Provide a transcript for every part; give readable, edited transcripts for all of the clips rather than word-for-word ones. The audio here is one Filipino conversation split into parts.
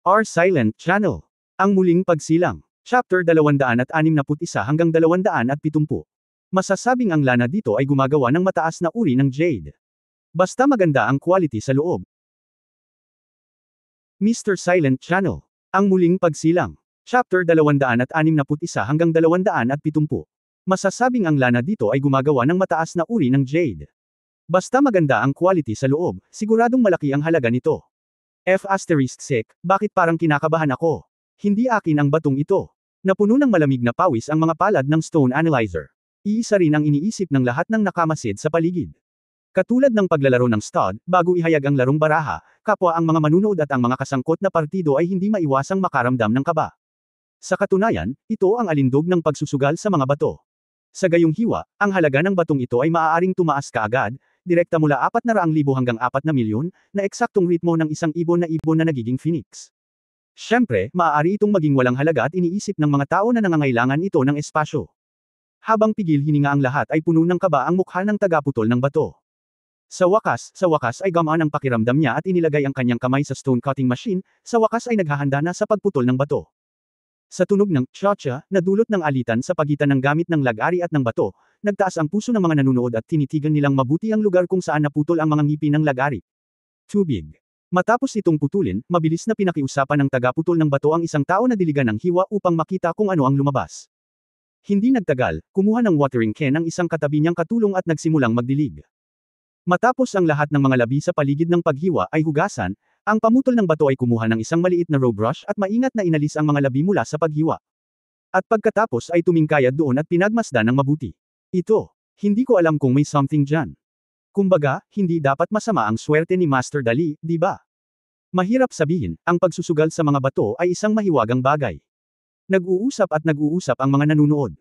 Our Silent Channel. Ang muling pagsilang. Chapter 261 hanggang 270. Masasabing ang lana dito ay gumagawa ng mataas na uri ng jade. Basta maganda ang quality sa loob. Mr. Silent Channel. Ang muling pagsilang. Chapter 261 hanggang 270. Masasabing ang lana dito ay gumagawa ng mataas na uri ng jade. Basta maganda ang quality sa loob, siguradong malaki ang halaga nito. F***sec, bakit parang kinakabahan ako? Hindi akin ang batong ito. Napuno ng malamig na pawis ang mga palad ng stone analyzer. Iisa rin ang iniisip ng lahat ng nakamasid sa paligid. Katulad ng paglalaro ng stud, bago ihayag ang larong baraha, kapwa ang mga manunood at ang mga kasangkot na partido ay hindi maiwasang makaramdam ng kaba. Sa katunayan, ito ang alindog ng pagsusugal sa mga bato. Sa gayong hiwa, ang halaga ng batong ito ay maaaring tumaas kaagad, direkta mula 400,000 hanggang 4 milyon, na eksaktong ritmo ng isang ibon na nagiging phoenix. Siyempre, maaari itong maging walang halaga at iniisip ng mga tao na nangangailangan ito ng espasyo. Habang pigil hininga ang lahat ay puno ng kaba ang mukha ng tagaputol ng bato. Sa wakas ay gamaan ang pakiramdam niya at inilagay ang kanyang kamay sa stone cutting machine, sa wakas ay naghahanda na sa pagputol ng bato. Sa tunog ng cha-cha, nadulot ng alitan sa pagitan ng gamit ng lag-ari at ng bato, nagtaas ang puso ng mga nanunood at tinitigan nilang mabuti ang lugar kung saan naputol ang mga ngipin ng lag-ari. Tubig. Matapos itong putulin, mabilis na pinakiusapan ng tagaputol ng bato ang isang tao na diligan ng hiwa upang makita kung ano ang lumabas. Hindi nagtagal, kumuha ng watering can ang isang katabi niyang katulong at nagsimulang magdilig. Matapos ang lahat ng mga labi sa paligid ng paghiwa ay hugasan, ang pamutol ng bato ay kumuha ng isang maliit na row brush at maingat na inalis ang mga labi mula sa paghiwa. At pagkatapos ay tumingkayad doon at pinagmasdan ng mabuti. Ito, hindi ko alam kung may something dyan. Kumbaga, hindi dapat masama ang swerte ni Master Dali, di ba? Mahirap sabihin, ang pagsusugal sa mga bato ay isang mahiwagang bagay. Nag-uusap ang mga nanunood.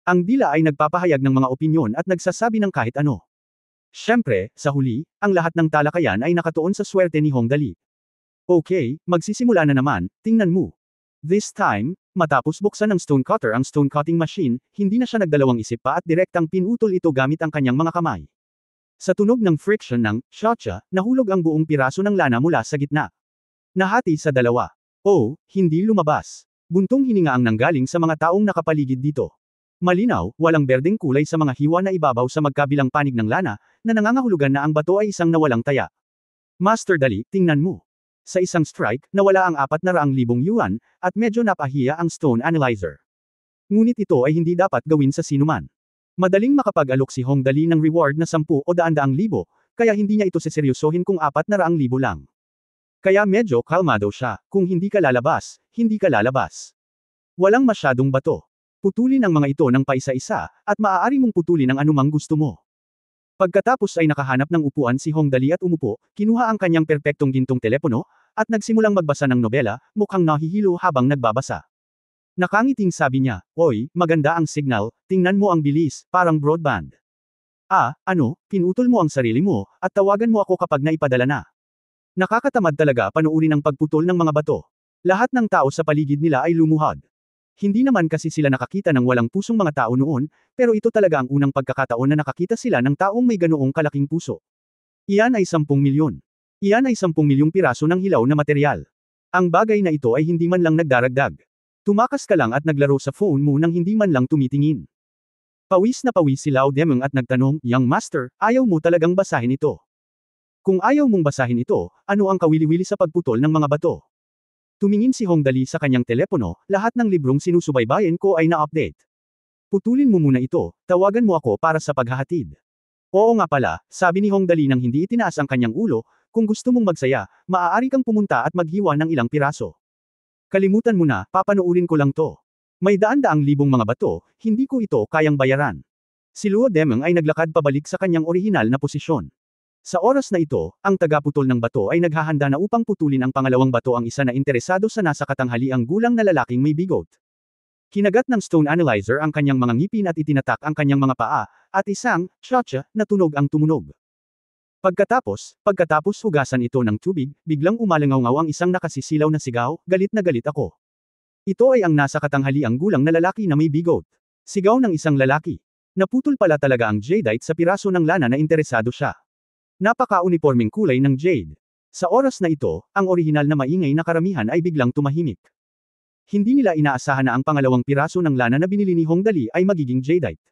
Ang dila ay nagpapahayag ng mga opinyon at nagsasabi ng kahit ano. Siyempre, sa huli, ang lahat ng talakayan ay nakatuon sa swerte ni Hong Dali. Okay, magsisimula na naman, tingnan mo. This time, matapos buksan ng stone cutter ang stone cutting machine, hindi na siya nagdalawang isip pa at direktang pinutol ito gamit ang kanyang mga kamay. Sa tunog ng friction ng cha-cha, nahulog ang buong piraso ng lana mula sa gitna. Nahati sa dalawa. Oh, hindi lumabas. Buntong hininga ang nanggaling sa mga taong nakapaligid dito. Malinaw, walang berdeng kulay sa mga hiwa na ibabaw sa magkabilang panig ng lana, na nangangahulugan na ang bato ay isang nawalang taya. Master Dali, tingnan mo. Sa isang strike, nawala ang 400,000 yuan, at medyo napahiya ang stone analyzer. Ngunit ito ay hindi dapat gawin sa sinuman. Madaling makapag-alok si Hong Dali ng reward na 10 o 100,000, kaya hindi niya ito seseryosohin kung 400,000 lang. Kaya medyo kalmado siya, kung hindi ka lalabas, hindi ka lalabas. Walang masyadong bato. Putulin ang mga ito ng paisa-isa, at maaari mong putulin ang anumang gusto mo. Pagkatapos ay nakahanap ng upuan si Hong Dali at umupo, kinuha ang kanyang perpektong gintong telepono, at nagsimulang magbasa ng nobela, mukhang nahihilo habang nagbabasa. Nakangiting sabi niya, "Oy, maganda ang signal, tingnan mo ang bilis, parang broadband." Ano, pinutol mo ang sarili mo, at tawagan mo ako kapag naipadala na. Nakakatamad talaga panuurin ang pagputol ng mga bato. Lahat ng tao sa paligid nila ay lumuhod. Hindi naman kasi sila nakakita ng walang pusong mga tao noon, pero ito talaga ang unang pagkakataon na nakakita sila ng taong may ganoong kalaking puso. Iyan ay 10 milyon. Iyan ay 10 milyong piraso ng hilaw na material. Ang bagay na ito ay hindi man lang nagdaragdag. Tumakas ka lang at naglaro sa phone mo nang hindi man lang tumitingin. Pawis na pawis si Lao Demeng at nagtanong, "Young Master, ayaw mo talagang basahin ito? Kung ayaw mong basahin ito, ano ang kawili-wili sa pagputol ng mga bato?" Tumingin si Hong Dali sa kanyang telepono, lahat ng librong sinusubaybayan ko ay na-update. "Putulin mo muna ito, tawagan mo ako para sa paghahatid." "Oo nga pala," sabi ni Hong Dali nang hindi itinaas ang kanyang ulo, "kung gusto mong magsaya, maaari kang pumunta at maghiwa ng ilang piraso." "Kalimutan mo na, papanoorin ko lang to. May daan-daang libong mga bato, hindi ko ito kayang bayaran." Si Luo Demeng ay naglakad pabalik sa kanyang orihinal na posisyon. Sa oras na ito, ang tagaputol ng bato ay naghahanda na upang putulin ang pangalawang bato ang isa na interesado sa nasa katanghaliang gulang na lalaking may bigot. Kinagat ng stone analyzer ang kanyang mga ngipin at itinatak ang kanyang mga paa, at isang cha-cha na tunog ang tumunog. Pagkatapos hugasan ito ng tubig, biglang umalangaw ang isang nakasisilaw na sigaw, "Galit na galit ako." Ito ay ang nasa katanghaliang gulang na lalaki na may bigot. Sigaw ng isang lalaki. Naputol pala talaga ang jadeite sa piraso ng lana na interesado siya. Napaka-uniforming kulay ng jade. Sa oras na ito, ang orihinal na maingay na karamihan ay biglang tumahimik. Hindi nila inaasahan na ang pangalawang piraso ng lana na binili ni Hongdali ay magiging jadeite.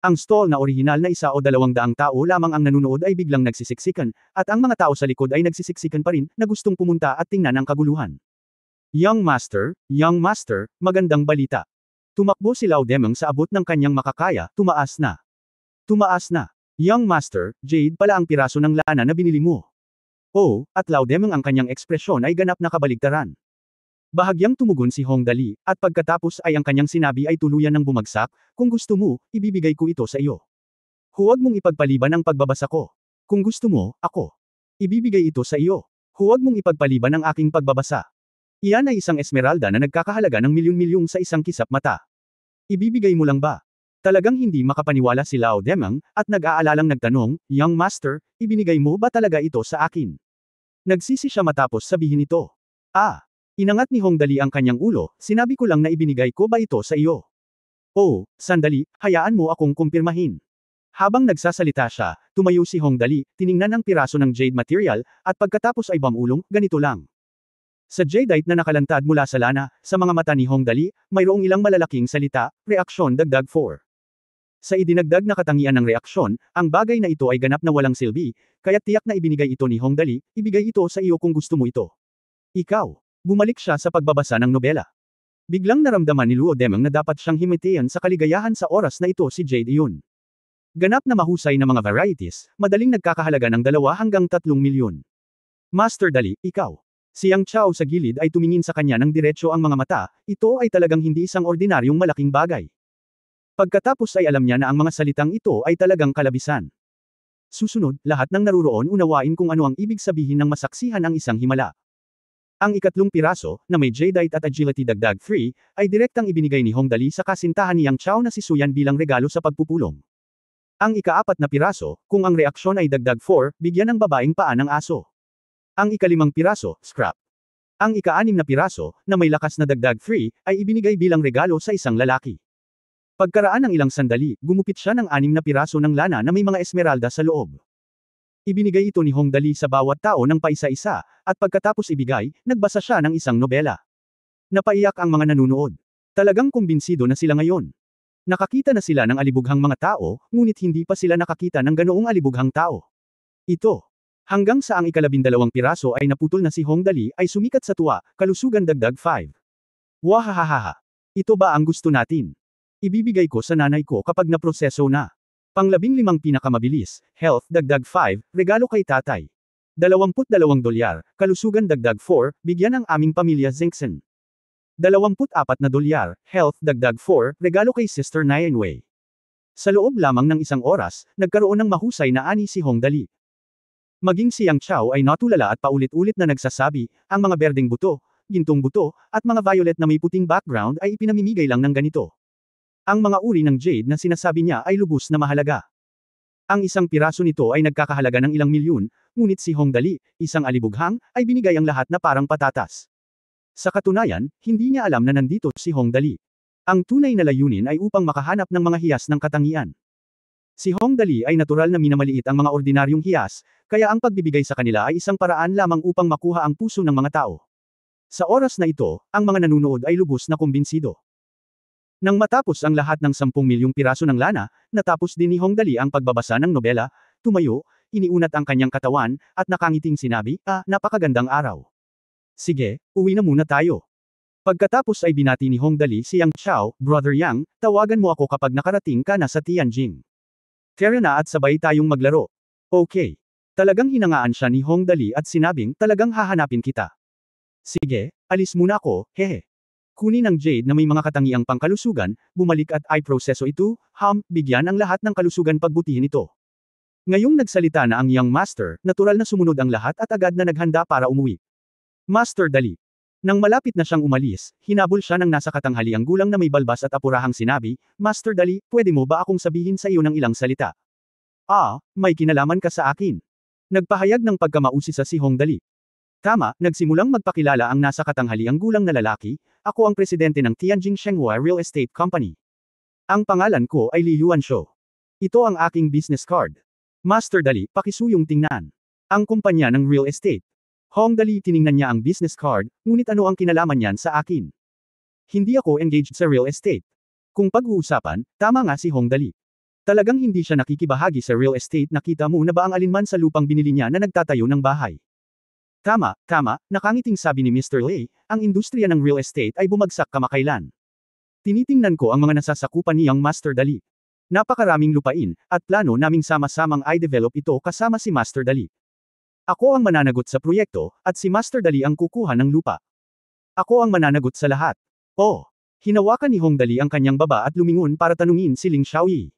Ang stall na orihinal na 1 o 200 tao lamang ang nanunood ay biglang nagsisiksikan, at ang mga tao sa likod ay nagsisiksikan pa rin, na gustong pumunta at tingnan ang kaguluhan. Young Master, magandang balita. Tumakbo si Lao Demeng sa abot ng kanyang makakaya, tumaas na. Tumaas na. Young Master, jade pala ang piraso ng lana na binili mo. Oh, at Lao Demeng ang kanyang ekspresyon ay ganap na kabaligtaran. Bahagyang tumugon si Hongdali, at pagkatapos ay ang kanyang sinabi ay tuluyan ng bumagsak, kung gusto mo, ibibigay ko ito sa iyo. Huwag mong ipagpaliban ang pagbabasa ko. Kung gusto mo, ako. Ibibigay ito sa iyo. Huwag mong ipagpaliban ang aking pagbabasa. Iyan ay isang esmeralda na nagkakahalaga ng milyon-milyong sa isang kisap mata. Ibibigay mo lang ba? Talagang hindi makapaniwala si Lao Demeng, at nag-aalalang nagtanong, Young Master, ibinigay mo ba talaga ito sa akin? Nagsisi siya matapos sabihin ito. Inangat ni Hongdali ang kanyang ulo, sinabi ko lang na ibinigay ko ba ito sa iyo? Oh, sandali, hayaan mo akong kumpirmahin. Habang nagsasalita siya, tumayo si Hongdali, tiningnan ang piraso ng jade material, at pagkatapos ay bumulong, ganito lang. Sa jadeite na nakalantad mula sa lana, sa mga mata ni Hongdali, mayroong ilang malalaking salita, reaksyon dagdag 4. Sa idinagdag na katangian ng reaksyon, ang bagay na ito ay ganap na walang silbi, kaya't tiyak na ibinigay ito ni Hongdali, ibigay ito sa iyo kung gusto mo ito. Ikaw. Bumalik siya sa pagbabasa ng nobela. Biglang naramdaman ni Luo Demeng na dapat siyang himatayan sa kaligayahan sa oras na ito si Jade iyon. Ganap na mahusay na mga varieties, madaling nagkakahalaga ng 2 hanggang 3 milyon. Master Dali, ikaw. Si Yang Chao sa gilid ay tumingin sa kanya ng diretso ang mga mata, ito ay talagang hindi isang ordinaryong malaking bagay. Pagkatapos ay alam niya na ang mga salitang ito ay talagang kalabisan. Susunod, lahat ng naruroon unawain kung ano ang ibig sabihin ng masaksihan ang isang himala. Ang ikatlong piraso, na may jadeite at agility dagdag 3, ay direktang ibinigay ni Hongdali sa kasintahan ni Yang Chao na si Suyan bilang regalo sa pagpupulong. Ang ika-4 na piraso, kung ang reaksyon ay dagdag 4, bigyan ng babaeng paa ng aso. Ang ika-5 piraso, scrap. Ang ika-6 na piraso, na may lakas na dagdag 3, ay ibinigay bilang regalo sa isang lalaki. Pagkaraan ng ilang sandali, gumupit siya ng 6 na piraso ng lana na may mga esmeralda sa loob. Ibinigay ito ni Hongdali sa bawat tao ng paisa-isa, at pagkatapos ibigay, nagbasa siya ng isang nobela. Napaiyak ang mga nanunood. Talagang kumbinsido na sila ngayon. Nakakita na sila ng alibughang mga tao, ngunit hindi pa sila nakakita ng ganoong alibughang tao. Ito. Hanggang sa ang ika-12 piraso ay naputol na si Hongdali ay sumikat sa tuwa, kalusugan dagdag 5. Wahahaha. Ito ba ang gusto natin? Ibibigay ko sa nanay ko kapag naproseso na. Pang-15 pinakamabilis, health dagdag 5, regalo kay tatay. $22, kalusugan dagdag 4, bigyan ng aming pamilya Zinksen. $24, health dagdag 4, regalo kay Sister Nianwei. Sa loob lamang ng isang oras, nagkaroon ng mahusay na ani si Hongdali. Maging si Yang Chao ay natulala at paulit-ulit na nagsasabi, ang mga berdeng buto, gintong buto, at mga violet na may puting background ay ipinamimigay lang ng ganito. Ang mga uri ng jade na sinasabi niya ay lubos na mahalaga. Ang isang piraso nito ay nagkakahalaga ng ilang milyon, ngunit si Hongdali, isang alibughang, ay binigay ang lahat na parang patatas. Sa katunayan, hindi niya alam na nandito si Hongdali. Ang tunay na layunin ay upang makahanap ng mga hiyas ng katangian. Si Hongdali ay natural na minamaliit ang mga ordinaryong hiyas, kaya ang pagbibigay sa kanila ay isang paraan lamang upang makuha ang puso ng mga tao. Sa oras na ito, ang mga nanunood ay lubos na kumbinsido. Nang matapos ang lahat ng 10 milyong piraso ng lana, natapos din ni Hongdali ang pagbabasa ng nobela, tumayo, iniunat ang kanyang katawan, at nakangiting sinabi, napakagandang araw. Sige, uwi na muna tayo. Pagkatapos ay binati ni Hongdali si Yang Chao, Brother Yang, tawagan mo ako kapag nakarating ka na sa Tianjin. Tara na at sabay tayong maglaro. Okay. Talagang hinangaan siya ni Hongdali at sinabing, talagang hahanapin kita. Sige, alis muna ako, hehe. Kunin ang jade na may mga katangiang pangkalusugan, bumalik at i-proseso ito, bigyan ang lahat ng kalusugan pagbutihin ito. Ngayong nagsalita na ang Young Master, natural na sumunod ang lahat at agad na naghanda para umuwi. Master Dali. Nang malapit na siyang umalis, hinabol siya ng nasa katanghaliang gulang na may balbas at apurahang sinabi, Master Dali, pwede mo ba akong sabihin sa iyo ng ilang salita? May kinalaman ka sa akin. Nagpahayag ng pagkamausisa si Hongdali. Tama, nagsimulang magpakilala ang nasa katanghaliang gulang na lalaki, ako ang presidente ng Tianjin Shenghua Real Estate Company. Ang pangalan ko ay Li Yuansho. Ito ang aking business card. Master Dali, pakisuyong tingnan. Ang kumpanya ng real estate. Hong Dali tiningnan niya ang business card, ngunit ano ang kinalaman niyan sa akin? Hindi ako engaged sa real estate. Kung pag-uusapan, tama nga si Hong Dali. Talagang hindi siya nakikibahagi sa real estate. Nakita mo na ba ang alinman sa lupang binili niya na nagtatayo ng bahay? Tama, nakangiting sabi ni Mr. Lei, ang industriya ng real estate ay bumagsak kamakailan. Tinitingnan ko ang mga nasasakupan niyang Master Dali. Napakaraming lupain, at plano naming sama-samang i-develop ito kasama si Master Dali. Ako ang mananagot sa proyekto, at si Master Dali ang kukuha ng lupa. Ako ang mananagot sa lahat. Oh! Hinawakan ni Hong Dali ang kanyang baba at lumingon para tanungin si Ling Xiaoyi.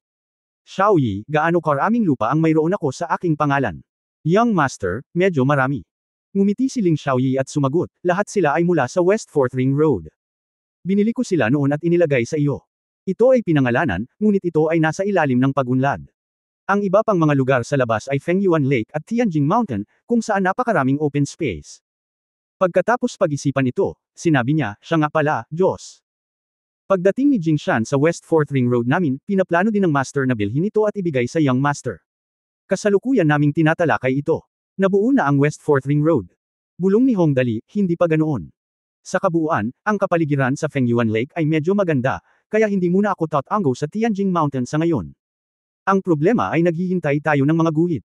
Xiaoyi, gaano karaming lupa ang mayroon ako sa aking pangalan? Young Master, medyo marami. Ngumiti si Ling Xiaoyi at sumagot, lahat sila ay mula sa West 4th Ring Road. Binili ko sila noon at inilagay sa iyo. Ito ay pinangalanan, ngunit ito ay nasa ilalim ng pag-unlad. Ang iba pang mga lugar sa labas ay Fengyuan Lake at Tianjing Mountain, kung saan napakaraming open space. Pagkatapos pag-isipan ito, sinabi niya, siya nga pala, Diyos. Pagdating ni Jingshan sa West 4th Ring Road namin, pinaplano din ng Master na bilhin ito at ibigay sa Young Master. Kasalukuyan naming tinatalakay ito. Nabuo na ang West 4th Ring Road. Bulong ni Hong Dali, hindi pa ganoon. Sa kabuuan, ang kapaligiran sa Fengyuan Lake ay medyo maganda, kaya hindi muna ako tatango sa Tianjing Mountain sa ngayon. Ang problema ay naghihintay tayo ng mga guhit.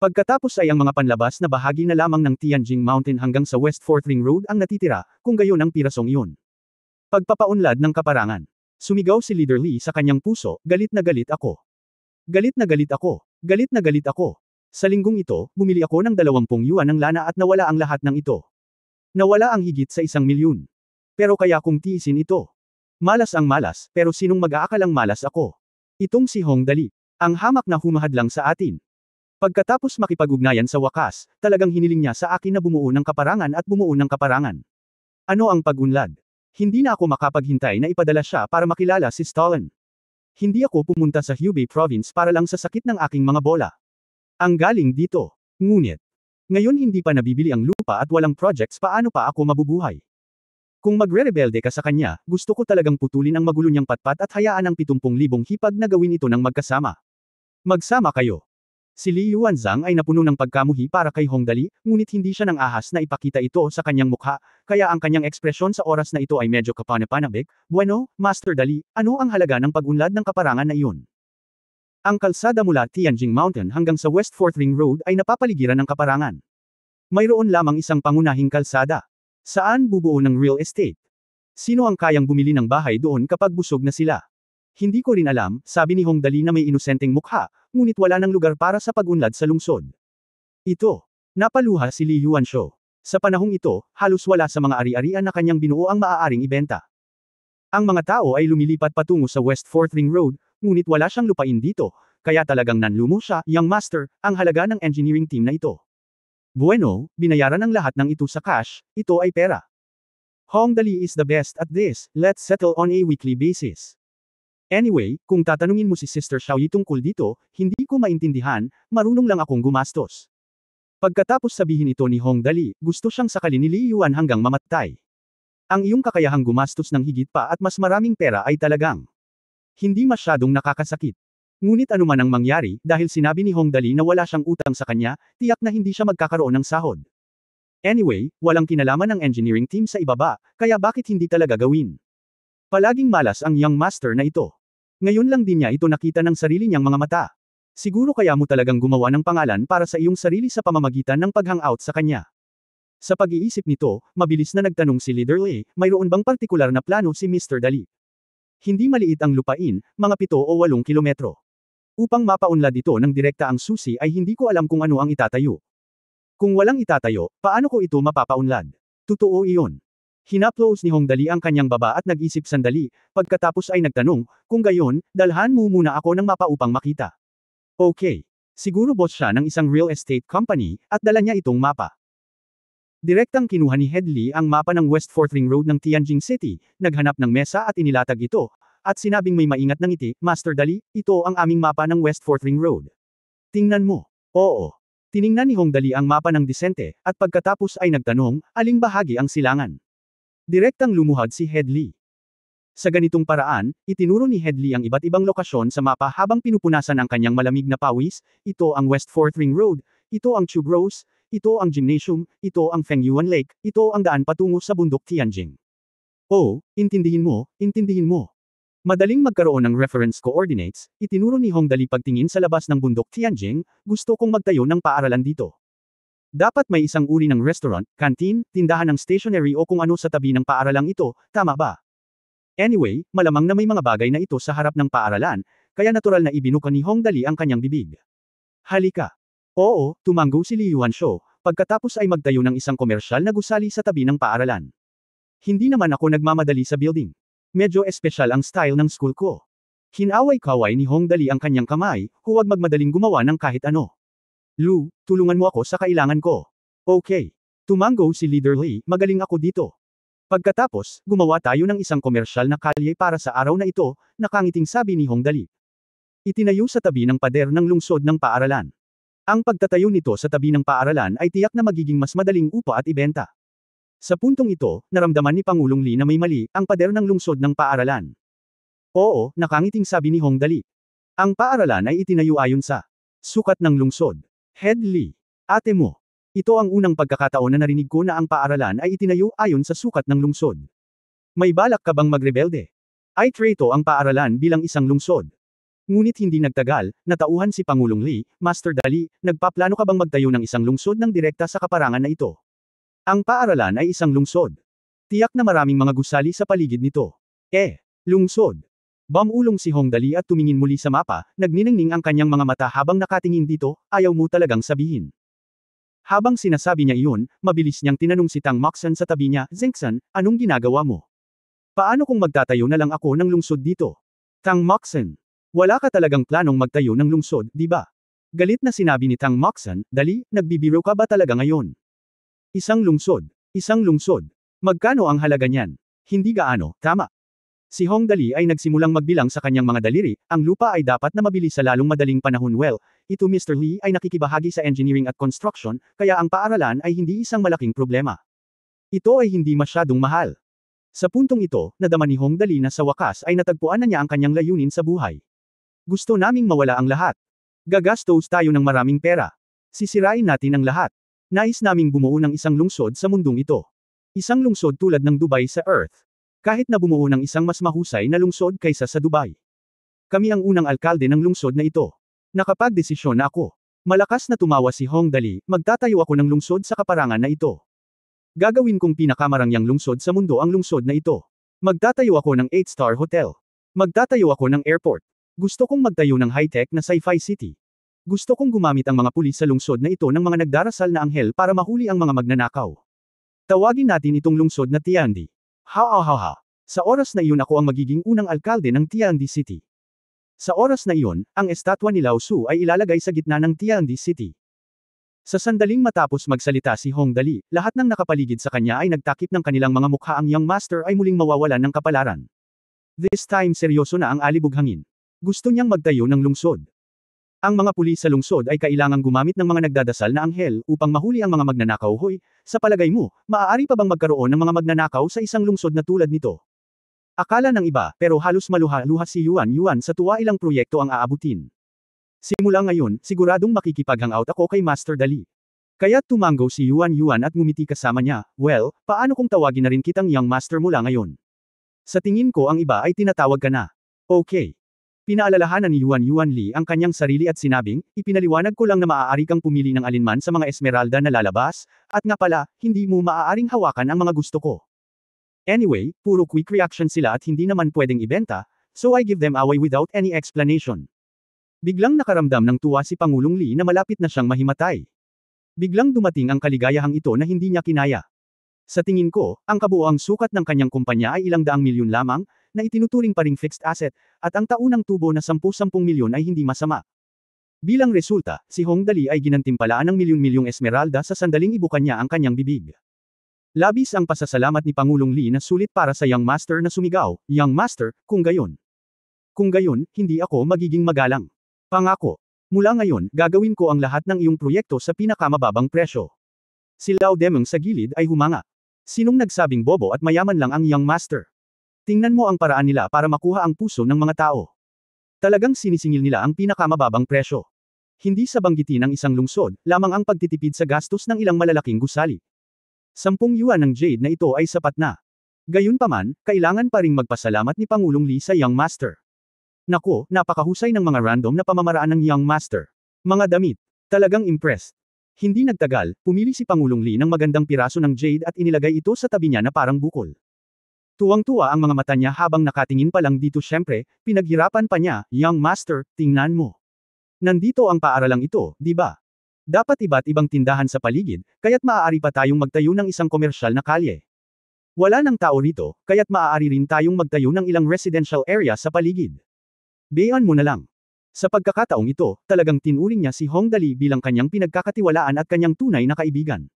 Pagkatapos ay ang mga panlabas na bahagi na lamang ng Tianjing Mountain hanggang sa West 4th Ring Road ang natitira, kung gayon ang pirasong iyon. Pagpapaunlad ng kaparangan. Sumigaw si Leader Lee sa kanyang puso, galit na galit ako. Galit na galit ako. Galit na galit ako. Sa linggong ito, bumili ako ng 20 yuan ng lana at nawala ang lahat ng ito. Nawala ang higit sa 1,000,000. Pero kaya kong tiisin ito. Malas ang malas, pero sinong mag-aakalang malas ako? Itong si Hong Dali. Ang hamak na humahad lang sa atin. Pagkatapos makipag-ugnayan sa wakas, talagang hiniling niya sa akin na bumuo ng kaparangan at bumuo ng kaparangan. Ano ang pag-unlad? Hindi na ako makapaghintay na ipadala siya para makilala si Stalin. Hindi ako pumunta sa Hubei province para lang sa sakit ng aking mga bola. Ang galing dito. Ngunit, ngayon hindi pa nabibili ang lupa at walang projects, paano pa ako mabubuhay? Kung magre-rebelde ka sa kanya, gusto ko talagang putulin ang magulo niyang patpat at hayaan ang 70,000 hipag na gawin ito ng magkasama. Magsama kayo. Si Li Yuanzhang ay napuno ng pagkamuhi para kay Hong Dali, ngunit hindi siya nang ahas na ipakita ito sa kanyang mukha, kaya ang kanyang ekspresyon sa oras na ito ay medyo kapanapanabik. Bueno, Master Dali, ano ang halaga ng pag-unlad ng kaparangan na iyon? Ang kalsada mula Tianjing Mountain hanggang sa West 4th Ring Road ay napapaligiran ng kaparangan. Mayroon lamang isang pangunahing kalsada. Saan bubuo ng real estate? Sino ang kayang bumili ng bahay doon kapag busog na sila? Hindi ko rin alam, sabi ni Hong Dali na may inosenteng mukha, ngunit wala ng lugar para sa pag-unlad sa lungsod. Ito. Napaluha si Li Yuanshou. Sa panahong ito, halos wala sa mga ari-arian na kanyang binuo ang maaaring ibenta. Ang mga tao ay lumilipat patungo sa West 4th Ring Road, ngunit wala siyang lupain dito, kaya talagang nanlumo siya, Young Master, ang halaga ng engineering team na ito. Bueno, binayaran ang lahat ng ito sa cash, ito ay pera. Hong Dali is the best at this, let's settle on a weekly basis. Anyway, kung tatanungin mo si Sister Xiaoyi tungkol dito, hindi ko maintindihan, marunong lang akong gumastos. Pagkatapos sabihin ito ni Hong Dali, gusto siyang sakalin ni Li Yuan hanggang mamatay. Ang iyong kakayahang gumastos ng higit pa at mas maraming pera ay talagang hindi masyadong nakakasakit. Ngunit anuman ang mangyari, dahil sinabi ni Hong Dali na wala siyang utang sa kanya, tiyak na hindi siya magkakaroon ng sahod. Anyway, walang kinalaman ng engineering team sa ibaba, kaya bakit hindi talaga gawin? Palaging malas ang Young Master na ito. Ngayon lang din niya ito nakita ng sarili niyang mga mata. Siguro kaya mo talagang gumawa ng pangalan para sa iyong sarili sa pamamagitan ng pag-hangout sa kanya. Sa pag-iisip nito, mabilis na nagtanong si Leader Lee, mayroon bang partikular na plano si Mr. Dali? Hindi maliit ang lupain, mga 7 o 8 kilometro. Upang mapaunlad ito ng direkta ang susi ay hindi ko alam kung ano ang itatayo. Kung walang itatayo, paano ko ito mapapaunlad? Totoo iyon. Hinaplos ni Hong Dali ang kanyang baba at nag-isip sandali, pagkatapos ay nagtanong, kung gayon, dalhan mo muna ako ng mapa upang makita. Okay. Siguro boss siya ng isang real estate company, at dala niya itong mapa. Direktang kinuha ni Headley ang mapa ng West 4th Ring Road ng Tianjing City, naghanap ng mesa at inilatag ito, at sinabing may maingat ng ngiti, Master Dali, ito ang aming mapa ng West 4th Ring Road. Tingnan mo. Oo. Tiningnan ni Hong Dali ang mapa ng disente, at pagkatapos ay nagtanong, aling bahagi ang silangan. Direktang lumuhad si Headley. Sa ganitong paraan, itinuro ni Headley ang iba't ibang lokasyon sa mapa habang pinupunasan ang kanyang malamig na pawis, ito ang West 4th Ring Road, ito ang Tube Rose, ito ang gymnasium, ito ang Fengyuan Lake, ito ang daan patungo sa bundok Tianjing. Oh, intindihin mo, intindihin mo. Madaling magkaroon ng reference coordinates, itinuro ni Hongdali pagtingin sa labas ng bundok Tianjing, gusto kong magtayo ng paaralan dito. Dapat may isang uri ng restaurant, canteen, tindahan ng stationery o kung ano sa tabi ng paaralang ito, tama ba? Anyway, malamang na may mga bagay na ito sa harap ng paaralan, kaya natural na ibinuka ni Hongdali ang kanyang bibig. Halika. Oo, tumanggo si Li Yuansho, pagkatapos ay magtayo ng isang komersyal na gusali sa tabi ng paaralan. Hindi naman ako nagmamadali sa building. Medyo espesyal ang style ng school ko. Hinaway-kaway ni Hongdali ang kanyang kamay, huwag magmadaling gumawa ng kahit ano. Lu, tulungan mo ako sa kailangan ko. Okay. Tumanggo si Leader Lee, magaling ako dito. Pagkatapos, gumawa tayo ng isang komersyal na kalye para sa araw na ito, nakangiting sabi ni Hongdali. Itinayo sa tabi ng pader ng lungsod ng paaralan. Ang pagtatayo nito sa tabi ng paaralan ay tiyak na magiging mas madaling upa at ibenta. Sa puntong ito, naramdaman ni Pangulong Lee na may mali, ang pader ng lungsod ng paaralan. Oo, nakangiting sabi ni Hongdali. Ang paaralan ay itinayo ayon sa sukat ng lungsod. Head Lee. Ate mo. Ito ang unang pagkakataon na narinig ko na ang paaralan ay itinayo ayon sa sukat ng lungsod. May balak ka bang magrebelde? Ay treto ang paaralan bilang isang lungsod. Ngunit hindi nagtagal, natauhan si Pangulong Lee, Master Dali, nagpaplano ka bang magtayo ng isang lungsod ng direkta sa kaparangan na ito? Ang paaralan ay isang lungsod. Tiyak na maraming mga gusali sa paligid nito. Lungsod. Bumulong si Hongdali at tumingin muli sa mapa, nagniningning ang kanyang mga mata habang nakatingin dito, ayaw mo talagang sabihin. Habang sinasabi niya iyon, mabilis niyang tinanong si Tang Moxon sa tabi niya, Zengsan, anong ginagawa mo? Paano kung magtatayo na lang ako ng lungsod dito? Tang Moxon. Wala ka talagang planong magtayo ng lungsod, di ba? Galit na sinabi ni Tang Moxon, Dali, nagbibiro ka ba talaga ngayon? Isang lungsod. Isang lungsod. Magkano ang halaga niyan? Hindi gaano, tama. Si Hongdali ay nagsimulang magbilang sa kanyang mga daliri, ang lupa ay dapat na mabili sa lalong madaling panahon. Well, ito Mr. Lee ay nakikibahagi sa engineering at construction, kaya ang paaralan ay hindi isang malaking problema. Ito ay hindi masyadong mahal. Sa puntong ito, nadama ni Hongdali na sa wakas ay natagpuan na niya ang kanyang layunin sa buhay. Gusto naming mawala ang lahat. Gagastos tayo ng maraming pera. Sisirain natin ang lahat. Nais naming bumuo ng isang lungsod sa mundong ito. Isang lungsod tulad ng Dubai sa Earth. Kahit na bumuo ng isang mas mahusay na lungsod kaysa sa Dubai. Kami ang unang alkalde ng lungsod na ito. Nakapagdesisyon na ako. Malakas na tumawa si Hongdali, magtatayo ako ng lungsod sa kaparangan na ito. Gagawin kong pinakamarangyang lungsod sa mundo ang lungsod na ito. Magtatayo ako ng 8-star hotel. Magtatayo ako ng airport. Gusto kong magtayo ng high-tech na sci-fi city. Gusto kong gumamit ang mga pulis sa lungsod na ito ng mga nagdarasal na anghel para mahuli ang mga magnanakaw. Tawagin natin itong lungsod na Tiandi. Ha. Sa oras na iyon ako ang magiging unang alkalde ng Tiandi City. Sa oras na iyon, ang estatwa ni Lao Su ay ilalagay sa gitna ng Tiandi City. Sa sandaling matapos magsalita si Hongdali, lahat ng nakapaligid sa kanya ay nagtakip ng kanilang mga mukha. Ang young master ay muling mawawalan ng kapalaran. This time seryoso na ang alibughangin. Gusto niyang magtayo ng lungsod. Ang mga pulis sa lungsod ay kailangang gumamit ng mga nagdadasal na anghel upang mahuli ang mga magnanakaw. Hoy, sa palagay mo, maaari pa bang magkaroon ng mga magnanakaw sa isang lungsod na tulad nito? Akala ng iba, pero halos maluha-luha si Yuan sa tuwa ilang proyekto ang aabutin. Simula ngayon, siguradong makikipag-hangout ako kay Master Dali. Kaya tumanggo si Yuan at ngumiti kasama niya, well, paano kung tawagin na rin kitang young master mula ngayon? Sa tingin ko ang iba ay tinatawag ka na. Okay. Pinaalalahanan ni Yuan Lee ang kanyang sarili at sinabing, ipinaliwanag ko lang na maaari kang pumili ng alinman sa mga esmeralda na lalabas, at nga pala, hindi mo maaaring hawakan ang mga gusto ko. Anyway, puro quick reaction sila at hindi naman pwedeng ibenta, so I give them away without any explanation. Biglang nakaramdam ng tuwa si Pangulong Lee na malapit na siyang mahimatay. Biglang dumating ang kaligayahang ito na hindi niya kinaya. Sa tingin ko, ang kabuoang sukat ng kanyang kumpanya ay ilang daang milyon lamang, na itinuturing pa ring fixed asset, at ang taunang tubo na 10-10 milyon ay hindi masama. Bilang resulta, si Hongdali ay ginantimpalaan ng milyon-milyong esmeralda sa sandaling ibukan niya ang kanyang bibig. Labis ang pasasalamat ni Pangulong Lee na sulit para sa young master na sumigaw, young master, kung gayon. Kung gayon, hindi ako magiging magalang. Pangako. Mula ngayon, gagawin ko ang lahat ng iyong proyekto sa pinakamababang presyo. Si Lao Demeng sa gilid ay humanga. Sinong nagsabing bobo at mayaman lang ang young master? Tingnan mo ang paraan nila para makuha ang puso ng mga tao. Talagang sinisingil nila ang pinakamababang presyo. Hindi sa banggitin ng isang lungsod, lamang ang pagtitipid sa gastos ng ilang malalaking gusali. 10 yuan ng jade na ito ay sapat na. Gayunpaman, kailangan pa ring magpasalamat ni Pangulong Lee sa Young Master. Nako, napakahusay ng mga random na pamamaraan ng Young Master. Mga damit. Talagang impressed. Hindi nagtagal, pumili si Pangulong Lee ng magandang piraso ng jade at inilagay ito sa tabi niya na parang bukol. Tuwang-tuwa ang mga mata niya habang nakatingin pa lang dito. Syempre, pinaghirapan pa niya. Young Master, tingnan mo. Nandito ang paaralang ito, di ba? Dapat iba't ibang tindahan sa paligid, kaya't maaari pa tayong magtayo ng isang komersyal na kalye. Wala nang tao rito, kaya't maaari rin tayong magtayo ng ilang residential area sa paligid. Bayaan mo na lang. Sa pagkakataong ito, talagang tinuring niya si Hong Dali bilang kanyang pinagkakatiwalaan at kanyang tunay na kaibigan.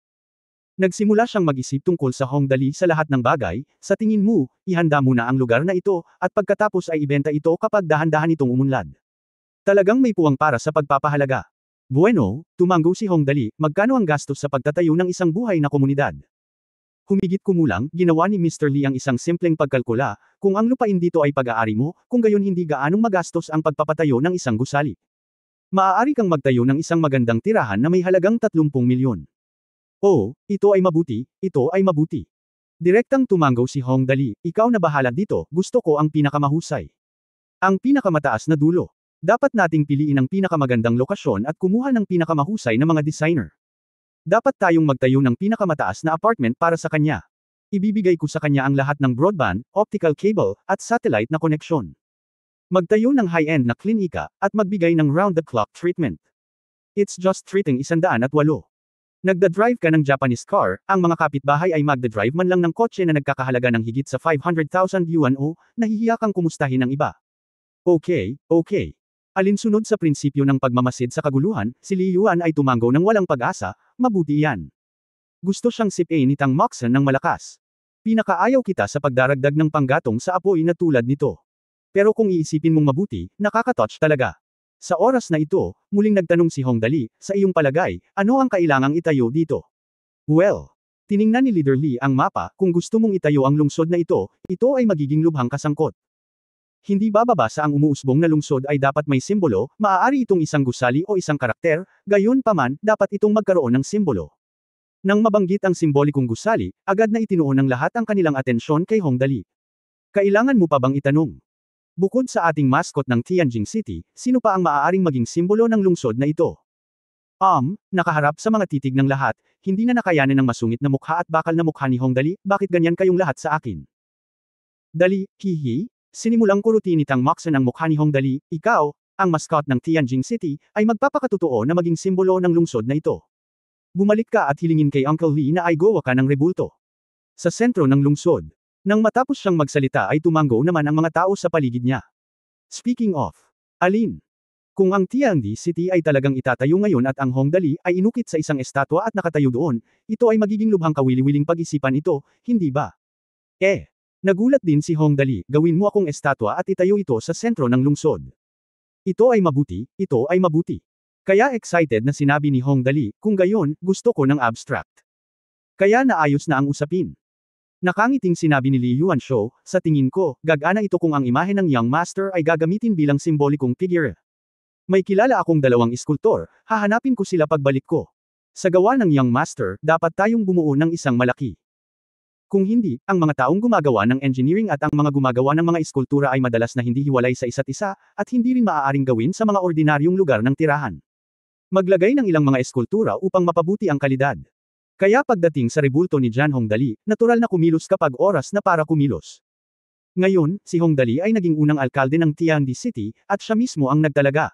Nagsimula siyang mag-isip tungkol sa Hong Dali sa lahat ng bagay. Sa tingin mo, ihanda muna ang lugar na ito, at pagkatapos ay ibenta ito kapag dahan-dahan itong umunlad. Talagang may puwang para sa pagpapahalaga. Bueno, tumango si Hong Dali, magkano ang gastos sa pagtatayo ng isang buhay na komunidad? Humigit kumulang, ginawa ni Mr. Lee ang isang simpleng pagkalkula, kung ang lupain dito ay pag-aari mo, kung gayon hindi gaanong magastos ang pagpapatayo ng isang gusali. Maaari kang magtayo ng isang magandang tirahan na may halagang 30 milyon. Oh, ito ay mabuti, ito ay mabuti. Direktang tumango si Hong Dali, ikaw na bahala dito, gusto ko ang pinakamahusay. Ang pinakamataas na dulo. Dapat nating piliin ang pinakamagandang lokasyon at kumuha ng pinakamahusay na mga designer. Dapat tayong magtayo ng pinakamataas na apartment para sa kanya. Ibibigay ko sa kanya ang lahat ng broadband, optical cable, at satellite na koneksyon. Magtayo ng high-end na klinika, at magbigay ng round-the-clock treatment. It's just treating 108. Nagda-drive ka ng Japanese car, ang mga kapitbahay ay magda-drive man lang ng kotse na nagkakahalaga ng higit sa 500,000 yuan o, nahihiya kang kumustahin ng iba. Okay, okay. Alinsunod sa prinsipyo ng pagmamasid sa kaguluhan, si Li Yuan ay tumango ng walang pag-asa, mabuti yan. Gusto siyang sipain ni Tang Moxon ng malakas. Pinakaayaw kita sa pagdaragdag ng panggatong sa apoy na tulad nito. Pero kung iisipin mong mabuti, nakaka-touch talaga. Sa oras na ito, muling nagtanong si Hong Dali, sa iyong palagay, ano ang kailangang itayo dito? Well, tiningnan ni Leader Lee ang mapa, kung gusto mong itayo ang lungsod na ito ay magiging lubhang kasangkot. Hindi bababa sa ang umuusbong na lungsod ay dapat may simbolo, maaari itong isang gusali o isang karakter, gayon paman, dapat itong magkaroon ng simbolo. Nang mabanggit ang simbolikong gusali, agad na itinuon ng lahat ang kanilang atensyon kay Hong Dali. Kailangan mo pa bang itanong? Bukod sa ating mascot ng Tianjin City, sino pa ang maaaring maging simbolo ng lungsod na ito? Nakaharap sa mga titig ng lahat, hindi na nakayanin ng masungit na mukha at bakal na mukha ni Hong Dali, bakit ganyan kayong lahat sa akin? Dali, hihi? Sinimulang kurutin ni Tang Moxon ang mukha ni Hong Dali, ikaw, ang mascot ng Tianjin City, ay magpapakatotoo na maging simbolo ng lungsod na ito. Bumalik ka at hilingin kay Uncle Lee na ay gawa ka ng rebulto. Sa sentro ng lungsod. Nang matapos siyang magsalita ay tumango naman ang mga tao sa paligid niya. Speaking of, alin? Kung ang Tianjin City ay talagang itatayo ngayon at ang Hong Dali ay inukit sa isang estatwa at nakatayo doon, ito ay magiging lubhang kawili-wiling pag-isipan ito, hindi ba? Nagulat din si Hong Dali, gawin mo akong estatwa at itayo ito sa sentro ng lungsod. Ito ay mabuti, ito ay mabuti. Kaya excited na sinabi ni Hong Dali, kung gayon, gusto ko ng abstract. Kaya naayos na ang usapin. Nakangiting sinabi ni Li Yuanshu, sa tingin ko, gagana ito kung ang imahe ng Young Master ay gagamitin bilang simbolikong figure. May kilala akong 2 iskultor, hahanapin ko sila pagbalik ko. Sa gawa ng Young Master, dapat tayong bumuo ng isang malaki. Kung hindi, ang mga taong gumagawa ng engineering at ang mga gumagawa ng mga iskultura ay madalas na hindi hiwalay sa isa't isa, at hindi rin maaaring gawin sa mga ordinaryong lugar ng tirahan. Maglagay ng ilang mga eskultura upang mapabuti ang kalidad. Kaya pagdating sa rebulto ni John Hong Dali, natural na kumilos kapag oras na para kumilos. Ngayon, si Hong Dali ay naging unang alkalde ng Tianjin City, at siya mismo ang nagtalaga.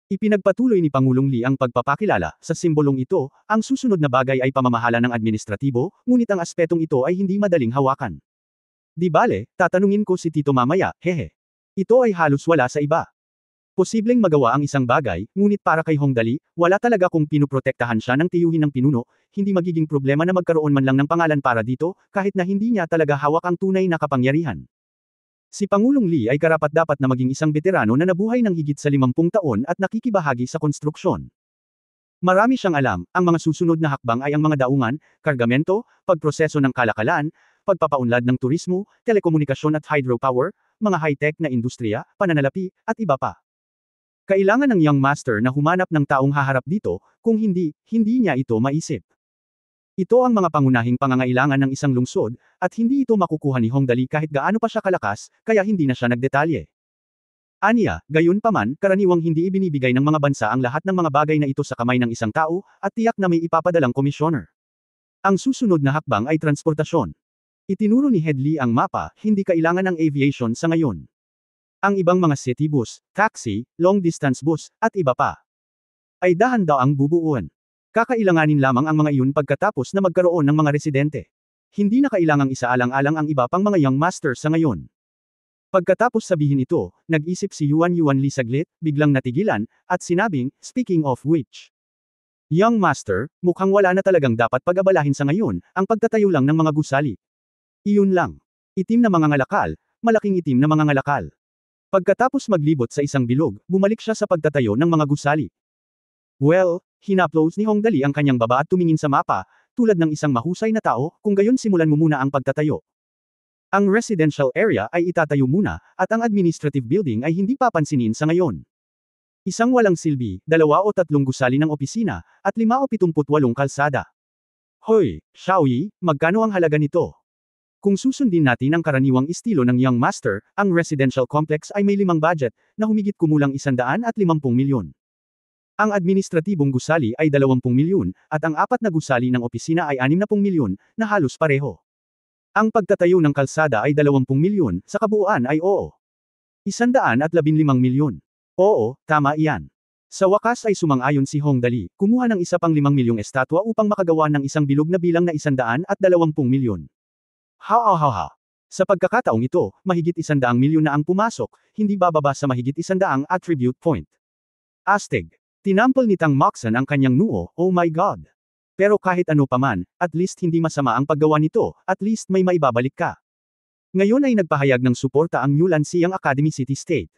Ipinagpatuloy ni Pangulong Lee ang pagpapakilala, sa simbolong ito, ang susunod na bagay ay pamamahala ng administratibo, ngunit ang aspetong ito ay hindi madaling hawakan. Di bale, tatanungin ko si Tito mamaya, hehe. Ito ay halos wala sa iba. Posibleng magawa ang isang bagay, ngunit para kay Hong Dali, wala talaga kung pinuprotektahan siya ng tiyuhin ng pinuno, hindi magiging problema na magkaroon man lang ng pangalan para dito, kahit na hindi niya talaga hawak ang tunay na kapangyarihan. Si Pangulong Lee ay karapat-dapat na maging isang veterano na nabuhay ng higit sa 50 taon at nakikibahagi sa konstruksyon. Marami siyang alam, ang mga susunod na hakbang ay ang mga daungan, kargamento, pagproseso ng kalakalan, pagpapaunlad ng turismo, telekomunikasyon at hydropower, mga high-tech na industriya, pananalapi, at iba pa. Kailangan ng Young Master na humanap ng taong haharap dito, kung hindi, hindi niya ito maisip. Ito ang mga pangunahing pangangailangan ng isang lungsod, at hindi ito makukuha ni Hong Dali kahit gaano pa siya kalakas, kaya hindi na siya nagdetalye. Aniya, gayunpaman, karaniwang hindi ibinibigay ng mga bansa ang lahat ng mga bagay na ito sa kamay ng isang tao, at tiyak na may ipapadalang komisyoner. Ang susunod na hakbang ay transportasyon. Itinuro ni Headley ang mapa, hindi kailangan ng aviation sa ngayon. Ang ibang mga city bus, taxi, long distance bus, at iba pa ay dahan-daang bubuuan. Kakailanganin lamang ang mga iyon pagkatapos na magkaroon ng mga residente. Hindi na kailangang isaalang-alang ang iba pang mga Young Master sa ngayon. Pagkatapos sabihin ito, nag-isip si Yuan Li saglit, biglang natigilan, at sinabing, speaking of which. Young Master, mukhang wala na talagang dapat pag-abalahin sa ngayon, ang pagtatayo lang ng mga gusali. Iyon lang. Itim na mga ngalakal, malaking itim na mga ngalakal. Pagkatapos maglibot sa isang bilog, bumalik siya sa pagtatayo ng mga gusali. Well, hinaplos ni Hong Dali ang kanyang baba at tumingin sa mapa, tulad ng isang mahusay na tao, kung gayon simulan mo muna ang pagtatayo. Ang residential area ay itatayo muna, at ang administrative building ay hindi papansinin sa ngayon. Isang walang silbi, 2 o 3 gusali ng opisina, at 5 o 78 kalsada. Hoy, Xiaoyi, magkano ang halaga nito? Kung susundin natin ang karaniwang estilo ng Young Master, ang residential complex ay may 5 budget, na humigit kumulang 150 milyon. Ang administratibong gusali ay 20 milyon, at ang 4 na gusali ng opisina ay 60 milyon, na halos pareho. Ang pagtatayo ng kalsada ay 20 milyon, sa kabuuan ay oo. 115 milyon. Oo, tama iyan. Sa wakas ay sumang-ayon si Hong Dali, kumuha ng isa pang 5 milyong estatwa upang makagawa ng isang bilog na bilang na 120 milyon. Ha. Sa pagkakataong ito, mahigit 100 milyon na ang pumasok, hindi bababa sa mahigit 100 attribute point. Astig. Tinampol ni Tang Moxon ang kanyang noo, oh my god. Pero kahit ano paman, at least hindi masama ang paggawa nito, at least may maibabalik ka. Ngayon ay nagpahayag ng suporta ang New Lansiang Academy City-State.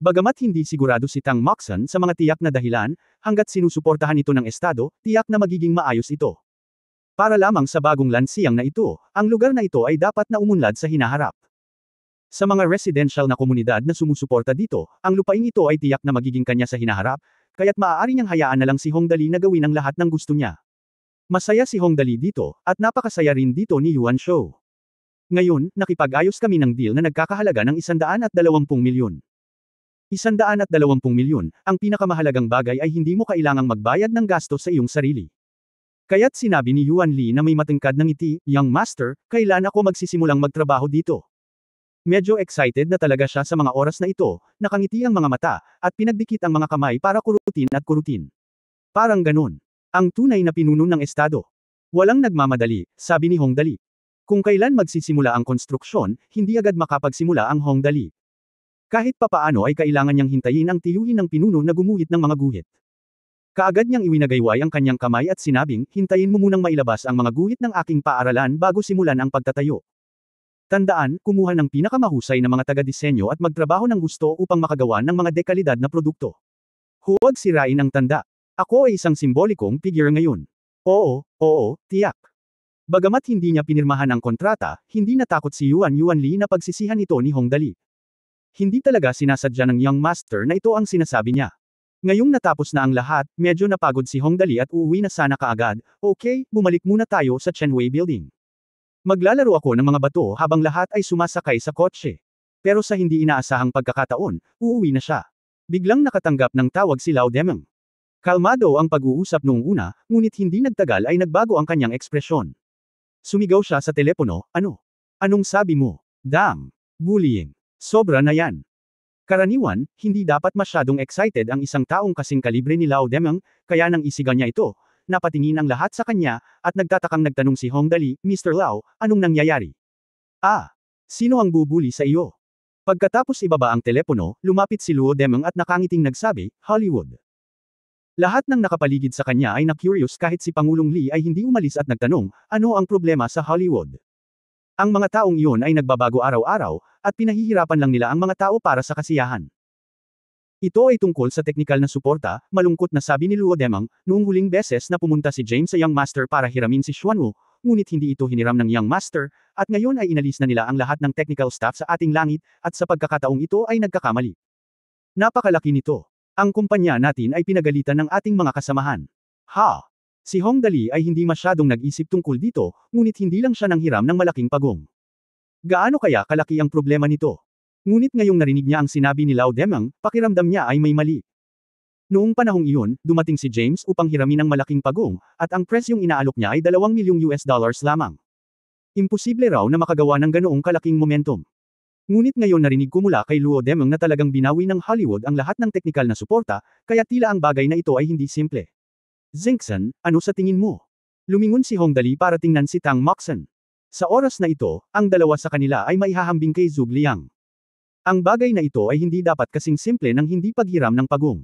Bagamat hindi sigurado si Tang Moxon sa mga tiyak na dahilan, hanggat sinusuportahan ito ng Estado, tiyak na magiging maayos ito. Para lamang sa bagong Lansiang na ito, ang lugar na ito ay dapat na umunlad sa hinaharap. Sa mga residential na komunidad na sumusuporta dito, ang lupaing ito ay tiyak na magiging kanya sa hinaharap, kaya't maaari niyang hayaan na lang si Hong Dali na gawin ang lahat ng gusto niya. Masaya si Hong Dali dito, at napakasaya rin dito ni Yuan Shou. Ngayon, nakipag-ayos kami ng deal na nagkakahalaga ng 120 milyon. 120 milyon, ang pinakamahalagang bagay ay hindi mo kailangang magbayad ng gasto sa iyong sarili. Kaya't sinabi ni Yuan Li na may matangkad ng ngiti, Young Master, kailan ako magsisimulang magtrabaho dito? Medyo excited na talaga siya sa mga oras na ito, nakangiti ang mga mata, at pinagdikit ang mga kamay para kurutin at kurutin. Parang ganun. Ang tunay na pinuno ng Estado. Walang nagmamadali, sabi ni Hong Dali. Kung kailan magsisimula ang konstruksyon, hindi agad makapagsimula ang Hong Dali. Kahit papaano ay kailangan niyang hintayin ang tiyuhin ng pinuno na gumuhit ng mga guhit. Kaagad niyang iwinagayway ang kanyang kamay at sinabing, hintayin mo munang mailabas ang mga guhit ng aking paaralan bago simulan ang pagtatayo. Tandaan, kumuha ng pinakamahusay na mga taga-disenyo at magtrabaho ng gusto upang makagawa ng mga dekalidad na produkto. Huwag sirain ang tanda. Ako ay isang simbolikong figure ngayon. Oo, tiyak. Bagamat hindi niya pinirmahan ang kontrata, hindi natakot si Yuan Li na pagsisihan ito ni Hong Dali. Hindi talaga sinasadya ng Young Master na ito ang sinasabi niya. Ngayong natapos na ang lahat, medyo napagod si Hong Dali at uuwi na sana kaagad, okay, bumalik muna tayo sa Chenwei Building. Maglalaro ako ng mga bato habang lahat ay sumasakay sa kotse. Pero sa hindi inaasahang pagkakataon, uuwi na siya. Biglang nakatanggap ng tawag si Lao Demeng. Kalmado ang pag-uusap noong una, ngunit hindi nagtagal ay nagbago ang kanyang ekspresyon. Sumigaw siya sa telepono, ano? Anong sabi mo? Damn! Bullying! Sobra na yan! Karaniwan, hindi dapat masyadong excited ang isang taong kasing kalibre ni Lao Demeng, kaya nang isigaw niya ito, napatingin ang lahat sa kanya, at nagtatakang nagtanong si Hong Dali, Mr. Lao, anong nangyayari? Sino ang bubuli sa iyo? Pagkatapos ibaba ang telepono, lumapit si Luo Demeng at nakangiting nagsabi, Hollywood. Lahat ng nakapaligid sa kanya ay na-curious kahit si Pangulong Lee ay hindi umalis at nagtanong, ano ang problema sa Hollywood? Ang mga taong iyon ay nagbabago araw-araw, at pinahihirapan lang nila ang mga tao para sa kasiyahan. Ito ay tungkol sa teknikal na suporta, malungkot na sabi ni Luo Demeng, noong huling beses na pumunta si James sa Young Master para hiramin si Xuanwu, ngunit hindi ito hiniram ng Young Master, at ngayon ay inalis na nila ang lahat ng technical staff sa ating langit, at sa pagkakataong ito ay nagkakamali. Napakalaki nito. Ang kumpanya natin ay pinagalitan ng ating mga kasamahan. Ha! Si Hong Dali ay hindi masyadong nag-isip tungkol dito, ngunit hindi lang siya nanghiram ng malaking pagong. Gaano kaya kalaki ang problema nito? Ngunit ngayong narinig niya ang sinabi ni Lao Demang, pakiramdam niya ay may mali. Noong panahong iyon, dumating si James upang hiramin ang malaking pagong, at ang presyong inaalok niya ay 2 milyong US dollars lamang. Imposible raw na makagawa ng ganoong kalaking momentum. Ngunit ngayon narinig ko mula kay Luo Demang na talagang binawi ng Hollywood ang lahat ng teknikal na suporta, kaya tila ang bagay na ito ay hindi simple. Zinkson, ano sa tingin mo? Lumingon si Hong Dali para tingnan si Tang Moxon. Sa oras na ito, ang dalawa sa kanila ay maihahambing kay Zhuge Liang. Ang bagay na ito ay hindi dapat kasing simple ng hindi paghiram ng pagong.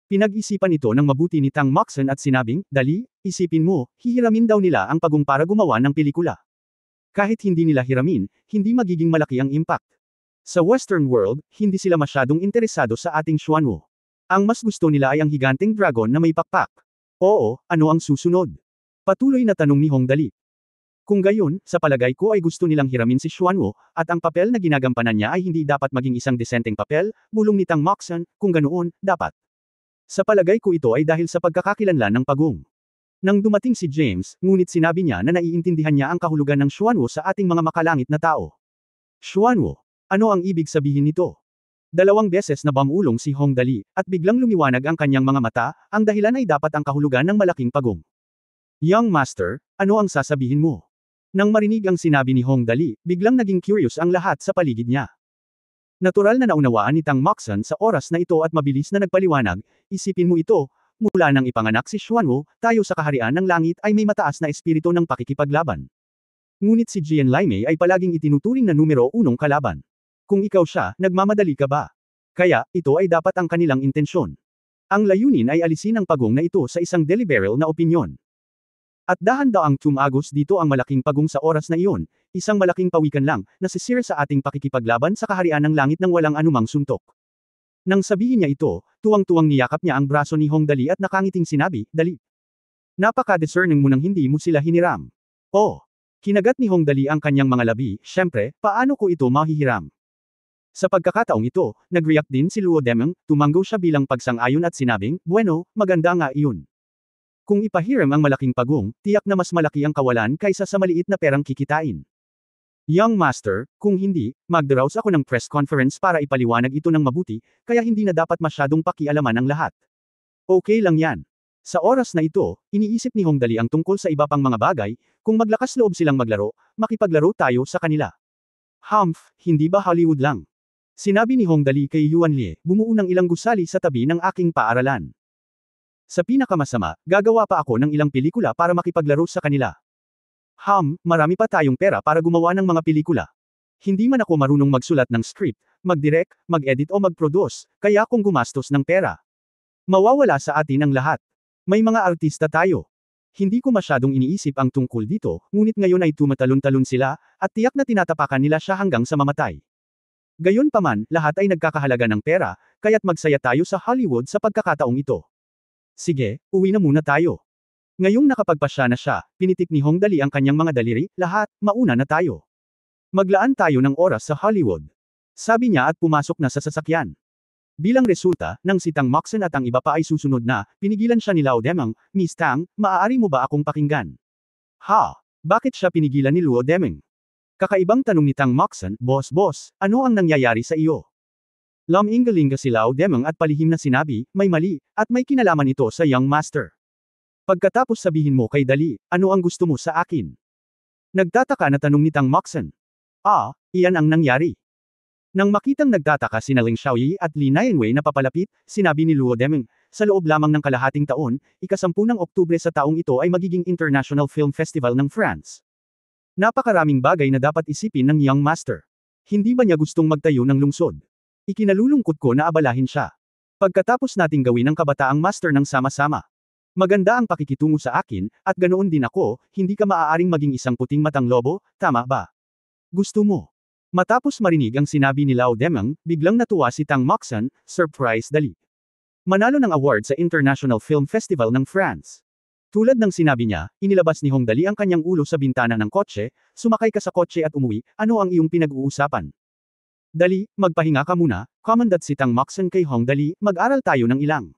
Pinag-isipan ito ng mabuti ni Tang Moxon at sinabing, Dali, isipin mo, hihiramin daw nila ang pagong para gumawa ng pelikula. Kahit hindi nila hiramin, hindi magiging malaki ang impact. Sa Western world, hindi sila masyadong interesado sa ating Xuanwu. Ang mas gusto nila ay ang higanteng dragon na may pakpak. Oo, ano ang susunod? Patuloy na tanong ni Hong Dali. Kung gayon, sa palagay ko ay gusto nilang hiramin si Xuanwu, at ang papel na ginagampanan niya ay hindi dapat maging isang desenteng papel, bulong ni Tang Moxon, kung ganoon, dapat. Sa palagay ko ito ay dahil sa pagkakakilanlan ng pagong. Nang dumating si James, ngunit sinabi niya na naiintindihan niya ang kahulugan ng Xuanwu sa ating mga makalangit na tao. Xuanwu, ano ang ibig sabihin nito? 2 beses na bamulong si Hong Dali, at biglang lumiwanag ang kanyang mga mata, ang dahilan ay dapat ang kahulugan ng malaking pagong. Young Master, ano ang sasabihin mo? Nang marinig ang sinabi ni Hong Dali, biglang naging curious ang lahat sa paligid niya. Natural na naunawaan ni Tang Moxon sa oras na ito at mabilis na nagpaliwanag, isipin mo ito, mula nang ipanganak si Xuanwu, tayo sa kaharian ng langit ay may mataas na espiritu ng pakikipaglaban. Ngunit si Jian Laimei ay palaging itinuturing na numero 1 kalaban. Kung ikaw siya, nagmamadali ka ba? Kaya, ito ay dapat ang kanilang intensyon. Ang layunin ay alisin ang pagong na ito sa isang deliberate na opinyon. At dahan-daang tumagos dito ang malaking pagong sa oras na iyon, isang malaking pawikan lang, na sisir sa ating pakikipaglaban sa kaharian ng langit ng walang anumang suntok. Nang sabihin niya ito, tuwang-tuwang niyakap niya ang braso ni Hong Dali at nakangiting sinabi, Dali. Napaka-discerning mo nang hindi mo sila hiniram. Oh! Kinagat ni Hong Dali ang kanyang mga labi, syempre, paano ko ito mahihiram? Sa pagkakataong ito, nag-react din si Luo Demang, tumango siya bilang pagsang-ayon at sinabing, bueno, maganda nga iyon. Kung ipahiram ang malaking pagong, tiyak na mas malaki ang kawalan kaysa sa maliit na perang kikitain. Young Master, kung hindi, magdaraos ako ng press conference para ipaliwanag ito ng mabuti, kaya hindi na dapat masyadong pakialaman ang lahat. Okay lang yan. Sa oras na ito, iniisip ni Hong Dali ang tungkol sa iba pang mga bagay, kung maglakas loob silang maglaro, makipaglaro tayo sa kanila. Humph, hindi ba Hollywood lang? Sinabi ni Hong Dali kay Yuan Lie, bumuo ng ilang gusali sa tabi ng aking paaralan. Sa pinakamasama, gagawa pa ako ng ilang pelikula para makipaglaro sa kanila. Marami pa tayong pera para gumawa ng mga pelikula. Hindi man ako marunong magsulat ng script, mag-direct, mag-edit o mag-produce, kaya kung gumastos ng pera, mawawala sa atin ang lahat. May mga artista tayo. Hindi ko masyadong iniisip ang tungkol dito, ngunit ngayon ay tumatalon-talon sila, at tiyak na tinatapakan nila siya hanggang sa mamatay. Gayunpaman, lahat ay nagkakahalaga ng pera, kaya't magsaya tayo sa Hollywood sa pagkakataong ito. Sige, uwi na muna tayo. Ngayong nakapagpasya na siya, pinitik ni Hong Dali ang kanyang mga daliri, lahat, mauna na tayo. Maglaan tayo ng oras sa Hollywood. Sabi niya at pumasok na sa sasakyan. Bilang resulta, nang si Tang Moxon at ang iba pa ay susunod na, pinigilan siya ni Lao Demang, Miss Tang, maaari mo ba akong pakinggan? Bakit siya pinigilan ni Luo Deming? Kakaibang tanong ni Tang Moxon, boss, ano ang nangyayari sa iyo? Lam-ingalinga si Lao Demang at palihim na sinabi, may mali, at may kinalaman ito sa Young Master. Pagkatapos sabihin mo kay Dali, ano ang gusto mo sa akin? Nagtataka na tanong ni Tang Moxon. Iyan ang nangyari. Nang makitang nagtataka sina Ling Xiaoyi at Li Nianwei na papalapit, sinabi ni Luo Deming, sa loob lamang ng kalahating taon, ika-10 ng Oktubre sa taong ito ay magiging International Film Festival ng France. Napakaraming bagay na dapat isipin ng Young Master. Hindi ba niya gustong magtayo ng lungsod? Ikinalulungkot ko na abalahin siya. Pagkatapos nating gawin ang kabataang master ng sama-sama. Maganda ang pakikitungo sa akin, at ganoon din ako, hindi ka maaaring maging isang puting matang lobo, tama ba? Gusto mo? Matapos marinig ang sinabi ni Lao Demang, biglang natuwa si Tang Moxon, surprise Dali. Manalo ng award sa International Film Festival ng France. Tulad ng sinabi niya, inilabas ni Hong Dali ang kanyang ulo sa bintana ng kotse, sumakay ka sa kotse at umuwi, ano ang iyong pinag-uusapan? Dali, magpahinga ka muna, Commandant Sitang Moxon kay Hong Dali, mag-aral tayo ng ilang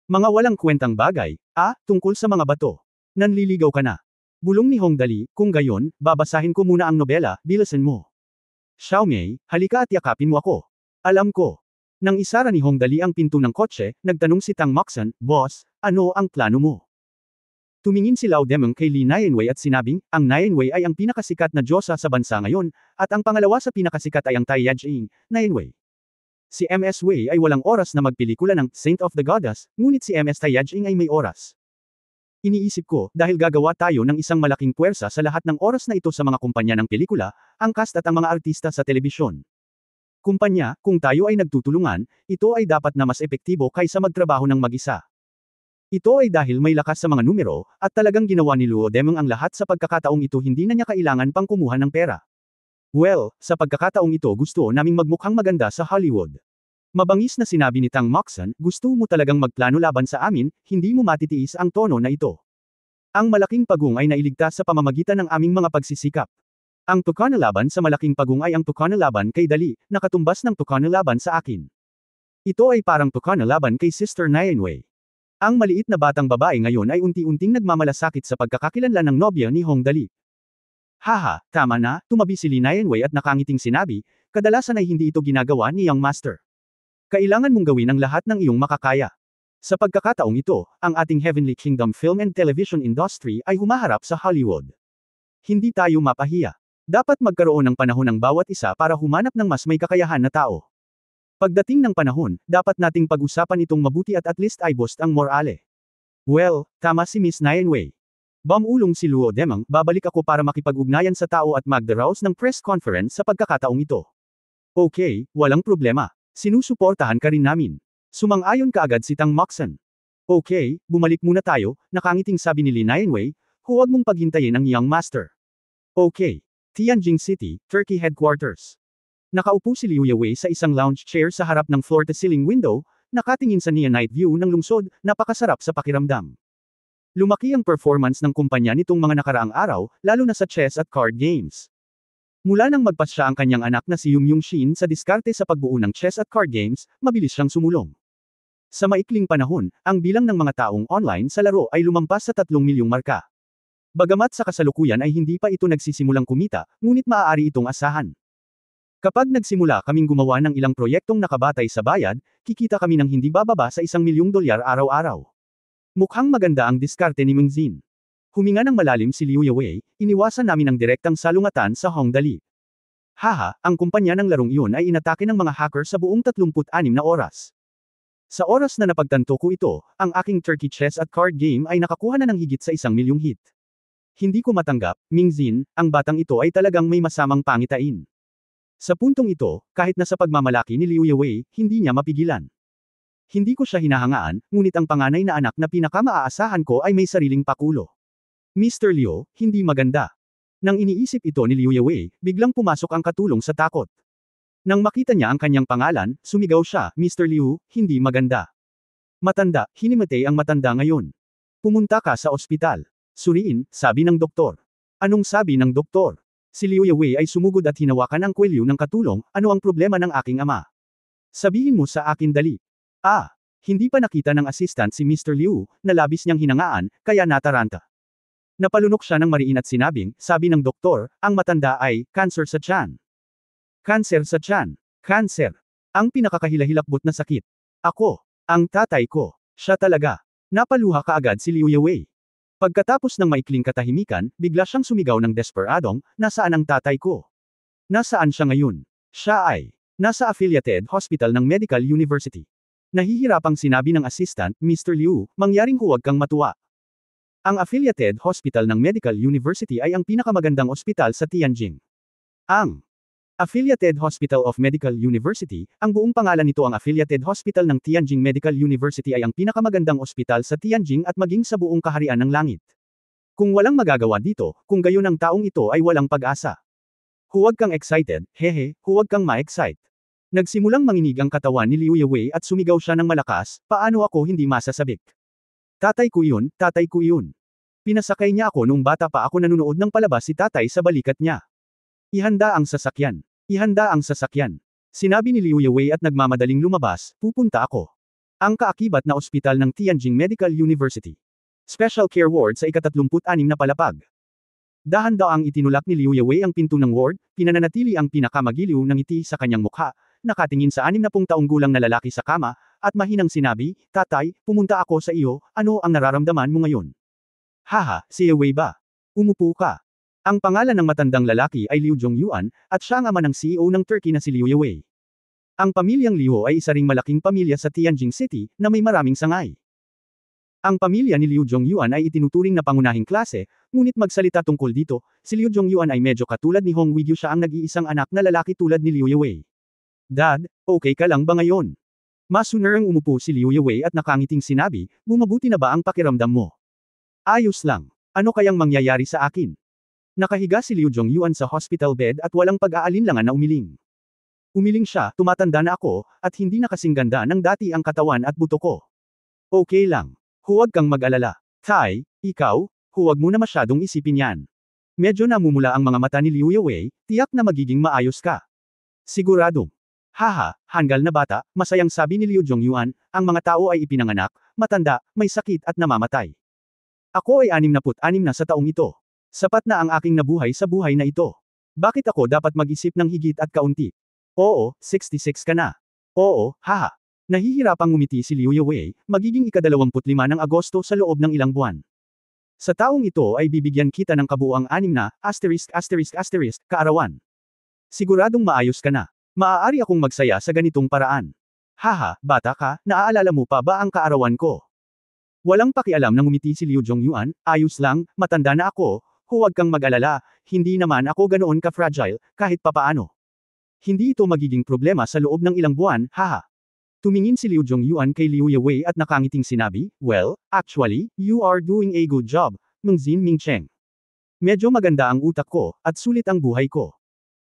mga walang kwentang bagay, tungkol sa mga bato. Nanliligaw ka na. Bulong ni Hong Dali, kung gayon, babasahin ko muna ang nobela, bilisan mo. Xiaomei, halika at yakapin mo ako. Alam ko. Nang isara ni Hong Dali ang pinto ng kotse, nagtanong si Tang Moxon, Boss, ano ang plano mo? Tumingin si Lao Demeng kay Li Nianwei at sinabing, ang Nianwei ay ang pinakasikat na diyosa sa bansa ngayon, at ang pangalawa sa pinakasikat ay ang Tai Yajing, Nianwei. Si MS Wei ay walang oras na magpelikula ng Saint of the Goddess, ngunit si MS Tai Yajing ay may oras. Iniisip ko, dahil gagawa tayo ng isang malaking puwersa sa lahat ng oras na ito sa mga kumpanya ng pelikula, ang cast at ang mga artista sa telebisyon. Kumpanya, kung tayo ay nagtutulungan, ito ay dapat na mas epektibo kaysa magtrabaho ng mag-isa. Ito ay dahil may lakas sa mga numero, at talagang ginawa ni Luo Demeng ang lahat sa pagkakataong ito hindi na niya kailangan pang kumuha ng pera. Well, sa pagkakataong ito gusto naming magmukhang maganda sa Hollywood. Mabangis na sinabi ni Tang Moxon, gusto mo talagang magplano laban sa amin, hindi mo matitiis ang tono na ito. Ang malaking pagong ay nailigtas sa pamamagitan ng aming mga pagsisikap. Ang tukana laban sa malaking pagong ay ang tukana laban kay Dali, nakatumbas ng tukana laban sa akin. Ito ay parang tukana laban kay Sister Nianwei. Ang maliit na batang babae ngayon ay unti-unting nagmamalasakit sa pagkakakilanlan ng nobya ni Hong Dali. Haha, tama na, tumabi si Li Nianwei at nakangiting sinabi, kadalasan ay hindi ito ginagawa ni Young Master. Kailangan mong gawin ang lahat ng iyong makakaya. Sa pagkakataong ito, ang ating Heavenly Kingdom film and television industry ay humaharap sa Hollywood. Hindi tayo mapahiya. Dapat magkaroon ng panahon ng bawat isa para humanap ng mas may kakayahan na tao. Pagdating ng panahon, dapat nating pag-usapan itong mabuti at least ay boost ang morale. Well, tama si Miss Nianwei. Bamulong si Luo Demeng, babalik ako para makipag-ugnayan sa tao at mag-daraos ng press conference sa pagkakataong ito. Okay, walang problema. Sinusuportahan ka rin namin. Sumang-ayon kaagad si Tang Moxon. Okay, bumalik muna tayo, nakangiting sabi ni Li Nianwei, huwag mong paghintayin ang Young Master. Okay. Tianjin City, Turkey Headquarters. Nakaupo si Liu Yewei sa isang lounge chair sa harap ng floor-to-ceiling window, nakatingin sa neon night view ng lungsod, napakasarap sa pakiramdam. Lumaki ang performance ng kumpanya nitong mga nakaraang araw, lalo na sa chess at card games. Mula nang magpasya ang kanyang anak na si Yung Shin sa diskarte sa pagbuo ng chess at card games, mabilis siyang sumulong. Sa maikling panahon, ang bilang ng mga taong online sa laro ay lumampas sa 3 milyong marka. Bagamat sa kasalukuyan ay hindi pa ito nagsisimulang kumita, ngunit maaari itong asahan. Kapag nagsimula kaming gumawa ng ilang proyektong nakabatay sa bayad, kikita kami ng hindi bababa sa $1 milyong araw-araw. Mukhang maganda ang diskarte ni Meng Xin. Huminga ng malalim si Liu Yewei, iniwasan namin ang direktang salungatan sa Hong Dali. Haha, ang kumpanya ng larong iyon ay inatake ng mga hacker sa buong 36 na oras. Sa oras na napagtanto ko ito, ang aking turkey chess at card game ay nakakuha na ng higit sa 1 milyong hit. Hindi ko matanggap, Meng Xin, ang batang ito ay talagang may masamang pangitain. Sa puntong ito, kahit na sa pagmamalaki ni Liu Yewei, hindi niya mapigilan. Hindi ko siya hinahangaan, ngunit ang panganay na anak na pinakamaaasahan ko ay may sariling pakulo. Mr. Liu, hindi maganda. Nang iniisip ito ni Liu Yewei, biglang pumasok ang katulong sa takot. Nang makita niya ang kanyang pangalan, sumigaw siya, Mr. Liu, hindi maganda. Matanda, hinimatay ang matanda ngayon. Pumunta ka sa ospital. Suriin, sabi ng doktor. Anong sabi ng doktor? Si Liu Yewei ay sumugod at hinawakan ang kwelyo ng katulong, ano ang problema ng aking ama? Sabihin mo sa akin dali. Hindi pa nakita ng assistant si Mr. Liu, na labis niyang hinangaan, kaya nataranta. Napalunok siya ng mariin at sinabing, sabi ng doktor, ang matanda ay, cancer sa tiyan. Cancer sa tiyan. Cancer. Ang pinakakahilahilakbot na sakit. Ako. Ang tatay ko. Siya talaga. Napaluha kaagad si Liu Yewei. Pagkatapos ng maikling katahimikan, bigla siyang sumigaw ng desperadong, nasaan ang tatay ko? Nasaan siya ngayon? Siya ay, nasa affiliated hospital ng Medical University. Nahihirapang sinabi ng assistant, Mr. Liu, mangyaring huwag kang matuwa. Ang affiliated hospital ng Medical University ay ang pinakamagandang ospital sa Tianjin. Ang Affiliated Hospital of Medical University, ang buong pangalan nito ang Affiliated Hospital ng Tianjin Medical University ay ang pinakamagandang ospital sa Tianjin at maging sa buong kaharian ng langit. Kung walang magagawa dito, kung gayon ang taong ito ay walang pag-asa. Huwag kang excited, hehe, huwag kang ma-excite. Nagsimulang manginig ang katawan ni Liu Yewei at sumigaw siya ng malakas, paano ako hindi masasabik? Tatay ko yun, tatay ko yun. Pinasakay niya ako nung bata pa ako nanunood ng palabas si tatay sa balikat niya. Ihanda ang sasakyan. Ihanda ang sasakyan. Sinabi ni Liu Yewei at nagmamadaling lumabas, pupunta ako. Ang kaakibat na ospital ng Tianjin Medical University. Special Care Ward sa ika-36 na palapag. Dahan-daang itinulak ni Liu Yewei ang pinto ng ward, pinananatili ang pinakamagiliw ng ngiti sa kanyang mukha, nakatingin sa 60 taong gulang na lalaki sa kama, at mahinang sinabi, Tatay, pumunta ako sa iyo, ano ang nararamdaman mo ngayon? Haha, si Yewei ba? Umupo ka. Ang pangalan ng matandang lalaki ay Liu Zhongyuan, at siya ang ama ng CEO ng Turkey na si Liu Yewei. Ang pamilyang Liu ay isa ring malaking pamilya sa Tianjin City, na may maraming sangay. Ang pamilya ni Liu Zhongyuan ay itinuturing na pangunahing klase, ngunit magsalita tungkol dito, si Liu Zhongyuan ay medyo katulad ni Hong Weigyu, siya ang nag-iisang anak na lalaki tulad ni Liu Yewei. Dad, okay ka lang ba ngayon? Masunerang umupo si Liu Yewei at nakangiting sinabi, bumabuti na ba ang pakiramdam mo? Ayos lang. Ano kayang mangyayari sa akin? Nakahiga si Liu Zhongyuan sa hospital bed at walang pag-aalinlangan na umiling. Umiling siya, tumatanda na ako, at hindi na kasing ganda ng dati ang katawan at buto ko. Okay lang. Huwag kang mag-alala. Tai, ikaw, huwag mo na masyadong isipin yan. Medyo namumula ang mga mata ni Liu Yewei, tiyak na magiging maayos ka. Siguradong. Haha, hanggal na bata, masayang sabi ni Liu Zhongyuan, ang mga tao ay ipinanganak, matanda, may sakit at namamatay. Ako ay 66 na sa taong ito. Sapat na ang aking nabuhay sa buhay na ito. Bakit ako dapat mag-isip ng higit at kaunti? Oo, 66 ka na. Oo, haha. Nahihirapang ngumiti si Liu Yewei, magiging ika-25 ng Agosto sa loob ng ilang buwan. Sa taong ito ay bibigyan kita ng kabuuang 6 na, kaarawan. Siguradong maayos ka na. Maaari akong magsaya sa ganitong paraan. Haha, bata ka, naaalala mo pa ba ang kaarawan ko? Walang pakialam na ngumiti si Liu Zhongyuan, ayos lang, matanda na ako, huwag kang mag-alala, hindi naman ako ganoon ka-fragile, kahit papaano. Hindi ito magiging problema sa loob ng ilang buwan, haha. Tumingin si Liu Zhongyuan kay Liu Yewei at nakangiting sinabi, well, actually, you are doing a good job, Mengzin Mingcheng. Medyo maganda ang utak ko, at sulit ang buhay ko.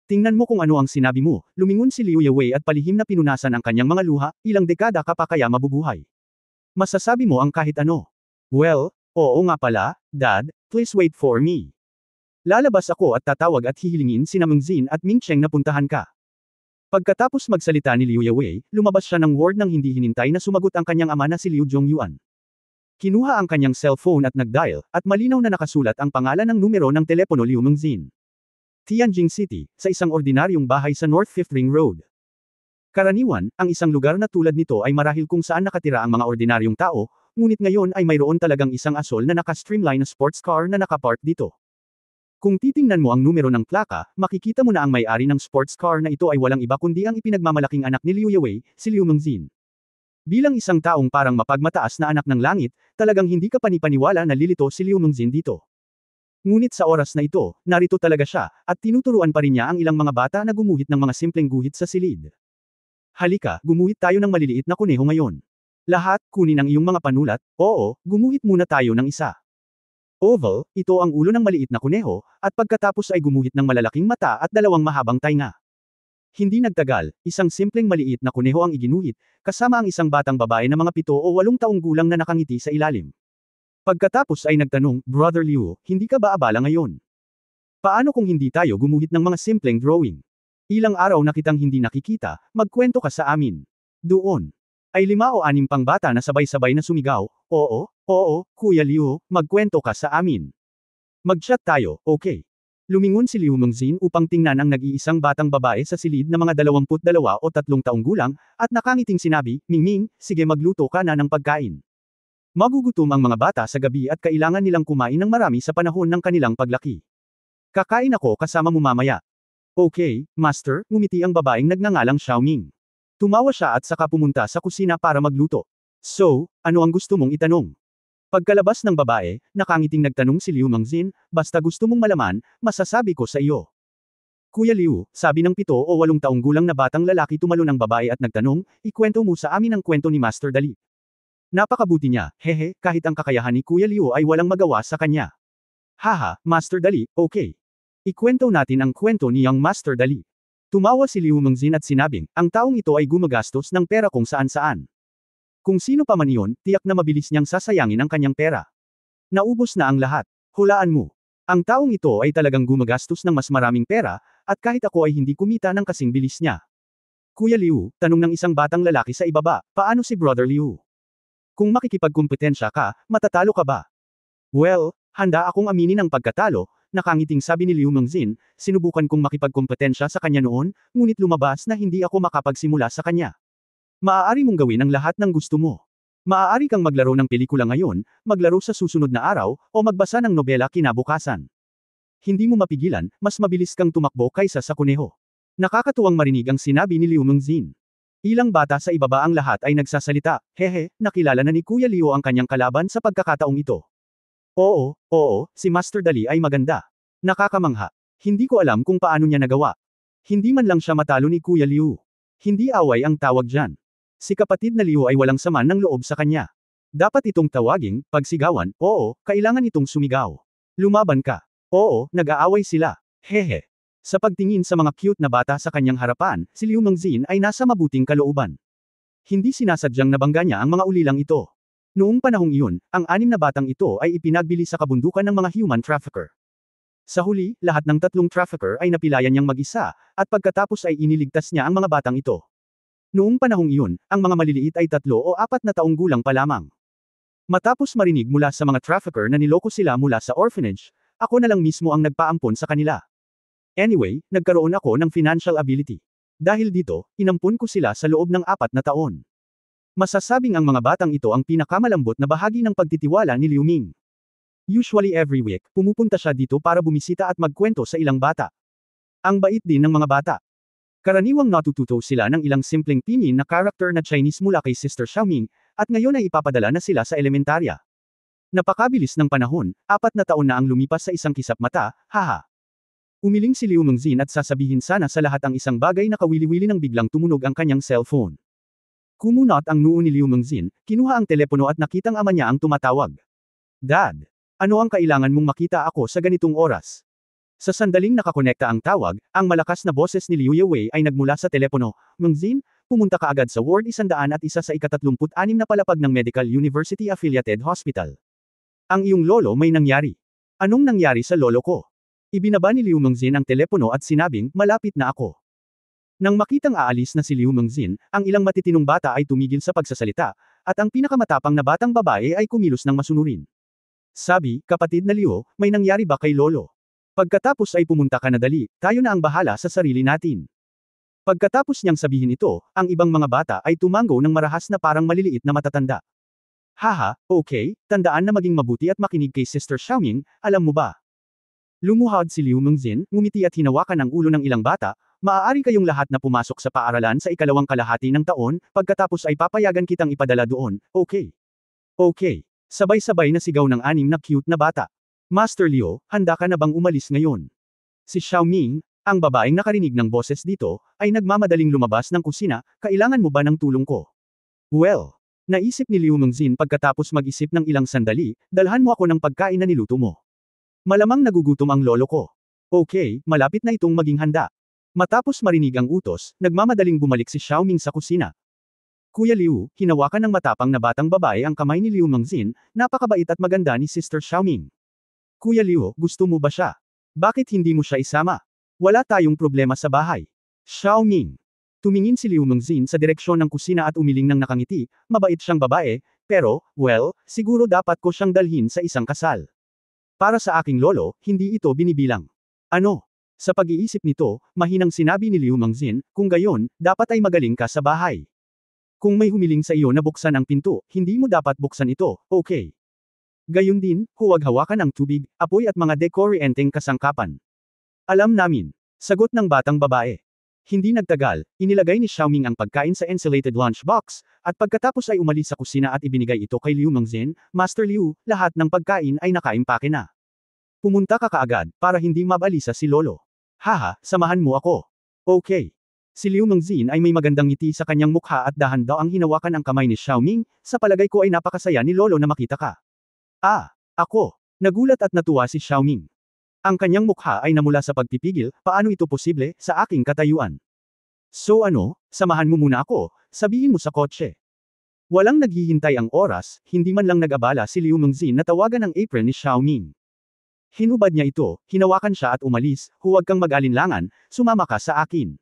Tingnan mo kung ano ang sinabi mo, lumingon si Liu Yewei at palihim na pinunasan ang kanyang mga luha, ilang dekada ka pa kaya mabubuhay. Masasabi mo ang kahit ano. Well, oo nga pala, Dad, please wait for me. Lalabas ako at tatawag at hihilingin sina Mengzin at Mingcheng na puntahan ka. Pagkatapos magsalita ni Liu Yewei, lumabas siya ng ward nang hindi hinintay na sumagot ang kanyang ama na si Liu Zhongyuan. Kinuha ang kanyang cellphone at nag-dial, at malinaw na nakasulat ang pangalan ng numero ng telepono Liu Mengzin. Tianjin City, sa isang ordinaryong bahay sa North Fifth Ring Road. Karaniwan, ang isang lugar na tulad nito ay marahil kung saan nakatira ang mga ordinaryong tao, ngunit ngayon ay mayroon talagang isang asol na naka-streamline na sports car na nakapark dito. Kung titingnan mo ang numero ng plaka, makikita mo na ang may-ari ng sports car na ito ay walang iba kundi ang ipinagmamalaking anak ni Liu Yewei, si Liu Mengzin. Bilang isang taong parang mapagmataas na anak ng langit, talagang hindi ka panipaniwala na lilito si Liu Mengzin dito. Ngunit sa oras na ito, narito talaga siya, at tinuturuan pa rin niya ang ilang mga bata na gumuhit ng mga simpleng guhit sa silid. Halika, gumuhit tayo ng maliliit na kuneho ngayon. Lahat, kunin ang iyong mga panulat, oo, gumuhit muna tayo ng isa. Oval, ito ang ulo ng maliit na kuneho, at pagkatapos ay gumuhit ng malalaking mata at dalawang mahabang tainga. Hindi nagtagal, isang simpleng maliit na kuneho ang iginuhit, kasama ang isang batang babae na mga 7 o 8 taong gulang na nakangiti sa ilalim. Pagkatapos ay nagtanong, Brother Liu, hindi ka ba abala ngayon? Paano kung hindi tayo gumuhit ng mga simpleng drawing? Ilang araw na kitang hindi nakikita, magkwento ka sa amin. Doon. Ay 5 o 6 pang bata na sabay-sabay na sumigaw, oo, Kuya Liu, magkwento ka sa amin. Mag-chat tayo, okay. Lumingon si Liu Mengzin upang tingnan ang nag-iisang batang babae sa silid na mga 22 o 3 taong gulang, at nakangiting sinabi, Mingming, sige magluto ka na ng pagkain. Magugutom ang mga bata sa gabi at kailangan nilang kumain ng marami sa panahon ng kanilang paglaki. Kakain ako kasama mo mamaya. Okay, Master, ngumiti ang babaeng nagngangalang Xiaoming. Tumawa siya at saka pumunta sa kusina para magluto. So, ano ang gusto mong itanong? Pagkalabas ng babae, nakangiting nagtanong si Liu Mengzin, basta gusto mong malaman, masasabi ko sa iyo. Kuya Liu, sabi ng 7 o 8 taong gulang na batang lalaki tumalon ang babae at nagtanong, ikwento mo sa amin ang kwento ni Master Dali. Napakabuti niya, hehe, kahit ang kakayahan ni Kuya Liu ay walang magawa sa kanya. Haha, Master Dali, okay. Ikwento natin ang kwento ni Young Master Dali. Tumawa si Liu Mengzin at sinabing, ang taong ito ay gumagastos ng pera kung saan-saan. Kung sino pa man iyon, tiyak na mabilis niyang sasayangin ang kanyang pera. Naubos na ang lahat. Hulaan mo. Ang taong ito ay talagang gumagastos ng mas maraming pera, at kahit ako ay hindi kumita ng kasing bilis niya. Kuya Liu, tanong ng isang batang lalaki sa ibaba, paano si Brother Liu? Kung makikipagkumpetensya ka, matatalo ka ba? Well, handa akong aminin ang pagkatalo, nakangiting sabi ni Liu Mengzin, sinubukan kong makipagkumpetensya sa kanya noon, ngunit lumabas na hindi ako makapagsimula sa kanya. Maaari mong gawin ang lahat ng gusto mo. Maaari kang maglaro ng pelikula ngayon, maglaro sa susunod na araw, o magbasa ng nobela kinabukasan. Hindi mo mapigilan, mas mabilis kang tumakbo kaysa sa kuneho. Nakakatuwang marinig ang sinabi ni Liu Mengzin. Ilang bata sa ibaba ang lahat ay nagsasalita, hehe, nakilala na ni Kuya Liu ang kanyang kalaban sa pagkakataong ito. Oo, si Master Dali ay maganda. Nakakamangha. Hindi ko alam kung paano niya nagawa. Hindi man lang siya matalo ni Kuya Liu. Hindi away ang tawag dyan. Si kapatid na Liu ay walang saman ng loob sa kanya. Dapat itong tawaging, pagsigawan, oo, kailangan itong sumigaw. Lumaban ka. Oo, nag-aaway sila. Hehe. Sa pagtingin sa mga cute na bata sa kanyang harapan, si Liu Mengzin ay nasa mabuting kalooban. Hindi sinasadyang nabangga niya ang mga ulilang ito. Noong panahong iyon, ang 6 na batang ito ay ipinagbili sa kabundukan ng mga human trafficker. Sa huli, lahat ng 3 trafficker ay napilayan niyang mag-isa, at pagkatapos ay iniligtas niya ang mga batang ito. Noong panahong iyon, ang mga maliliit ay 3 o 4 na taong gulang pa lamang. Matapos marinig mula sa mga trafficker na niloko sila mula sa orphanage, ako na lang mismo ang nagpaampon sa kanila. Anyway, nagkaroon ako ng financial ability. Dahil dito, inampun ko sila sa loob ng 4 na taon. Masasabing ang mga batang ito ang pinakamalambot na bahagi ng pagtitiwala ni Liu Ming. Usually every week, pumupunta siya dito para bumisita at magkwento sa ilang bata. Ang bait din ng mga bata. Karaniwang natututo sila ng ilang simpleng pinyin na character na Chinese mula kay Sister Xiaoming, at ngayon ay ipapadala na sila sa elementarya. Napakabilis ng panahon, 4 na taon na ang lumipas sa isang kisap mata, haha. Umiling si Liu Mengzin at sasabihin sana sa lahat ang isang bagay na kawili-wili nang biglang tumunog ang kanyang cellphone. Kumunot ang noo ni Liu Mengzin, kinuha ang telepono at nakitang ama niya ang tumatawag. Dad, ano ang kailangan mong makita ako sa ganitong oras? Sa sandaling nakakonekta ang tawag, ang malakas na boses ni Liu Yewei ay nagmula sa telepono. Mengzin, pumunta ka agad sa Ward 101 sa ika-36 na palapag ng Medical University Affiliated Hospital. Ang iyong lolo may nangyari. Anong nangyari sa lolo ko? Ibinaba ni Liu Mengzin ang telepono at sinabing, malapit na ako. Nang makitang aalis na si Liu Mengzin, ang ilang matitinong bata ay tumigil sa pagsasalita, at ang pinakamatapang na batang babae ay kumilos ng masunurin. Sabi, kapatid na Liu, may nangyari ba kay lolo? Pagkatapos ay pumunta ka na dali, tayo na ang bahala sa sarili natin. Pagkatapos niyang sabihin ito, ang ibang mga bata ay tumango ng marahas na parang maliliit na matatanda. Haha, okay, tandaan na maging mabuti at makinig kay Sister Xiaoming, alam mo ba? Lumuhod si Liu Mengzin, ngumiti at hinawakan ang ulo ng ilang bata, maaari kayong lahat na pumasok sa paaralan sa ikalawang kalahati ng taon, pagkatapos ay papayagan kitang ipadala doon, okay? Okay. Sabay-sabay na sigaw ng 6 na cute na bata. Master Liu, handa ka na bang umalis ngayon? Si Xiaoming, ang babaeng nakarinig ng boses dito, ay nagmamadaling lumabas ng kusina, kailangan mo ba ng tulong ko? Well, naisip ni Liu Mengzin pagkatapos mag-isip ng ilang sandali, dalhan mo ako ng pagkain na niluto mo. Malamang nagugutom ang lolo ko. Okay, malapit na itong maging handa. Matapos marinig ang utos, nagmamadaling bumalik si Xiaoming sa kusina. Kuya Liu, hinawakan ng matapang na batang babae ang kamay ni Liu Mengzin, napakabait at maganda ni Sister Xiaoming. Kuya Liu, gusto mo ba siya? Bakit hindi mo siya isama? Wala tayong problema sa bahay. Xiaoming. Tumingin si Liu Mengzin sa direksyon ng kusina at umiling ng nakangiti, mabait siyang babae, pero, well, siguro dapat ko siyang dalhin sa isang kasal. Para sa aking lolo, hindi ito binibilang. Ano? Sa pag-iisip nito, mahinang sinabi ni Liu Mengzin, kung gayon, dapat ay magaling ka sa bahay. Kung may humiling sa iyo na buksan ang pinto, hindi mo dapat buksan ito, okay? Gayon din, huwag hawakan ang tubig, apoy at mga dekoryenteng kasangkapan. Alam namin. Sagot ng batang babae. Hindi nagtagal, inilagay ni Xiaoming ang pagkain sa insulated lunchbox, at pagkatapos ay umalis sa kusina at ibinigay ito kay Liu Mengzin, Master Liu, lahat ng pagkain ay nakaimpake na. Pumunta ka kaagad, para hindi mabalisa si lolo. Haha, samahan mo ako. Okay. Si Liu Mengzin ay may magandang ngiti sa kanyang mukha at dahan daw ang hinawakan ang kamay ni Xiaoming, sa palagay ko ay napakasaya ni lolo na makita ka. Ah, ako. Nagulat at natuwa si Xiaoming. Ang kanyang mukha ay namula sa pagpipigil, paano ito posible, sa aking katayuan. So ano, samahan mo muna ako, sabihin mo sa kotse. Walang naghihintay ang oras, hindi man lang nag-abala si Liu Mengzin na tawagan ang apron ni Xiaoming. Hinubad niya ito, hinawakan siya at umalis, huwag kang mag-alinlangan, sumama ka sa akin.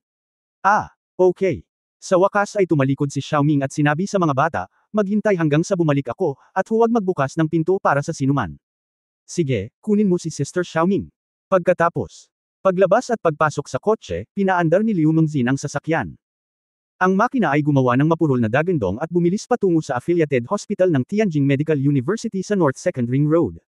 Ah, okay. Sa wakas ay tumalikod si Xiaoming at sinabi sa mga bata, maghintay hanggang sa bumalik ako, at huwag magbukas ng pinto para sa sinuman. Sige, kunin mo si Sister Xiaoming. Pagkatapos, paglabas at pagpasok sa kotse, pinaandar ni Liu Mengzin ang sasakyan. Ang makina ay gumawa ng mapurol na dagandong at bumilis patungo sa affiliated hospital ng Tianjin Medical University sa North Second Ring Road.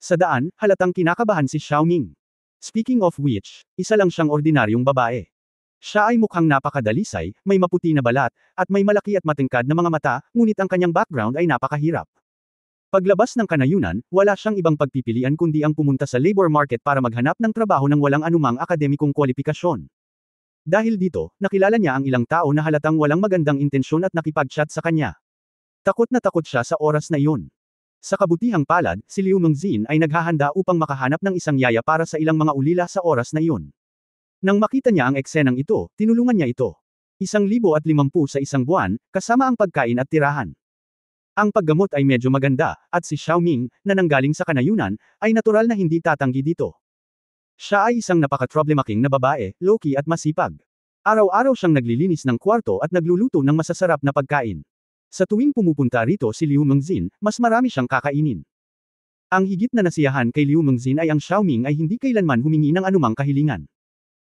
Sa daan, halatang kinakabahan si Xiaoming. Speaking of which, isa lang siyang ordinaryong babae. Siya ay mukhang napakadalisay, may maputi na balat, at may malaki at matingkad na mga mata, ngunit ang kanyang background ay napakahirap. Paglabas ng kanayunan, wala siyang ibang pagpipilian kundi ang pumunta sa labor market para maghanap ng trabaho ng walang anumang akademikong kwalifikasyon. Dahil dito, nakilala niya ang ilang tao na halatang walang magandang intensyon at nakipag-chat sa kanya. Takot siya sa oras na iyon. Sa kabutihang palad, si Liu Mengzin ay naghahanda upang makahanap ng isang yaya para sa ilang mga ulila sa oras na iyon. Nang makita niya ang eksenang ito, tinulungan niya ito. 1,050 sa isang buwan, kasama ang pagkain at tirahan. Ang paggamot ay medyo maganda, at si Xiaoming, na nanggaling sa kanayunan, ay natural na hindi tatanggi dito. Siya ay isang napaka-problemaking na babae, low-key at masipag. Araw-araw siyang naglilinis ng kwarto at nagluluto ng masasarap na pagkain. Sa tuwing pumupunta rito si Liu Mengzin, mas marami siyang kakainin. Ang higit na nasiyahan kay Liu Mengzin ay ang Xiaoming ay hindi kailanman humingi ng anumang kahilingan.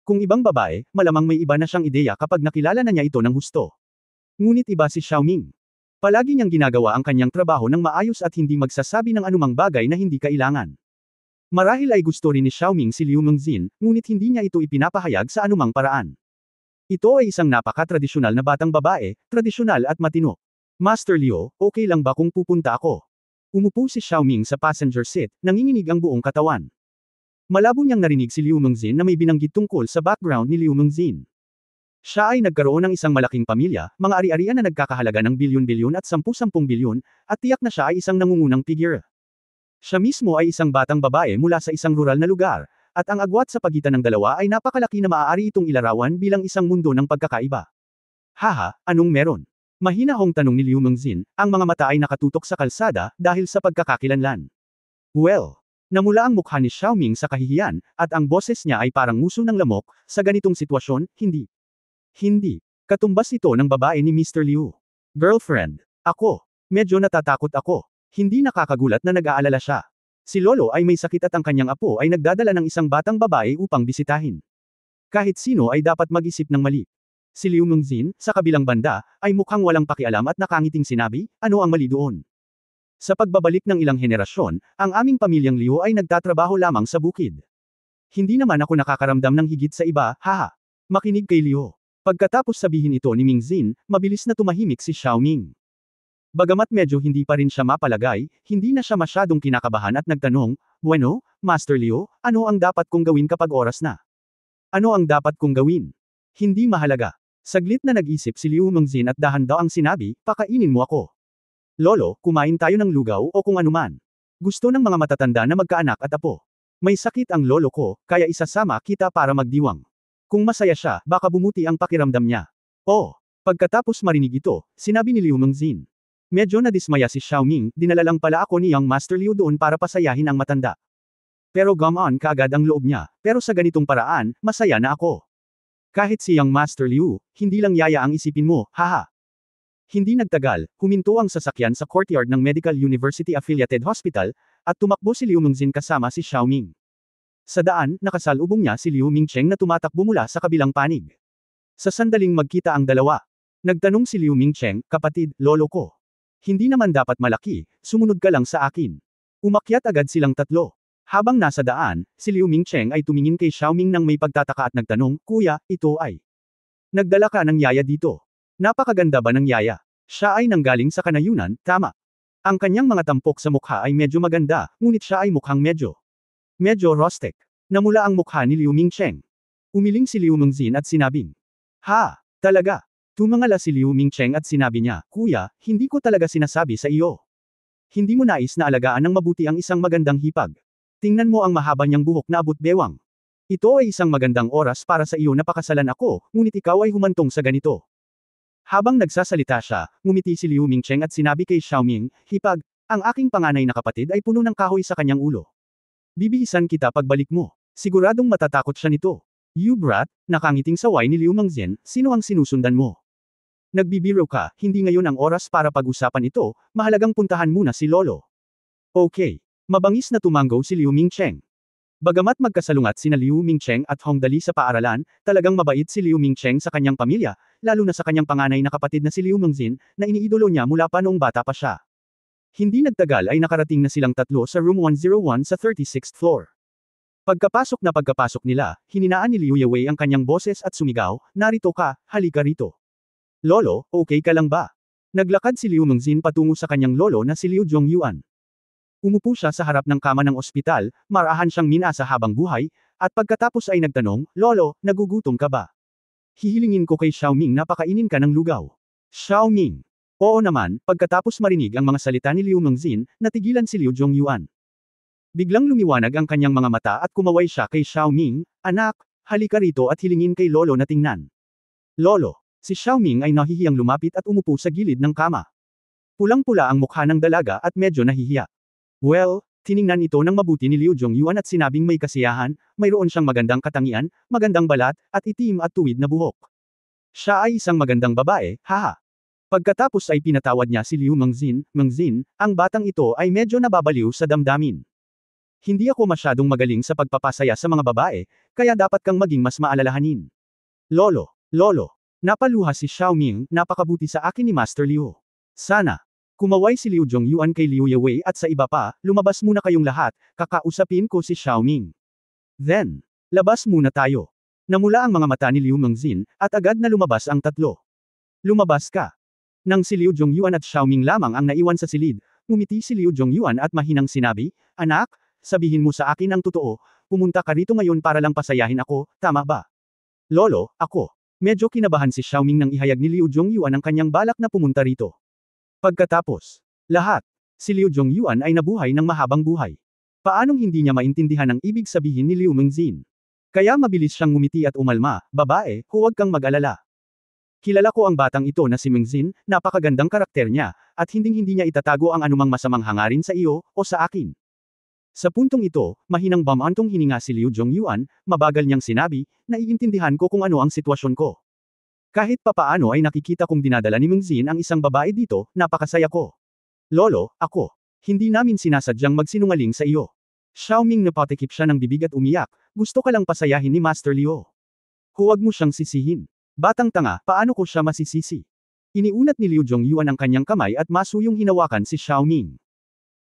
Kung ibang babae, malamang may iba na siyang ideya kapag nakilala na niya ito ng husto. Ngunit iba si Xiaoming. Palagi niyang ginagawa ang kanyang trabaho ng maayos at hindi magsasabi ng anumang bagay na hindi kailangan. Marahil ay gusto rin ni Xiaoming si Liu Mengzin, ngunit hindi niya ito ipinapahayag sa anumang paraan. Ito ay isang napaka-tradisyonal na batang babae, tradisyonal at matino. Master Liu, okay lang ba kung pupunta ako? Umupo si Xiaoming sa passenger seat, nanginginig ang buong katawan. Malabo niyang narinig si Liu Mengzin na may binanggit tungkol sa background ni Liu Mengzin. Siya ay nagkaroon ng isang malaking pamilya, mga ari-arian na nagkakahalaga ng bilyon-bilyon at 10-10 bilyon, at tiyak na siya ay isang nangungunang figure. Siya mismo ay isang batang babae mula sa isang rural na lugar, at ang agwat sa pagitan ng dalawa ay napakalaki na maaari itong ilarawan bilang isang mundo ng pagkakaiba. Haha, anong meron? Mahinahong tanong ni Liu Mengzin, ang mga mata ay nakatutok sa kalsada dahil sa pagkakakilanlan. Well, namula ang mukha ni Xiaoming sa kahihiyan, at ang boses niya ay parang nguso ng lamok, sa ganitong sitwasyon, hindi. Hindi. Katumbas ito ng babae ni Mr. Liu. Girlfriend. Ako. Medyo natatakot ako. Hindi nakakagulat na nag-aalala siya. Si Lolo ay may sakit at ang kanyang apo ay nagdadala ng isang batang babae upang bisitahin. Kahit sino ay dapat mag-isip ng mali. Si Liu Mengzin, sa kabilang banda, ay mukhang walang pakialam at nakangiting sinabi, ano ang mali doon? Sa pagbabalik ng ilang henerasyon, ang aming pamilyang Liu ay nagtatrabaho lamang sa bukid. Hindi naman ako nakakaramdam ng higit sa iba, haha. Makinig kay Liu. Pagkatapos sabihin ito ni Mengzin, mabilis na tumahimik si Xiaoming. Bagamat medyo hindi pa rin siya mapalagay, hindi na siya masyadong kinakabahan at nagtanong, bueno, Master Liu, ano ang dapat kong gawin kapag oras na? Ano ang dapat kong gawin? Hindi mahalaga. Saglit na nag-isip si Liu Mengzin at dahan-daang sinabi, pakainin mo ako. Lolo, kumain tayo ng lugaw o kung anuman. Gusto ng mga matatanda na magkaanak at apo. May sakit ang lolo ko, kaya isasama kita para magdiwang. Kung masaya siya, baka bumuti ang pakiramdam niya. Oh, pagkatapos marinig ito, sinabi ni Liu Mengzin. Medyo nadismaya si Xiaoming, dinala lang pala ako ni Young Master Liu doon para pasayahin ang matanda. Pero gumon kaagad ang loob niya, pero sa ganitong paraan, masaya na ako. Kahit si Young Master Liu, hindi lang yaya ang isipin mo, haha. Hindi nagtagal, huminto ang sasakyan sa courtyard ng Medical University Affiliated Hospital, at tumakbo si Liu Mengzin kasama si Xiaoming. Sa daan, nakasalubong niya si Liu Mingcheng na tumatakbo mula sa kabilang panig. Sa sandaling magkita ang dalawa. Nagtanong si Liu Mingcheng, kapatid, lolo ko. Hindi naman dapat malaki, sumunod ka lang sa akin. Umakyat agad silang tatlo. Habang nasa daan, si Liu Mingcheng ay tumingin kay Xiaoming nang may pagtataka at nagtanong, kuya, ito ay. Nagdala ka ng yaya dito. Napakaganda ba ng yaya? Siya ay nanggaling sa kanayunan, tama. Ang kanyang mga tampok sa mukha ay medyo maganda, ngunit siya ay mukhang medyo rustic. Namula ang mukha ni Liu Mingcheng. Umiling si Liu Mengzin at sinabing, ha, talaga. Tumangala si Liu Mingcheng at sinabi niya, kuya, hindi ko talaga sinasabi sa iyo. Hindi mo nais na alagaan ng mabuti ang isang magandang hipag. Tingnan mo ang mahaba niyang buhok na abot bewang. Ito ay isang magandang oras para sa iyo na pakasalan ako, ngunit ikaw ay humantong sa ganito. Habang nagsasalita siya, ngumiti si Liu Mingcheng at sinabi kay Xiaoming, hipag, ang aking panganay na kapatid ay puno ng kahoy sa kanyang ulo. Bibihisan kita pagbalik mo. Siguradong matatakot siya nito. You brat, nakangiting saway ni Liu Mengzin, sino ang sinusundan mo? Nagbibiro ka, hindi ngayon ang oras para pag-usapan ito, mahalagang puntahan muna si Lolo. Okay. Mabangis na tumango si Liu Mingcheng. Bagamat magkasalungat sina Liu Mingcheng at Hong Dali sa paaralan, talagang mabait si Liu Mingcheng sa kanyang pamilya, lalo na sa kanyang panganay na kapatid na si Liu Mengzin, na iniidolo niya mula pa noong bata pa siya. Hindi nagtagal ay nakarating na silang tatlo sa room 101 sa 36th floor. Pagkapasok nila, hininaan ni Liu Yewei ang kanyang boses at sumigaw, "Narito ka, halika rito." "Lolo, okay ka lang ba?" Naglakad si Liu Mengzin patungo sa kanyang lolo na si Liu Zhongyuan. Umupo siya sa harap ng kama ng ospital, marahan siyang minasa habang buhay, at pagkatapos ay nagtanong, "Lolo, nagugutom ka ba? Hihilingin ko kay Xiaoming na pakainin ka ng lugaw." Xiaoming. Oo naman, pagkatapos marinig ang mga salita ni Liu Mengzin, natigilan si Liu Zhongyuan. Biglang lumiwanag ang kanyang mga mata at kumaway siya kay Xiaoming, "Anak, halika rito at hilingin kay Lolo na tingnan." "Lolo." Si Xiaoming ay nahihiyang lumapit at umupo sa gilid ng kama. Pulang-pula ang mukha ng dalaga at medyo nahihiya. Well, tiningnan ito ng mabuti ni Liu Zhongyuan at sinabing may kasiyahan, mayroon siyang magandang katangian, magandang balat, at itim at tuwid na buhok. Siya ay isang magandang babae, haha. Pagkatapos ay pinatawad niya si Liu Mengzin, "Mengzin, ang batang ito ay medyo nababaliw sa damdamin. Hindi ako masyadong magaling sa pagpapasaya sa mga babae, kaya dapat kang maging mas maalalahanin." Lolo. Napaluha si Xiaoming, "Napakabuti sa akin ni Master Liu. Sana." Kumaway si Liu Zhongyuan kay Liu Yewei at sa iba pa, "Lumabas muna kayong lahat, kakausapin ko si Xiaoming." Then, labas muna tayo. Namula ang mga mata ni Liu Mengzin, at agad na lumabas ang tatlo. "Lumabas ka." Nang si Liu Zhongyuan at Xiaoming lamang ang naiwan sa silid, ngumiti si Liu Zhongyuan at mahinang sinabi, "Anak, sabihin mo sa akin ang totoo, pumunta ka rito ngayon para lang pasayahin ako, tama ba?" "Lolo, ako." Medyo kinabahan si Xiaoming nang ihayag ni Liu Zhongyuan ang kanyang balak na pumunta rito. Pagkatapos lahat, si Liu Zhongyuan ay nabuhay ng mahabang buhay. Paanong hindi niya maintindihan ang ibig sabihin ni Liu Mengzin? Kaya mabilis siyang ngumiti at umalma, "Babae, huwag kang mag-alala. Kilala ko ang batang ito na si Mengzin, napakagandang karakter niya, at hinding-hindi niya itatago ang anumang masamang hangarin sa iyo, o sa akin." Sa puntong ito, mahinang bumantong hininga si Liu Zhongyuan, mabagal niyang sinabi, "Naiintindihan ko kung ano ang sitwasyon ko. Kahit papaano ay nakikita kong dinadala ni Mengzin ang isang babae dito, napakasaya ko. Lolo, ako. Hindi namin sinasadyang magsinungaling sa iyo." Xiaoming napatikip siya ng bibig at umiyak, "Gusto ka lang pasayahin ni Master Liu. Huwag mo siyang sisihin. Batang tanga, paano ko siya masisisi?" Iniunat ni Liu Zhongyuan ang kanyang kamay at masuyong hinawakan si Xiaoming.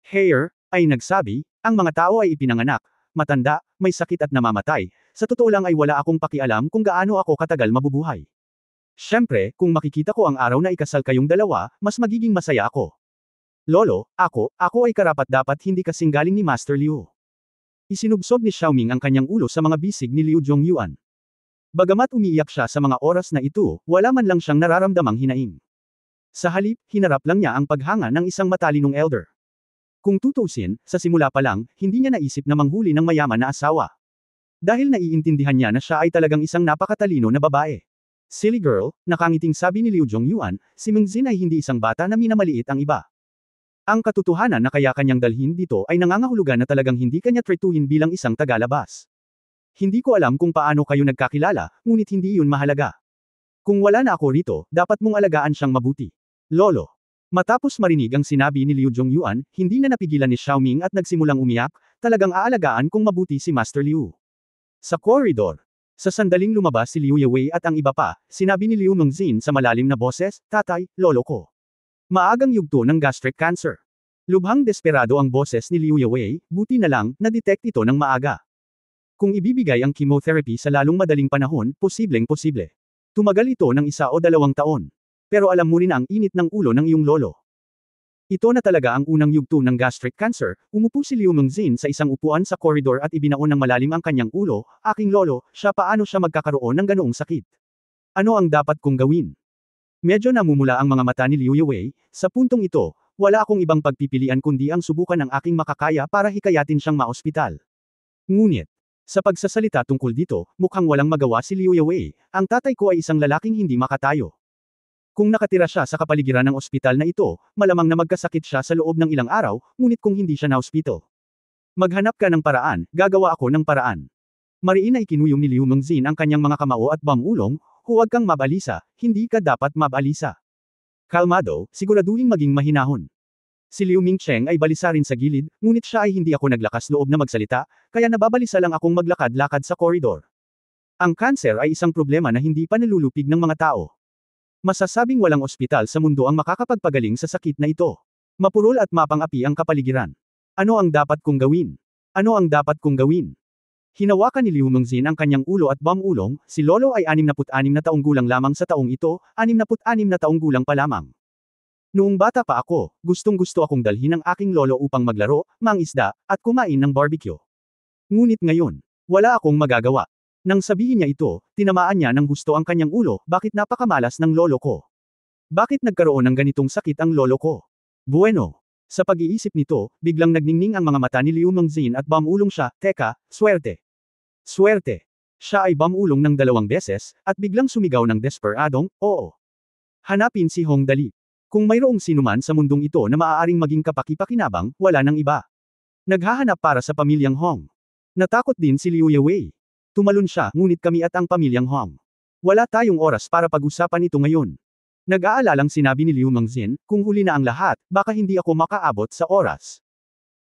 "Hair," ay nagsabi, "ang mga tao ay ipinanganak, matanda, may sakit at namamatay, sa totoo lang ay wala akong pakialam kung gaano ako katagal mabubuhay. Siyempre, kung makikita ko ang araw na ikasal kayong dalawa, mas magiging masaya ako. Lolo, ako ay karapat-dapat hindi kasing galing ni Master Liu." Isinubsob ni Xiaoming ang kanyang ulo sa mga bisig ni Liu Zhongyuan. Bagamat umiiyak siya sa mga oras na ito, wala man lang siyang nararamdamang hinaing. Sa halip, hinarap lang niya ang paghanga ng isang matalinong elder. Kung tutuusin, sa simula pa lang, hindi niya naisip na manghuli ng mayaman na asawa. Dahil naiintindihan niya na siya ay talagang isang napakatalino na babae. "Silly girl," nakangiting sabi ni Liu Zhongyuan, "si Mengzin ay hindi isang bata na minamaliit ang iba. Ang katotohanan na kaya kanyang dalhin dito ay nangangahulugan na talagang hindi kanya tretuhin bilang isang tagalabas. Hindi ko alam kung paano kayo nagkakilala, ngunit hindi iyon mahalaga. Kung wala na ako rito, dapat mong alagaan siyang mabuti. Lolo." Matapos marinig ang sinabi ni Liu Zhongyuan, hindi na napigilan ni Xiaoming at nagsimulang umiyak, "Talagang aalagaan kung mabuti si Master Liu." Sa koridor. Sa sandaling lumabas si Liu Yewei at ang iba pa, sinabi ni Liu Mengzin sa malalim na boses, "Tatay, lolo ko. Maagang yugto ng gastric cancer." Lubhang desperado ang boses ni Liu Yewei, buti na lang, na-detect ito ng maaga. Kung ibibigay ang chemotherapy sa lalong madaling panahon, posibleng-posible. Tumagal ito ng 1 o 2 taon. Pero alam mo rin ang init ng ulo ng iyong lolo. Ito na talaga ang unang yugto ng gastric cancer. Umupo si Liu Mengzin sa isang upuan sa koridor at ibinaon ng malalim ang kanyang ulo, "Aking lolo, paano siya magkakaroon ng ganoong sakit? Ano ang dapat kong gawin?" Medyo namumula ang mga mata ni Liu Yewei, "Sa puntong ito, wala akong ibang pagpipilian kundi ang subukan ang aking makakaya para hikayatin siyang maospital." Ngunit, sa pagsasalita tungkol dito, mukhang walang magawa si Liu Yewei, "Ang tatay ko ay isang lalaking hindi makatayo. Kung nakatira siya sa kapaligiran ng ospital na ito, malamang na magkasakit siya sa loob ng ilang araw, ngunit kung hindi siya na-hospital. Maghanap ka ng paraan, gagawa ako ng paraan." Mariin na ikinuyom ni Liu Mengzin ang kanyang mga kamao at bamulong, huwag kang mabalisa, hindi ka dapat mabalisa. Kalmado, siguraduhin maging mahinahon. Si Liu Mingcheng ay balisa rin sa gilid, ngunit siya ay hindi ako naglakas loob na magsalita, kaya nababalisa lang akong maglakad-lakad sa koridor. Ang kanser ay isang problema na hindi pa nalulupig ng mga tao. Masasabing walang ospital sa mundo ang makakapagpagaling sa sakit na ito. Mapurol at mapang-api ang kapaligiran. Ano ang dapat kong gawin? Ano ang dapat kong gawin? Hinawakan ni Liu Mengzin ang kanyang ulo at bam-ulong, si Lolo ay 66 na taong gulang lamang sa taong ito, 66 na taong gulang pa lamang. Noong bata pa ako, gustong-gusto akong dalhin ang aking lolo upang maglaro, mangisda, at kumain ng barbecue. Ngunit ngayon, wala akong magagawa. Nang sabihin niya ito, tinamaan niya ng gusto ang kanyang ulo, bakit napakamalas ng lolo ko? Bakit nagkaroon ng ganitong sakit ang lolo ko? Bueno. Sa pag-iisip nito, biglang nagningning ang mga mata ni Liu Mengzin at bamulong siya, teka, swerte. Swerte. Siya ay bamulong ng 2 beses, at biglang sumigaw ng desperadong, oo. Hanapin si Hong Dali. Kung mayroong sinuman sa mundong ito na maaaring maging kapaki-pakinabang, wala nang iba. Naghahanap para sa pamilyang Hong. Natakot din si Liu Yewei. Tumalon siya, ngunit kami at ang pamilyang Hong. Wala tayong oras para pag-usapan ito ngayon. Nag-aalalang sinabi ni Liu Mengzin, kung huli na ang lahat, baka hindi ako makaabot sa oras.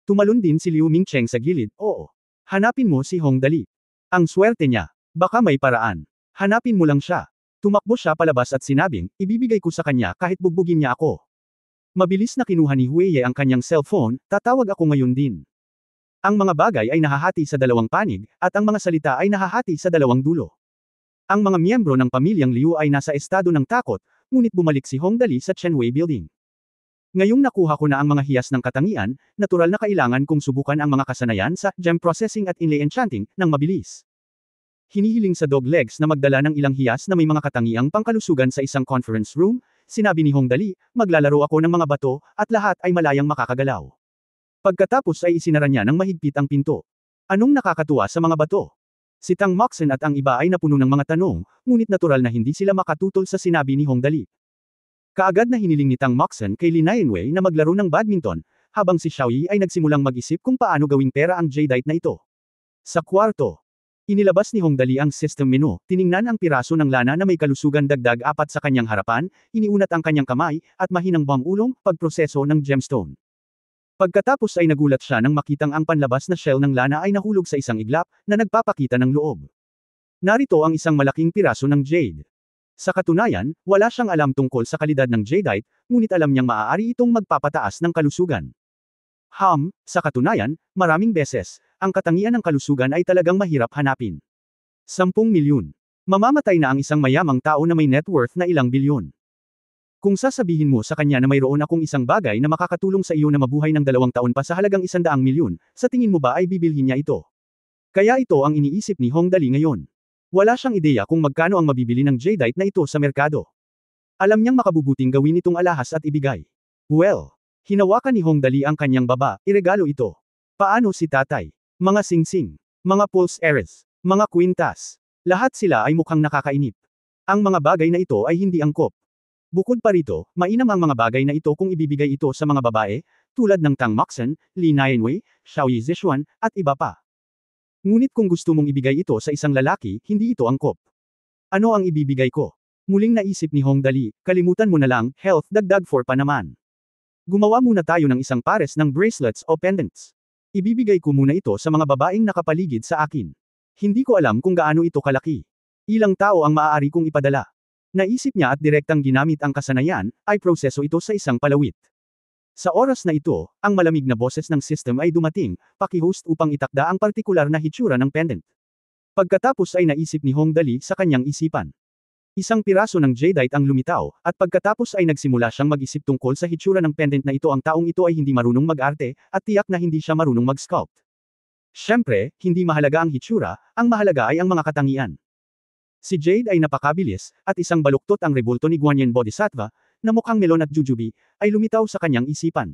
Tumalon din si Liu Mingcheng sa gilid, oo. Hanapin mo si Hong Dali. Ang swerte niya. Baka may paraan. Hanapin mo lang siya. Tumakbo siya palabas at sinabing, ibibigay ko sa kanya kahit bugbugin niya ako. Mabilis na kinuha ni Huiye ang kanyang cellphone, tatawag ako ngayon din. Ang mga bagay ay nahahati sa 2 panig, at ang mga salita ay nahahati sa 2 dulo. Ang mga miyembro ng pamilyang Liu ay nasa estado ng takot, ngunit bumalik si Hong Dali sa Chenwei Building. Ngayong nakuha ko na ang mga hiyas ng katangian, natural na kailangan kong subukan ang mga kasanayan sa gem processing at inlay enchanting ng mabilis. Hinihiling sa dog legs na magdala ng ilang hiyas na may mga katangiang pangkalusugan sa isang conference room, sinabi ni Hong Dali, maglalaro ako ng mga bato, at lahat ay malayang makakagalaw. Pagkatapos ay isinara niya ng mahigpit ang pinto. Anong nakakatuwa sa mga bato? Si Tang Moxen at ang iba ay napuno ng mga tanong, ngunit natural na hindi sila makatutol sa sinabi ni Hong Dali. Kaagad na hiniling ni Tang Moxen kay Li Nianwei na maglaro ng badminton, habang si Xiao Yi ay nagsimulang mag-isip kung paano gawing pera ang jadeite na ito. Sa kwarto, inilabas ni Hong Dali ang system menu, tiningnan ang piraso ng lana na may kalusugan dagdag 4 sa kanyang harapan, iniunat ang kanyang kamay, at mahinang bam-ulong, pagproseso ng gemstone. Pagkatapos ay nagulat siya nang makitang ang panlabas na shell ng lana ay nahulog sa isang iglap, na nagpapakita ng loob. Narito ang isang malaking piraso ng jade. Sa katunayan, wala siyang alam tungkol sa kalidad ng jadeite, ngunit alam niyang maaari itong magpapataas ng kalusugan. Sa katunayan, maraming beses, ang katangian ng kalusugan ay talagang mahirap hanapin. 10 milyon. Mamamatay na ang isang mayamang tao na may net worth na ilang bilyon. Kung sasabihin mo sa kanya na mayroon akong isang bagay na makakatulong sa iyo na mabuhay ng 2 taon pa sa halagang 100 milyon, sa tingin mo ba ay bibilhin niya ito? Kaya ito ang iniisip ni Hong Dali ngayon. Wala siyang ideya kung magkano ang mabibili ng jadeite na ito sa merkado. Alam niyang makabubuting gawin itong alahas at ibigay. Well, hinawakan ni Hong Dali ang kanyang baba, iregalo ito. Paano si tatay? Mga singsing, mga pulse eres, mga kwintas. Lahat sila ay mukhang nakakainip. Ang mga bagay na ito ay hindi angkop. Bukod pa rito, mainam ang mga bagay na ito kung ibibigay ito sa mga babae, tulad ng Tang Moxen, Li Nianwei, Xiao Yi Zishuan, at iba pa. Ngunit kung gusto mong ibigay ito sa isang lalaki, hindi ito angkop. Ano ang ibibigay ko? Muling naisip ni Hong Dali, kalimutan mo na lang, health dagdag 4 pa naman. Gumawa muna tayo ng isang pares ng bracelets o pendants. Ibibigay ko muna ito sa mga babaeng nakapaligid sa akin. Hindi ko alam kung gaano ito kalaki. Ilang tao ang maaari kong ipadala. Naisip niya at direktang ginamit ang kasanayan, ay proseso ito sa isang palawit. Sa oras na ito, ang malamig na boses ng system ay dumating, paki-host upang itakda ang partikular na hitsura ng pendant. Pagkatapos ay naisip ni Hong Dali sa kanyang isipan. Isang piraso ng jadeite ang lumitaw, at pagkatapos ay nagsimula siyang mag-isip tungkol sa hitsura ng pendant na ito. Ang taong ito ay hindi marunong mag-arte, at tiyak na hindi siya marunong mag-sculpt. Siyempre, hindi mahalaga ang hitsura, ang mahalaga ay ang mga katangian. Si Jade ay napakabilis, at isang baluktot ang rebulto ni Guanyin Bodhisattva, na mukhang melon at jujube, ay lumitaw sa kanyang isipan.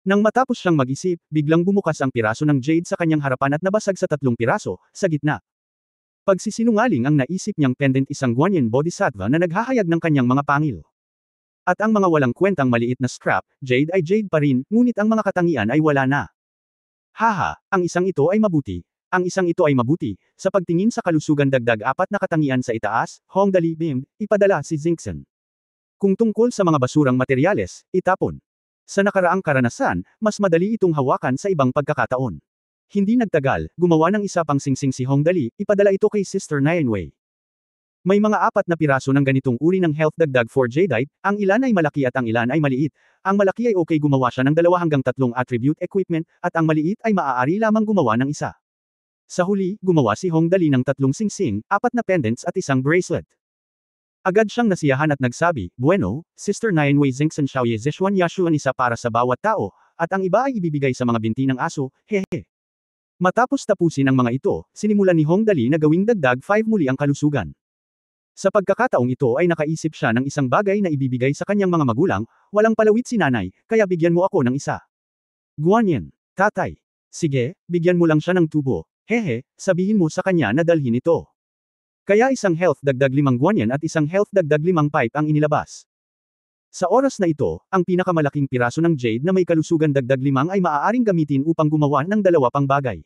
Nang matapos siyang mag-isip, biglang bumukas ang piraso ng Jade sa kanyang harapan at nabasag sa 3 piraso, sa gitna. Pagsisinungaling ang naisip niyang pendant isang Guanyin Bodhisattva na naghahayag ng kanyang mga pangil. At ang mga walang kwentang maliit na scrap, Jade ay Jade pa rin, ngunit ang mga katangian ay wala na. Haha, ang isang ito ay mabuti. Ang isang ito ay mabuti, sa pagtingin sa kalusugan dagdag 4 na katangian sa itaas, Hongdali Bim, ipadala si Jingxen. Kung tungkol sa mga basurang materyales, itapon. Sa nakaraang karanasan, mas madali itong hawakan sa ibang pagkakataon. Hindi nagtagal, gumawa ng isa pang singsing si Hongdali, ipadala ito kay Sister Nianwei. May mga 4 na piraso ng ganitong uri ng health dagdag for Jadeite, ang ilan ay malaki at ang ilan ay maliit. Ang malaki ay okay gumawa siya ng 2 hanggang 3 attribute equipment, at ang maliit ay maaari lamang gumawa ng isa. Sa huli, gumawa si Hongdali ng 3 singsing, 4 na pendants at isang bracelet. Agad siyang nasiyahan at nagsabi, "Bueno, Sister Nianwei Jingxen Xiaoye Zishuan Yashuan isa para sa bawat tao, at ang iba ay ibibigay sa mga binti ng aso, hehe." Matapos tapusin ang mga ito, sinimulan ni Hongdali na gawing dagdag 5 muli ang kalusugan. Sa pagkakataong ito ay nakaisip siya ng isang bagay na ibibigay sa kanyang mga magulang, walang palawit si nanay, kaya bigyan mo ako ng isa. Guanyin, tatay. Sige, bigyan mo lang siya ng tubo, hehe, sabihin mo sa kanya na dalhin ito. Kaya isang health dagdag 5 guanyin at isang health dagdag 5 pipe ang inilabas. Sa oras na ito, ang pinakamalaking piraso ng jade na may kalusugan dagdag 5 ay maaaring gamitin upang gumawa ng 2 pang bagay.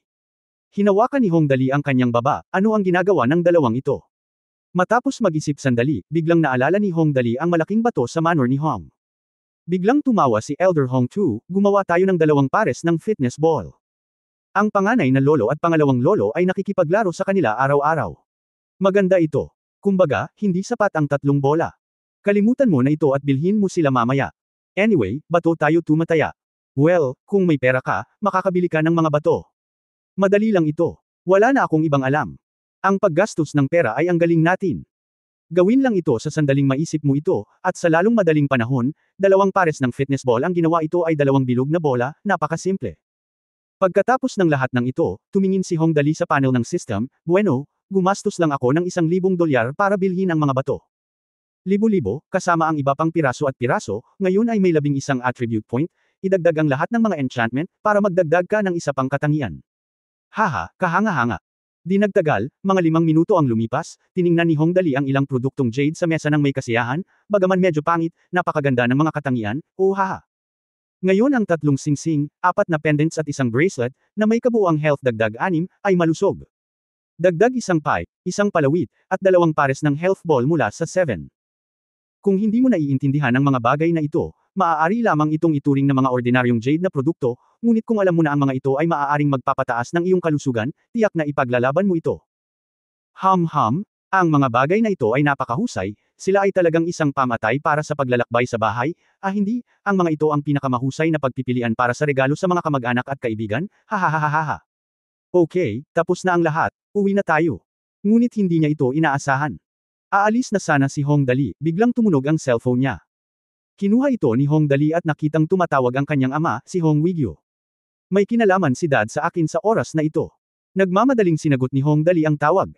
Hinawakan ni Hongdali ang kanyang baba, ano ang ginagawa ng 2 ito? Matapos mag-isip sandali, biglang naalala ni Hongdali ang malaking bato sa manor ni Hong. Biglang tumawa si Elder Hong 2, gumawa tayo ng 2 pares ng fitness ball. Ang panganay na lolo at pangalawang lolo ay nakikipaglaro sa kanila araw-araw. Maganda ito. Kumbaga, hindi sapat ang 3 bola. Kalimutan mo na ito at bilhin mo sila mamaya. Anyway, bato tayo tumataya. Well, kung may pera ka, makakabili ka ng mga bato. Madali lang ito. Wala na akong ibang alam. Ang paggastos ng pera ay ang galing natin. Gawin lang ito sa sandaling maisip mo ito, at sa lalong madaling panahon, 2 pares ng fitness ball ang ginawa ito ay 2 bilog na bola, napakasimple. Pagkatapos ng lahat ng ito, tumingin si Hongdali sa panel ng system, bueno, gumastos lang ako ng $1,000 para bilhin ang mga bato. Libo-libo, kasama ang iba pang piraso at piraso, ngayon ay may 11 attribute point, idagdag ang lahat ng mga enchantment, para magdagdag ka ng isa pang katangian. Haha, kahanga-hanga. Di nagtagal, mga 5 minuto ang lumipas, tiningnan ni Hongdali ang ilang produktong jade sa mesa ng may kasiyahan, bagaman medyo pangit, napakaganda ng mga katangian, oh haha. Ngayon ang 3 singsing, 4 na pendants at isang bracelet, na may kabuuang health dagdag 6, ay malusog. Dagdag isang pipe, isang palawit, at 2 pares ng health ball mula sa 7. Kung hindi mo naiintindihan ang mga bagay na ito, maaari lamang itong ituring na mga ordinaryong jade na produkto, ngunit kung alam mo na ang mga ito ay maaaring magpapataas ng iyong kalusugan, tiyak na ipaglalaban mo ito. Ang mga bagay na ito ay napakahusay, sila ay talagang isang pamatay para sa paglalakbay sa bahay, hindi, ang mga ito ang pinakamahusay na pagpipilian para sa regalo sa mga kamag-anak at kaibigan, hahaha. Okay, tapos na ang lahat, uwi na tayo. Ngunit hindi niya ito inaasahan. Aalis na sana si Hongdali, biglang tumunog ang cellphone niya. Kinuha ito ni Hongdali at nakitang tumatawag ang kanyang ama, si Hong Wigyo. May kinalaman si Dad sa akin sa oras na ito. Nagmamadaling sinagot ni Hongdali ang tawag.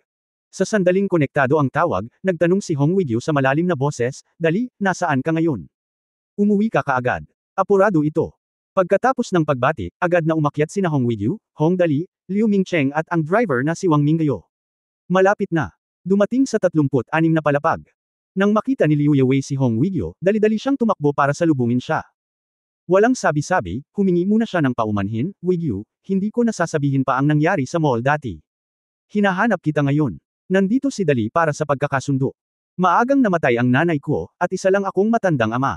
Sa sandaling konektado ang tawag, nagtanong si Hong Wigyo sa malalim na boses, "Dali, nasaan ka ngayon? Umuwi ka kaagad." Apurado ito. Pagkatapos ng pagbati, agad na umakyat sina Hong Wigyo, Hongdali, Liu Mingcheng at ang driver na si Wang Minggayo. Malapit na. Dumating sa 36 na palapag. Nang makita ni Liu Yewei si Hong Wigyo, dali-dali siyang tumakbo para salubungin siya. Walang sabi-sabi, humingi muna siya ng paumanhin, "Wigyo, hindi ko nasasabihin pa ang nangyari sa mall dati. Hinahanap kita ngayon. Nandito si Dali para sa pagkakasundo. Maagang namatay ang nanay ko, at isa lang akong matandang ama.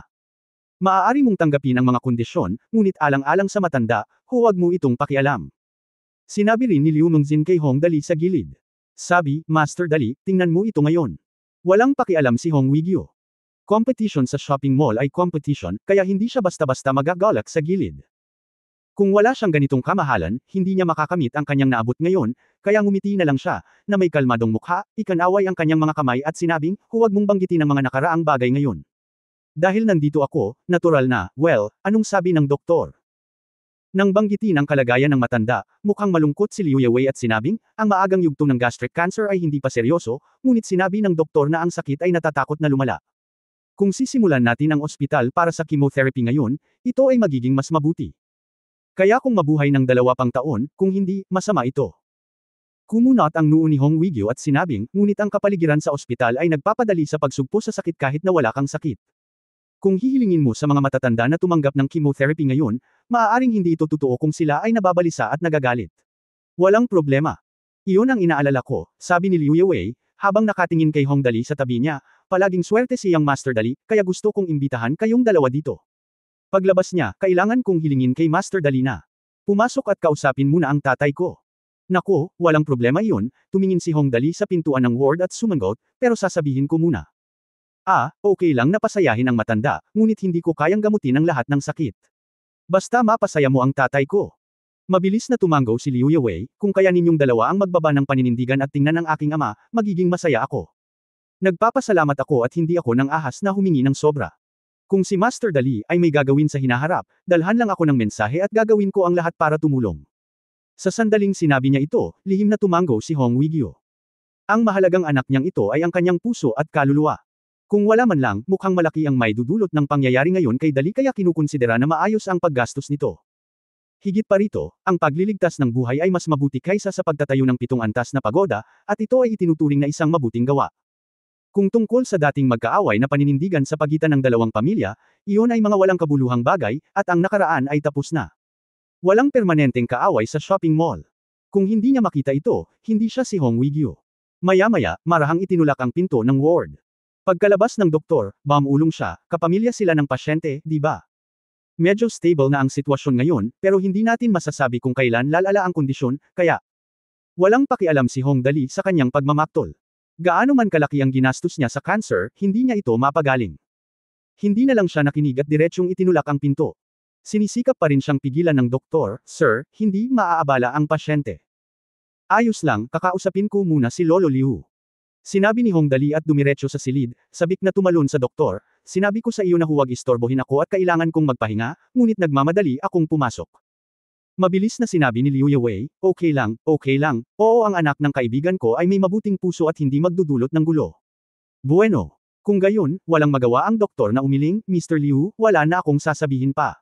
Maaari mong tanggapin ang mga kondisyon, ngunit alang-alang sa matanda, huwag mo itong pakialam." Sinabi rin ni Liu Mengzin kay Hong Dali sa gilid. Sabi, "Master Dali, tingnan mo ito ngayon." Walang pakialam si Hong Wigyo. Competition sa shopping mall ay competition, kaya hindi siya basta-basta magagalak sa gilid. Kung wala siyang ganitong kamahalan, hindi niya makakamit ang kanyang naabot ngayon, kaya ngumiti na lang siya, na may kalmadong mukha, ikanaway ang kanyang mga kamay at sinabing, "Huwag mong banggitin ang mga nakaraang bagay ngayon. Dahil nandito ako, natural na, well, anong sabi ng doktor?" Nang banggitin ang kalagayan ng matanda, mukhang malungkot si Liu Yewei at sinabing, ang maagang yugto ng gastric cancer ay hindi pa seryoso, ngunit sinabi ng doktor na ang sakit ay natatakot na lumala. Kung sisimulan natin ang ospital para sa chemotherapy ngayon, ito ay magiging mas mabuti. Kaya kung mabuhay ng 2 pang taon, kung hindi, masama ito. Kumunot ang noo ni Hong Wigyo at sinabing, ngunit ang kapaligiran sa ospital ay nagpapadali sa pagsugpo sa sakit kahit na wala kang sakit. Kung hihilingin mo sa mga matatanda na tumanggap ng chemotherapy ngayon, maaaring hindi ito totoo kung sila ay nababalisa at nagagalit. Walang problema. Iyon ang inaalala ko, sabi ni Liu Yewei, habang nakatingin kay Hong Dali sa tabi niya, palaging swerte siyang Master Dali, kaya gusto kong imbitahan kayong dalawa dito. Paglabas niya, kailangan kong hilingin kay Master Dali na pumasok at kausapin muna ang tatay ko. Nako, walang problema iyon, tumingin si Hong Dali sa pintuan ng ward at sumangot, pero sasabihin ko muna. Okay lang na pasayahin ang matanda, ngunit hindi ko kayang gamutin ang lahat ng sakit. Basta mapasaya mo ang tatay ko. Mabilis na tumango si Liu Yewei, kung kaya ninyong dalawa ang magbaba ng paninindigan at tingnan ang aking ama, magiging masaya ako. Nagpapasalamat ako at hindi ako nang ahas na humingi ng sobra. Kung si Master Dali ay may gagawin sa hinaharap, dalhan lang ako ng mensahe at gagawin ko ang lahat para tumulong. Sa sandaling sinabi niya ito, lihim na tumango si Hong Weigyo. Ang mahalagang anak niyang ito ay ang kanyang puso at kaluluwa. Kung wala man lang, mukhang malaki ang may dudulot ng pangyayari ngayon kay Dali kaya kinukonsidera na maayos ang paggastos nito. Higit pa rito, ang pagliligtas ng buhay ay mas mabuti kaysa sa pagtatayo ng 7 antas na pagoda, at ito ay itinuturing na isang mabuting gawa. Kung tungkol sa dating magkaaway na paninindigan sa pagitan ng dalawang pamilya, iyon ay mga walang kabuluhang bagay, at ang nakaraan ay tapos na. Walang permanenteng kaaway sa shopping mall. Kung hindi niya makita ito, hindi siya si Hong Weigyo. Maya-maya, marahang itinulak ang pinto ng ward. Pagkalabas ng doktor, bumulong siya, kapamilya sila ng pasyente, di ba? Medyo stable na ang sitwasyon ngayon, pero hindi natin masasabi kung kailan lalala ang kondisyon, kaya walang pakialam si Hong Dali sa kanyang pagmamaktol. Gaano man kalaki ang ginastos niya sa cancer, hindi niya ito mapagaling. Hindi na lang siya nakinig at diretsyong itinulak ang pinto. Sinisikap pa rin siyang pigilan ng doktor, "Sir, hindi maaabala ang pasyente. Ayos lang, kakausapin ko muna si Lolo Liu." Sinabi ni Hong Dali at dumiretso sa silid, sabik na tumalon sa doktor, "Sinabi ko sa iyo na huwag istorbohin ako at kailangan kong magpahinga, ngunit nagmamadali akong pumasok." Mabilis na sinabi ni Liu Yewei, okay lang, oo ang anak ng kaibigan ko ay may mabuting puso at hindi magdudulot ng gulo. Bueno. Kung gayon, walang magawa ang doktor na umiling, Mr. Liu, wala na akong sasabihin pa.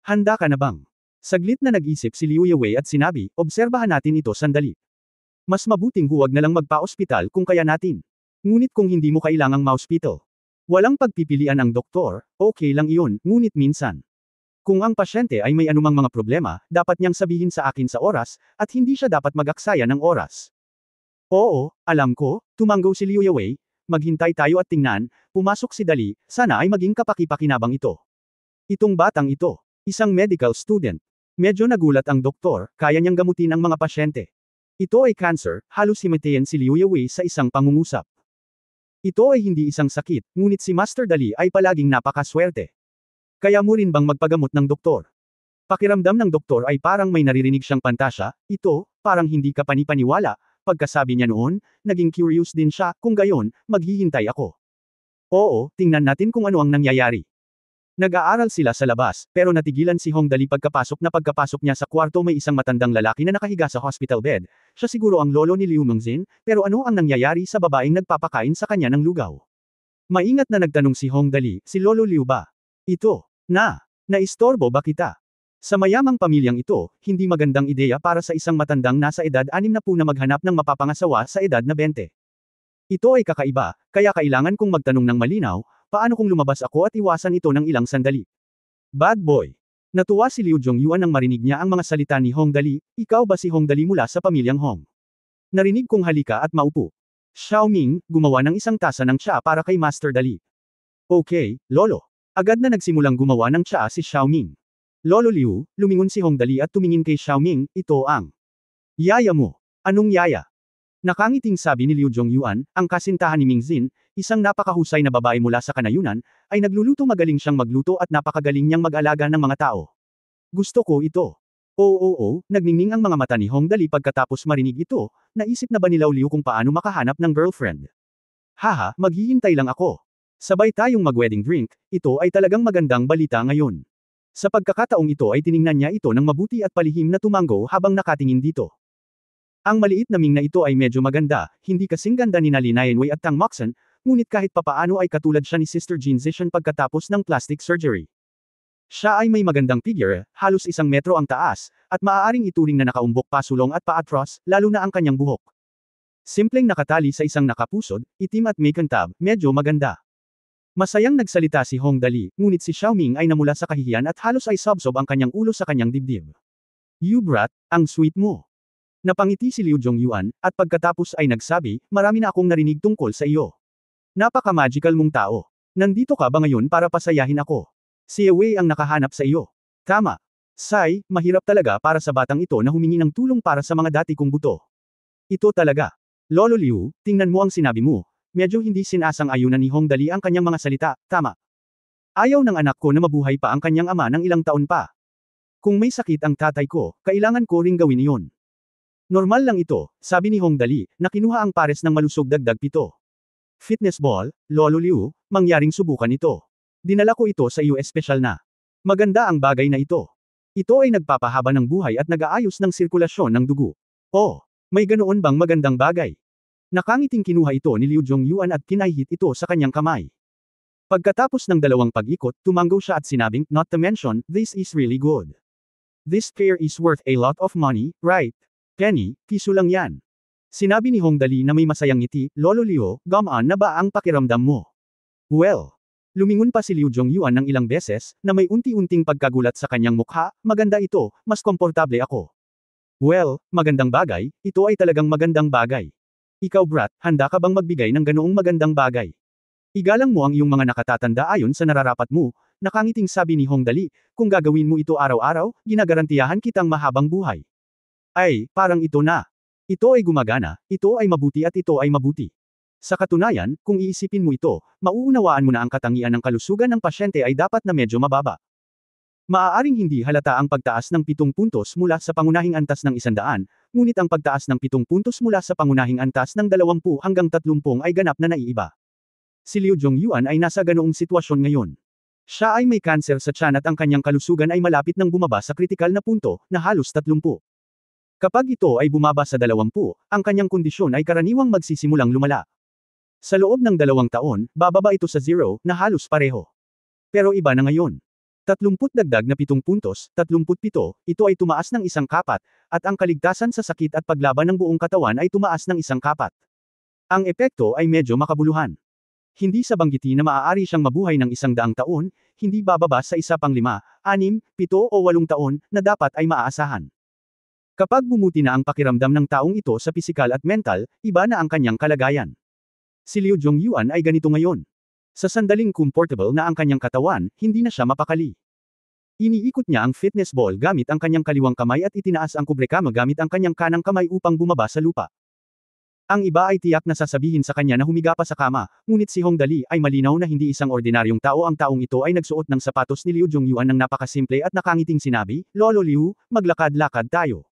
Handa ka na bang? Saglit na nag-isip si Liu Yewei at sinabi, obserbahan natin ito sandali. Mas mabuting huwag na lang magpa-ospital kung kaya natin. Ngunit kung hindi mo kailangang ma-ospital. Walang pagpipilian ang doktor, okay lang iyon, ngunit minsan. Kung ang pasyente ay may anumang mga problema, dapat niyang sabihin sa akin sa oras, at hindi siya dapat mag-aksaya ng oras. Oo, alam ko, tumango si Liu Yewei, maghintay tayo at tingnan, pumasok si Dali, sana ay maging kapaki-pakinabang ito. Itong batang ito, isang medical student. Medyo nagulat ang doktor, kaya niyang gamutin ang mga pasyente. Ito ay cancer, halos himatayan si Liu Yewei sa isang pangungusap. Ito ay hindi isang sakit, ngunit si Master Dali ay palaging napakaswerte. Kaya mo rin bang magpagamot ng doktor? Pakiramdam ng doktor ay parang may naririnig siyang pantasya, ito, parang hindi ka panipaniwala, pagkasabi niya noon, naging curious din siya, kung gayon, maghihintay ako. Oo, tingnan natin kung ano ang nangyayari. Nag-aaral sila sa labas, pero natigilan si Hong Dali pagkapasok niya sa kwarto may isang matandang lalaki na nakahiga sa hospital bed. Siya siguro ang lolo ni Liu Mengzin, pero ano ang nangyayari sa babaeng nagpapakain sa kanya ng lugaw? Maingat na nagtanong si Hong Dali, si Lolo Liu ba? Ito. Naistorbo ba kita? Sa mayamang pamilyang ito, hindi magandang ideya para sa isang matandang nasa edad 60 na maghanap ng mapapangasawa sa edad na 20. Ito ay kakaiba, kaya kailangan kong magtanong ng malinaw, paano kung lumabas ako at iwasan ito ng ilang sandali? Bad boy. Natuwa si Liu Zhongyuan nang marinig niya ang mga salita ni Hong Dali, ikaw ba si Hong Dali mula sa pamilyang Hong? Narinig kong halika at maupo. Xiaoming, gumawa ng isang tasa ng tsa para kay Master Dali. Okay, Lolo. Agad na nagsimulang gumawa ng tsa si Xiaoming. Lolo Liu, lumingon si Hong Dali at tumingin kay Xiaoming, ito ang yaya mo. Anong yaya? Nakangiting sabi ni Liu Zhongyuan, ang kasintahan ni Mingzin, isang napakahusay na babae mula sa kanayunan, ay nagluluto magaling siyang magluto at napakagaling niyang mag-alaga ng mga tao. Gusto ko ito. Oo, nagningning ang mga mata ni Hong Dali pagkatapos marinig ito, naisip na ba ni Liu kung paano makahanap ng girlfriend? Haha, maghihintay lang ako. Sabay tayong mag-wedding drink, ito ay talagang magandang balita ngayon. Sa pagkakataong ito ay tiningnan niya ito ng mabuti at palihim na tumango habang nakatingin dito. Ang maliit na Ming na ito ay medyo maganda, hindi kasing ganda ni Li Nianwei at Tang Moxon, ngunit kahit papaano ay katulad siya ni Sister Jean Zishan pagkatapos ng plastic surgery. Siya ay may magandang figure, halos 1 metro ang taas, at maaaring ituring na nakaumbok pasulong at paatros, lalo na ang kanyang buhok. Simpleng nakatali sa isang nakapusod, itim at may kantab, medyo maganda. Masayang nagsalita si Hong Dali, ngunit si Xiaoming ay namula sa kahihiyan at halos ay sobsob ang kanyang ulo sa kanyang dibdib. You brat, ang sweet mo. Napangiti si Liu Zhongyuan, at pagkatapos ay nagsabi, marami na akong narinig tungkol sa iyo. Napaka-magical mong tao. Nandito ka ba ngayon para pasayahin ako? Si Wei ang nakahanap sa iyo. Tama. Sai, mahirap talaga para sa batang ito na humingi ng tulong para sa mga dati kong buto. Ito talaga. Lolo Liu, tingnan mo ang sinabi mo. Medyo hindi sinasang-ayunan ni Hongdali ang kanyang mga salita, tama. Ayaw ng anak ko na mabuhay pa ang kanyang ama ng ilang taon pa. Kung may sakit ang tatay ko, kailangan ko ring gawin iyon. Normal lang ito, sabi ni Hongdali, na kinuha ang pares ng malusog dagdag 7. Fitness ball, Lolo Liu, mangyaring subukan ito. Dinala ko ito sa iyo espesyal na. Maganda ang bagay na ito. Ito ay nagpapahaba ng buhay at nag-aayos ng sirkulasyon ng dugo. Oh, may ganoon bang magandang bagay? Nakangiting kinuha ito ni Liu Zhongyuan at kinahit ito sa kanyang kamay. Pagkatapos ng 2 pag-ikot, tumanggo siya at sinabing, not to mention, this is really good. This pair is worth a lot of money, right? Penny, piso lang yan. Sinabi ni Hongdali na may masayang ngiti, Lolo Liu, gumaan na ba ang pakiramdam mo? Well. Lumingon pa si Liu Zhongyuan ng ilang beses, na may unti-unting pagkagulat sa kanyang mukha, maganda ito, mas komportable ako. Well, magandang bagay, ito ay talagang magandang bagay. Ikaw brat, handa ka bang magbigay ng ganoong magandang bagay? Igalang mo ang iyong mga nakatatanda ayon sa nararapat mo, nakangiting sabi ni Hongdali, kung gagawin mo ito araw-araw, ginagarantiyahan kitang mahabang buhay. Ay, parang ito na. Ito ay gumagana, ito ay mabuti at ito ay mabuti. Sa katunayan, kung iisipin mo ito, mauunawaan mo na ang katangian ng kalusugan ng pasyente ay dapat na medyo mababa. Maaaring hindi halata ang pagtaas ng 7 puntos mula sa pangunahing antas ng 100, ngunit ang pagtaas ng 7 puntos mula sa pangunahing antas ng 20 hanggang 30 ay ganap na naiiba. Si Liu Zhongyuan ay nasa ganoong sitwasyon ngayon. Siya ay may kanser sa tiyan at ang kanyang kalusugan ay malapit nang bumaba sa kritikal na punto, na halos 30. Kapag ito ay bumaba sa 20, ang kanyang kondisyon ay karaniwang magsisimulang lumala. Sa loob ng 2 taon, bababa ito sa 0, na halos pareho. Pero iba na ngayon. 30 dagdag na 7 puntos, 37, ito ay tumaas ng 1 kapat, at ang kaligtasan sa sakit at paglaban ng buong katawan ay tumaas ng 1 kapat. Ang epekto ay medyo makabuluhan. Hindi sa banggiti na maaari siyang mabuhay ng 100 taon, hindi bababa sa 1 pang 5, 6, 7 o 8 taon, na dapat ay maaasahan. Kapag bumuti na ang pakiramdam ng taong ito sa pisikal at mental, iba na ang kanyang kalagayan. Si Liu Zhongyuan ay ganito ngayon. Sa sandaling comfortable na ang kanyang katawan, hindi na siya mapakali. Iniikot niya ang fitness ball gamit ang kanyang kaliwang kamay at itinaas ang kubrekama gamit ang kanyang kanang kamay upang bumaba sa lupa. Ang iba ay tiyak na sasabihin sa kanya na humiga pa sa kama, ngunit si Hongdali ay malinaw na hindi isang ordinaryong tao. Ang taong ito ay nagsuot ng sapatos ni Liu Zhongyuan ng napakasimple at nakangiting sinabi, Lolo Liu, maglakad-lakad tayo.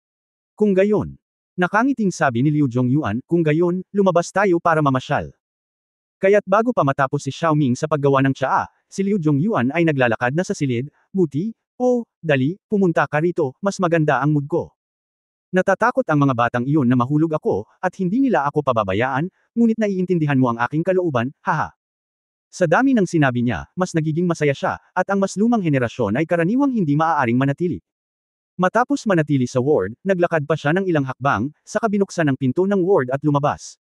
Kung gayon. Nakangiting sabi ni Liu Zhongyuan, kung gayon, lumabas tayo para mamasyal. Kaya't bago pa matapos si Xiaoming sa paggawa ng tsaa, si Liu Zhongyuan ay naglalakad na sa silid, buti, dali, pumunta ka rito, mas maganda ang mood ko. Natatakot ang mga batang iyon na mahulog ako, at hindi nila ako pababayaan, ngunit naiintindihan mo ang aking kalooban, haha. Sa dami ng sinabi niya, mas nagiging masaya siya, at ang mas lumang henerasyon ay karaniwang hindi maaaring manatili. Matapos manatili sa ward, naglakad pa siya ng ilang hakbang, saka binuksan ang pinto ng ward at lumabas.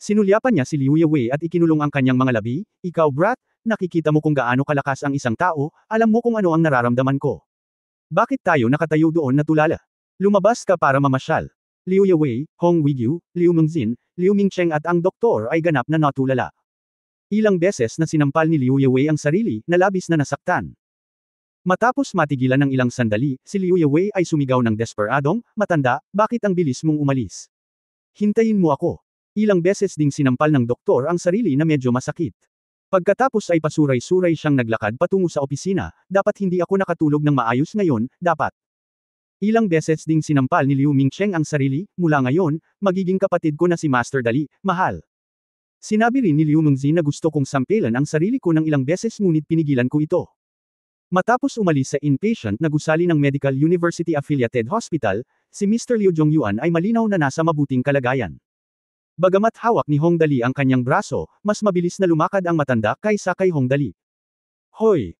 Sinulyapan niya si Liu Yewei at ikinulong ang kanyang mga labi, ikaw brat, nakikita mo kung gaano kalakas ang isang tao, alam mo kung ano ang nararamdaman ko. Bakit tayo nakatayo doon na tulala? Lumabas ka para mamasyal. Liu Yewei, Hong Weigyu, Liu Mengzin, Liu Mingcheng at ang doktor ay ganap na natulala. Ilang beses na sinampal ni Liu Yewei ang sarili, na labis na nasaktan. Matapos matigilan ng ilang sandali, si Liu Yewei ay sumigaw ng desperadong, matanda, bakit ang bilis mong umalis? Hintayin mo ako. Ilang beses ding sinampal ng doktor ang sarili na medyo masakit. Pagkatapos ay pasuray-suray siyang naglakad patungo sa opisina, dapat hindi ako nakatulog ng maayos ngayon, dapat. Ilang beses ding sinampal ni Liu Mingcheng ang sarili, mula ngayon, magiging kapatid ko na si Master Dali, mahal. Sinabi rin ni Liu Mengzin na gusto kong sampilan ang sarili ko ng ilang beses ngunit pinigilan ko ito. Matapos umalis sa inpatient na gusali ng Medical University Affiliated Hospital, si Mr. Liu Zhongyuan ay malinaw na nasa mabuting kalagayan. Bagamat hawak ni Hongdali ang kanyang braso, mas mabilis na lumakad ang matanda kaysa kay Hongdali. Hoy,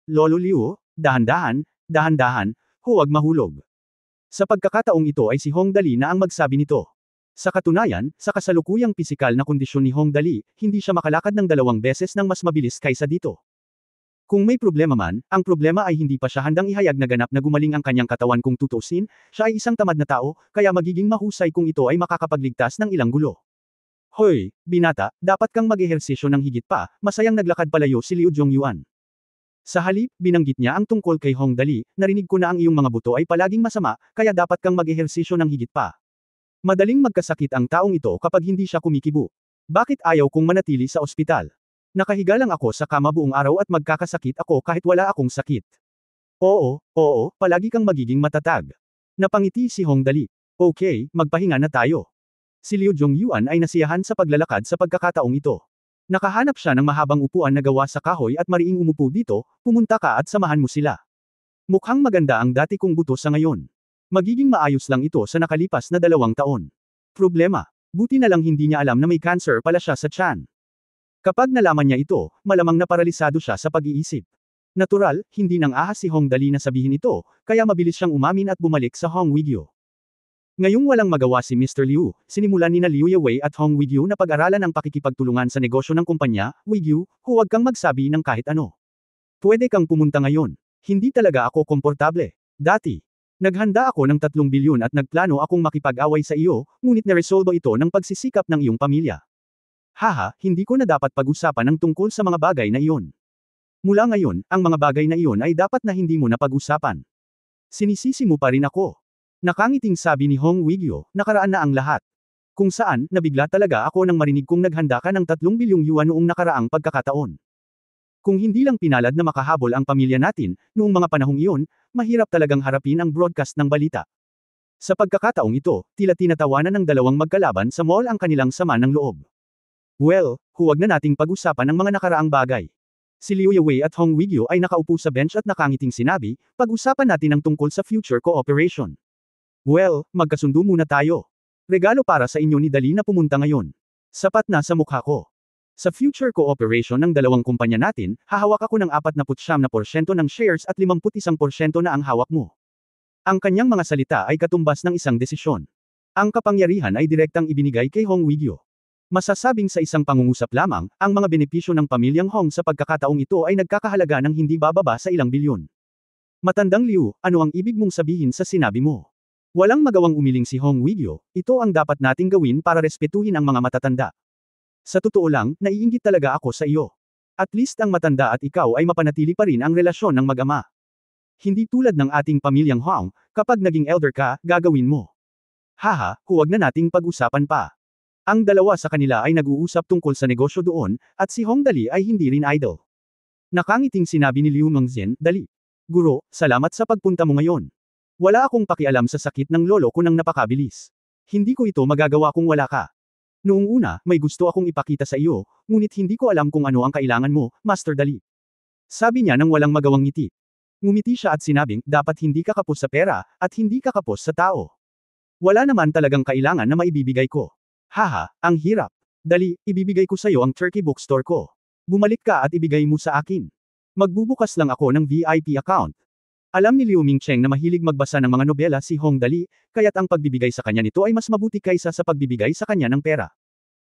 Lolo Liu, dahan-dahan, dahan-dahan, huwag mahulog. Sa pagkakataong ito ay si Hongdali na ang magsabi nito. Sa katunayan, sa kasalukuyang pisikal na kondisyon ni Hongdali, hindi siya makalakad ng 2 beses ng mas mabilis kaysa dito. Kung may problema man, ang problema ay hindi pa siya handang ihayag na ganap na gumaling ang kanyang katawan kung tutuusin, siya ay isang tamad na tao, kaya magiging mahusay kung ito ay makakapagligtas ng ilang gulo. Hoy, binata, dapat kang mag-ehersisyo ng higit pa, masayang naglakad palayo si Liu Zhongyuan. Sa halip, binanggit niya ang tungkol kay Hong Dali, narinig ko na ang iyong mga buto ay palaging masama, kaya dapat kang mag-ehersisyo ng higit pa. Madaling magkasakit ang taong ito kapag hindi siya kumikibo. Bakit ayaw kong manatili sa ospital? Nakahiga lang ako sa kama buong araw at magkakasakit ako kahit wala akong sakit. Oo, palagi kang magiging matatag. Napangiti si Hong Dali. Okay, magpahinga na tayo. Si Liu Zhongyuan ay nasiyahan sa paglalakad sa pagkakataong ito. Nakahanap siya ng mahabang upuan na gawa sa kahoy at mariing umupo dito, pumunta ka at samahan mo sila. Mukhang maganda ang dati kong buto sa ngayon. Magiging maayos lang ito sa nakalipas na 2 taon. Problema. Buti na lang hindi niya alam na may cancer pala siya sa tiyan. Kapag nalaman niya ito, malamang naparalisado siya sa pag-iisip. Natural, hindi nang ahas si Hong Dali na sabihin ito, kaya mabilis siyang umamin at bumalik sa Hong Wigyo. Ngayong walang magawa si Mr. Liu, sinimulan nina Liu Yewei at Hong Wigyo na pag-aralan ang pakikipagtulungan sa negosyo ng kumpanya. Wigyo, huwag kang magsabi ng kahit ano. Pwede kang pumunta ngayon. Hindi talaga ako komportable. Dati. Naghanda ako ng 3 bilyon at nagplano akong makipag-away sa iyo, ngunit naresolbo ito ng pagsisikap ng iyong pamilya. Haha, hindi ko na dapat pag-usapan ang tungkol sa mga bagay na iyon. Mula ngayon, ang mga bagay na iyon ay dapat na hindi mo na pag-usapan. Sinisisi mo pa rin ako. Nakangiting sabi ni Hong Wigyo, nakaraan na ang lahat. Kung saan, nabigla talaga ako nang marinig kong naghanda ka ng 3 bilyong yuan noong nakaraang pagkakataon. Kung hindi lang pinalad na makahabol ang pamilya natin, noong mga panahong iyon, mahirap talagang harapin ang broadcast ng balita. Sa pagkakataong ito, tila tinatawanan ng dalawang magkalaban sa mall ang kanilang sama ng loob. Well, huwag na nating pag-usapan ang mga nakaraang bagay. Si Liu Yewei at Hong Wigyo ay nakaupo sa bench at nakangiting sinabi, pag-usapan natin ang tungkol sa future cooperation. Well, magkasundo muna tayo. Regalo para sa inyo ni Dali na pumunta ngayon. Sapat na sa mukha ko. Sa future cooperation ng dalawang kumpanya natin, hahawak ako ng 49% ng shares at 51% na ang hawak mo. Ang kanyang mga salita ay katumbas ng isang desisyon. Ang kapangyarihan ay direktang ibinigay kay Hong Wigyo. Masasabing sa isang pangungusap lamang, ang mga benepisyo ng pamilyang Hong sa pagkakataong ito ay nagkakahalaga ng hindi bababa sa ilang bilyon. Matandang Liu, ano ang ibig mong sabihin sa sinabi mo? Walang magawang umiling si Hong Wigyo, ito ang dapat nating gawin para respetuhin ang mga matatanda. Sa totoo lang, naiinggit talaga ako sa iyo. At least ang matanda at ikaw ay mapanatili pa rin ang relasyon ng mag-ama. Hindi tulad ng ating pamilyang Hong, kapag naging elder ka, gagawin mo. Haha, huwag na nating pag-usapan pa. Ang dalawa sa kanila ay nag-uusap tungkol sa negosyo doon, at si Hong Dali ay hindi rin idle. Nakangiting sinabi ni Liu Mengzhen, Dali. Guro, salamat sa pagpunta mo ngayon. Wala akong pakialam sa sakit ng lolo ko nang napakabilis. Hindi ko ito magagawa kung wala ka. Noong una, may gusto akong ipakita sa iyo, ngunit hindi ko alam kung ano ang kailangan mo, Master Dali. Sabi niya nang walang magawang ngiti. Ngumiti siya at sinabing, dapat hindi ka kapos sa pera, at hindi ka kapos sa tao. Wala naman talagang kailangan na maibibigay ko. Haha, ang hirap. Dali, ibibigay ko sa iyo ang turkey bookstore ko. Bumalik ka at ibigay mo sa akin. Magbubukas lang ako ng VIP account. Alam ni Liu Mingcheng na mahilig magbasa ng mga nobela si Hong Dali, kaya't ang pagbibigay sa kanya nito ay mas mabuti kaysa sa pagbibigay sa kanya ng pera.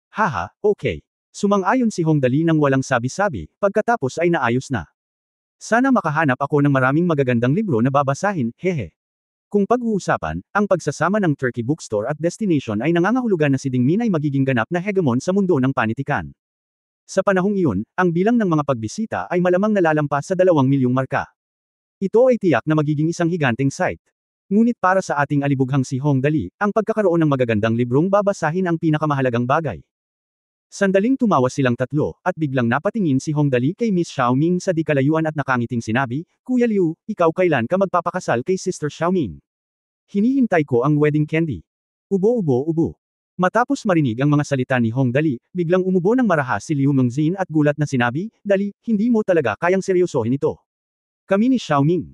Haha, okay. Sumang-ayon si Hong Dali nang walang sabi-sabi, pagkatapos ay naayos na. Sana makahanap ako ng maraming magagandang libro na babasahin, hehe. Kung pag-uusapan, ang pagsasama ng Turkey Bookstore at Destination ay nangangahulugan na si Ding Min ay magiging ganap na hegemon sa mundo ng panitikan. Sa panahong iyon, ang bilang ng mga pagbisita ay malamang nalalampas sa 2 milyong marka. Ito ay tiyak na magiging isang higanteng site. Ngunit para sa ating alibughang si Hong Dali, ang pagkakaroon ng magagandang librong babasahin ang pinakamahalagang bagay. Sandaling tumawa silang tatlo, at biglang napatingin si Hong Dali kay Miss Xiaoming sa di kalayuan at nakangiting sinabi, Kuya Liu, ikaw kailan ka magpapakasal kay Sister Xiaoming? Hinihintay ko ang wedding candy. Ubo. Matapos marinig ang mga salita ni Hong Dali, biglang umubo ng marahas si Liu Mengzhen at gulat na sinabi, Dali, hindi mo talaga kayang seryosohin ito. Kami ni Xiaoming.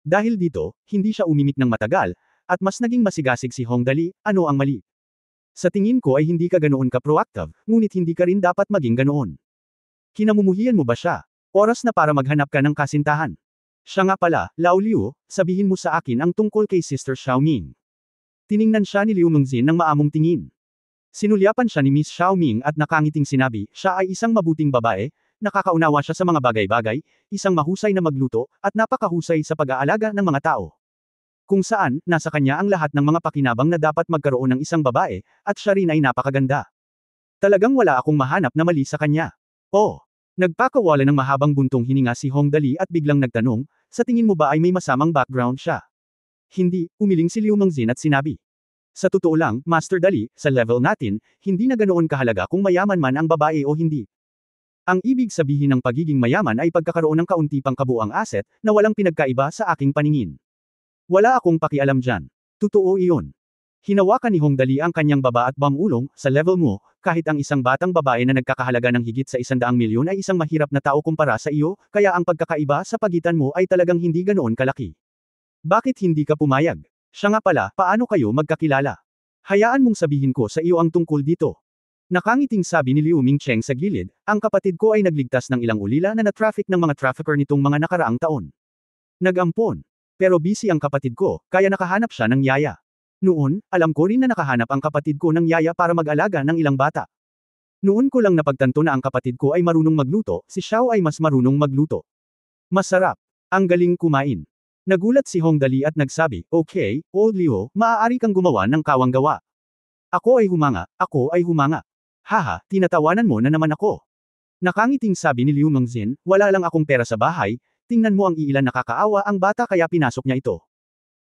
Dahil dito, hindi siya umimik ng matagal, at mas naging masigasig si Hong Dali, ano ang mali? Sa tingin ko ay hindi ka ganoon ka-proactive, ngunit hindi ka rin dapat maging ganoon. Kinamumuhian mo ba siya? Oras na para maghanap ka ng kasintahan. Siya nga pala, Lao Liu, sabihin mo sa akin ang tungkol kay Sister Xiaoming. Tiningnan siya ni Liu Mengzhen ng maamong tingin. Sinulyapan siya ni Miss Xiaoming at nakangiting sinabi, siya ay isang mabuting babae, nakakaunawa siya sa mga bagay-bagay, isang mahusay na magluto, at napakahusay sa pag-aalaga ng mga tao. Kung saan, nasa kanya ang lahat ng mga pakinabang na dapat magkaroon ng isang babae, at siya rin ay napakaganda. Talagang wala akong mahanap na mali sa kanya. Oh! Nagpakawala ng mahabang buntong hininga si Hong Dali at biglang nagtanong, sa tingin mo ba ay may masamang background siya? Hindi, umiling si Liu Mengzin at sinabi. Sa totoo lang, Master Dali, sa level natin, hindi na ganoon kahalaga kung mayaman man ang babae o hindi. Ang ibig sabihin ng pagiging mayaman ay pagkakaroon ng kaunti pang kabuuang asset, na walang pinagkaiba sa aking paningin. Wala akong pakialam dyan. Totoo iyon. Hinawakan ni Hong Dali ang kanyang baba at bamulong, sa level mo, kahit ang isang batang babae na nagkakahalaga ng higit sa 100 milyon ay isang mahirap na tao kumpara sa iyo, kaya ang pagkakaiba sa pagitan mo ay talagang hindi ganoon kalaki. Bakit hindi ka pumayag? Siya nga pala, paano kayo magkakilala? Hayaan mong sabihin ko sa iyo ang tungkol dito. Nakangiting sabi ni Liu Mingcheng sa gilid, ang kapatid ko ay nagligtas ng ilang ulila na na-traffic ng mga trafficker nitong mga nakaraang taon. Nag-ampon. Pero busy ang kapatid ko, kaya nakahanap siya ng yaya. Noon, alam ko rin na nakahanap ang kapatid ko ng yaya para mag-alaga ng ilang bata. Noon ko lang napagtanto na ang kapatid ko ay marunong magluto, si Xiao ay mas marunong magluto. Masarap. Ang galing kumain. Nagulat si Hong Dali at nagsabi, okay, Old Liu, maaari kang gumawa ng kawang gawa. Ako ay humanga. Haha, tinatawanan mo na naman ako. Nakangiting sabi ni Liu Mengzin, wala lang akong pera sa bahay, tingnan mo ang iilan nakakaawa ang bata kaya pinasok niya ito.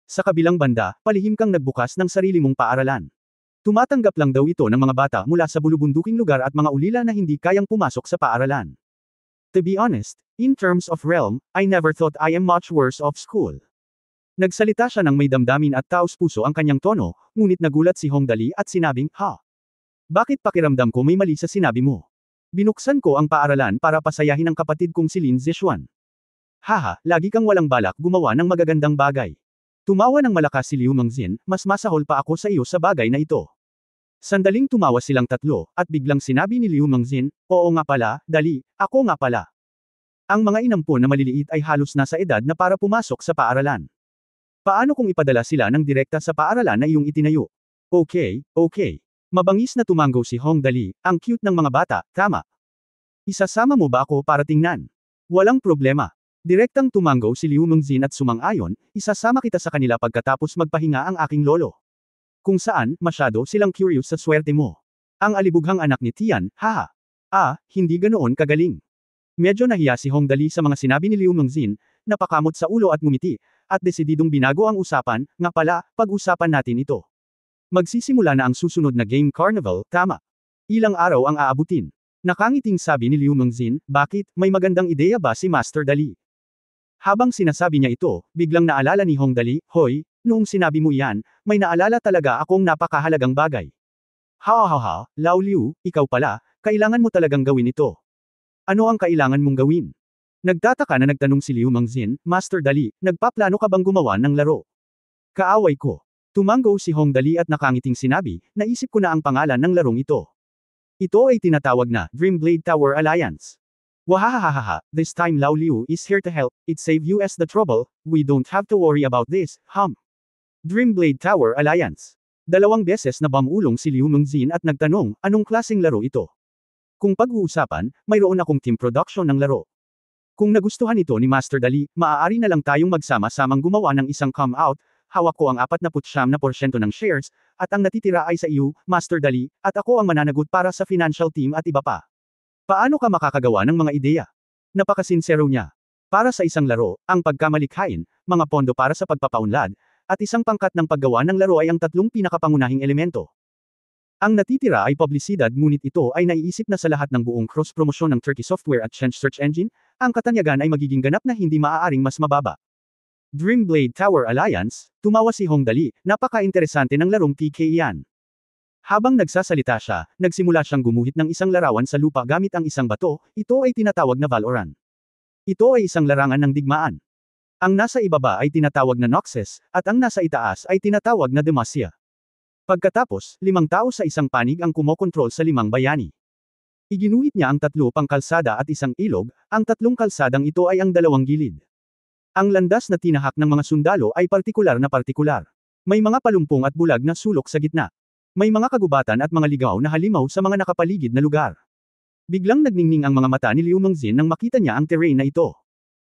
Sa kabilang banda, palihim kang nagbukas ng sarili mong paaralan. Tumatanggap lang daw ito ng mga bata mula sa bulubunduking lugar at mga ulila na hindi kayang pumasok sa paaralan. To be honest, in terms of realm, I never thought I am much worse off school. Nagsalita siya ng may damdamin at taos-puso ang kanyang tono, ngunit nagulat si Hong Dali at sinabing, ha? Bakit pakiramdam ko may mali sa sinabi mo? Binuksan ko ang paaralan para pasayahin ang kapatid kong si Lin Zexuan. Haha, lagi kang walang balak gumawa ng magagandang bagay. Tumawa ng malakas si Liu Mengzin, mas masahol pa ako sa iyo sa bagay na ito. Sandaling tumawa silang tatlo, at biglang sinabi ni Liu Mengzin, oo nga pala, Dali, ako nga pala. Ang mga inampon na maliliit ay halos nasa edad na para pumasok sa paaralan. Paano kung ipadala sila ng direkta sa paaralan na iyong itinayo? Okay. Mabangis na tumanggo si Hong Dali, ang cute ng mga bata, tama. Isasama mo ba ako para tingnan? Walang problema. Direktang tumanggo si Liu Mengzin at sumang-ayon, isasama kita sa kanila pagkatapos magpahinga ang aking lolo. Kung saan, masyado silang curious sa swerte mo. Ang alibughang anak ni Tian, haha. Hindi ganoon kagaling. Medyo nahiya si Hong Dali sa mga sinabi ni Liu Mengzin, napakamot sa ulo at ngumiti, at desididong binago ang usapan, nga pala, pag-usapan natin ito. Magsisimula na ang susunod na Game Carnival, tama. Ilang araw ang aabutin. Nakangiting sabi ni Liu Mengzin, bakit, may magandang ideya ba si Master Dali? Habang sinasabi niya ito, biglang naalala ni Hong Dali, hoy, noong sinabi mo iyan, may naalala talaga akong napakahalagang bagay. Lao Liu, ikaw pala, kailangan mo talagang gawin ito. Ano ang kailangan mong gawin? Nagtataka na nagtanong si Liu Mengzin, Master Dali, nagpaplano ka bang gumawa ng laro? Kaaway ko. Tumanggo si Hong Dali at nakangiting sinabi, naisip ko na ang pangalan ng larong ito. Ito ay tinatawag na Dream Blade Tower Alliance. Wahahahaha, this time Lao Liu is here to help, it save us the trouble, we don't have to worry about this, Dream Blade Tower Alliance. 2 beses na bamulong si Liu Mengzin at nagtanong, anong klaseng laro ito? Kung pag-uusapan, mayroon akong team production ng laro. Kung nagustuhan ito ni Master Dali, maaari na lang tayong magsama-samang gumawa ng isang come-out, hawak ko ang 49% ng shares, at ang natitira ay sa iyo, Master Dali, at ako ang mananagot para sa financial team at iba pa. Paano ka makakagawa ng mga ideya? Napakasinsero niya. Para sa isang laro, ang pagkamalikhain, mga pondo para sa pagpapaunlad, at isang pangkat ng paggawa ng laro ay ang 3 pinakapangunahing elemento. Ang natitira ay publisidad ngunit ito ay naiisip na sa lahat ng buong cross-promosyon ng Turkey Software at Change Search Engine, ang katanyagan ay magiging ganap na hindi maaaring mas mababa. Dream Blade Tower Alliance, tumawa si Hong Dali, napaka-interesante ng larong PK yan. Habang nagsasalita siya, nagsimula siyang gumuhit ng isang larawan sa lupa gamit ang isang bato, ito ay tinatawag na Valorant. Ito ay isang larangan ng digmaan. Ang nasa ibaba ay tinatawag na Noxus, at ang nasa itaas ay tinatawag na Demacia. Pagkatapos, 5 tao sa isang panig ang kumokontrol sa 5 bayani. Iginuhit niya ang 3 pangkalsada at isang ilog, ang 3 kalsadang ito ay ang 2 gilid. Ang landas na tinahak ng mga sundalo ay partikular na partikular. May mga palumpong at bulag na sulok sa gitna. May mga kagubatan at mga ligaw na halimaw sa mga nakapaligid na lugar. Biglang nagningning ang mga mata ni Liu Mengzin nang makita niya ang terrain na ito.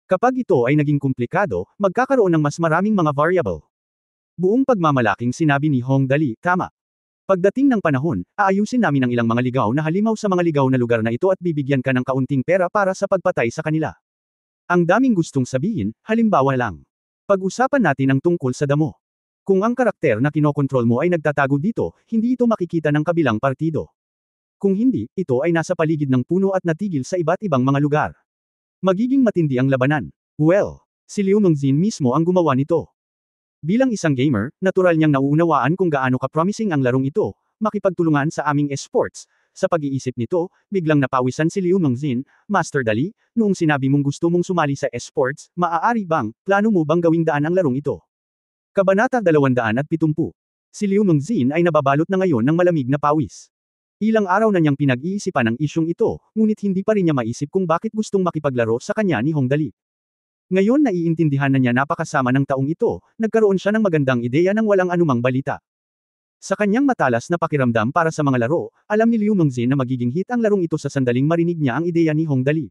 Kapag ito ay naging komplikado, magkakaroon ng mas maraming mga variable. Buong pagmamalaking sinabi ni Hong Dali, tama. Pagdating ng panahon, aayusin namin ang ilang mga ligaw na halimaw sa mga ligaw na lugar na ito at bibigyan ka ng kaunting pera para sa pagpatay sa kanila. Ang daming gustong sabihin, halimbawa lang. Pag-usapan natin ang tungkol sa damo. Kung ang karakter na kinokontrol mo ay nagtatago dito, hindi ito makikita ng kabilang partido. Kung hindi, ito ay nasa paligid ng puno at natigil sa iba't ibang mga lugar. Magiging matindi ang labanan. Well, si Liu Mengzin mismo ang gumawa nito. Bilang isang gamer, natural niyang nauunawaan kung gaano ka-promising ang larong ito, makipagtulungan sa aming esports. Sa pag-iisip nito, biglang napawisan si Liu Mengzin, Master Dali, noong sinabi mong gusto mong sumali sa esports, maaari bang, plano mo bang gawing daan ang larong ito? Kabanata 270. Si Liu Mengzin ay nababalot na ngayon ng malamig na pawis. Ilang araw na niyang pinag-iisipan ang isyong ito, ngunit hindi pa rin niya maisip kung bakit gustong makipaglaro sa kanya ni Hong Dali. Ngayon naiintindihan na niya napakasama ng taong ito, nagkaroon siya ng magandang ideya nang walang anumang balita. Sa kanyang matalas na pakiramdam para sa mga laro, alam ni Liu Mengzin na magiging hit ang larong ito sa sandaling marinig niya ang ideya ni Hong Dali.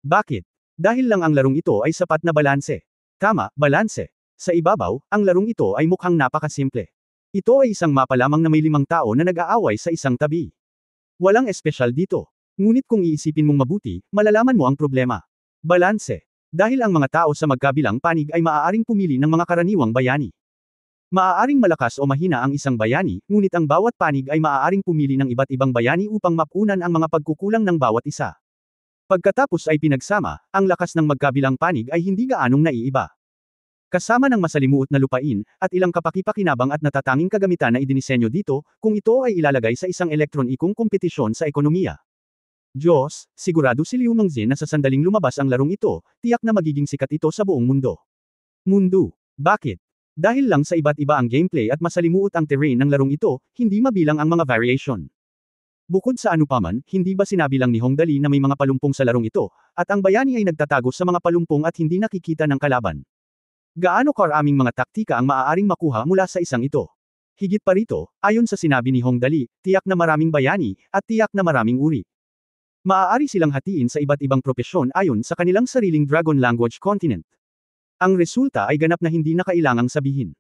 Bakit? Dahil lang ang larong ito ay sapat na balanse. Tama, balanse. Sa ibabaw, ang larong ito ay mukhang napakasimple. Ito ay isang mapa lamang na may 5 tao na nag-aaway sa isang tabi. Walang espesyal dito. Ngunit kung iisipin mong mabuti, malalaman mo ang problema. Balanse. Dahil ang mga tao sa magkabilang panig ay maaaring pumili ng mga karaniwang bayani. Maaaring malakas o mahina ang isang bayani, ngunit ang bawat panig ay maaaring pumili ng iba't ibang bayani upang mapunan ang mga pagkukulang ng bawat isa. Pagkatapos ay pinagsama, ang lakas ng magkabilang panig ay hindi gaanong naiiba. Kasama ng masalimuot na lupain, at ilang kapaki-pakinabang at natatanging kagamitan na idinisenyo dito, kung ito ay ilalagay sa isang elektronikong kompetisyon sa ekonomiya. Diyos, sigurado si Liu Mengzin na sa sandaling lumabas ang larong ito, tiyak na magiging sikat ito sa buong mundo. Mundo. Bakit? Dahil lang sa iba't iba ang gameplay at masalimuot ang terrain ng larong ito, hindi mabilang ang mga variation. Bukod sa anupaman, hindi ba sinabi lang ni Hong Dali na may mga palumpong sa larong ito, at ang bayani ay nagtatago sa mga palumpong at hindi nakikita ng kalaban? Gaano karaming mga taktika ang maaaring makuha mula sa isang ito? Higit pa rito, ayon sa sinabi ni Hong Dali, tiyak na maraming bayani, at tiyak na maraming uri. Maaari silang hatiin sa iba't ibang propesyon ayon sa kanilang sariling Dragon Language Continent. Ang resulta ay ganap na hindi na kailangang sabihin.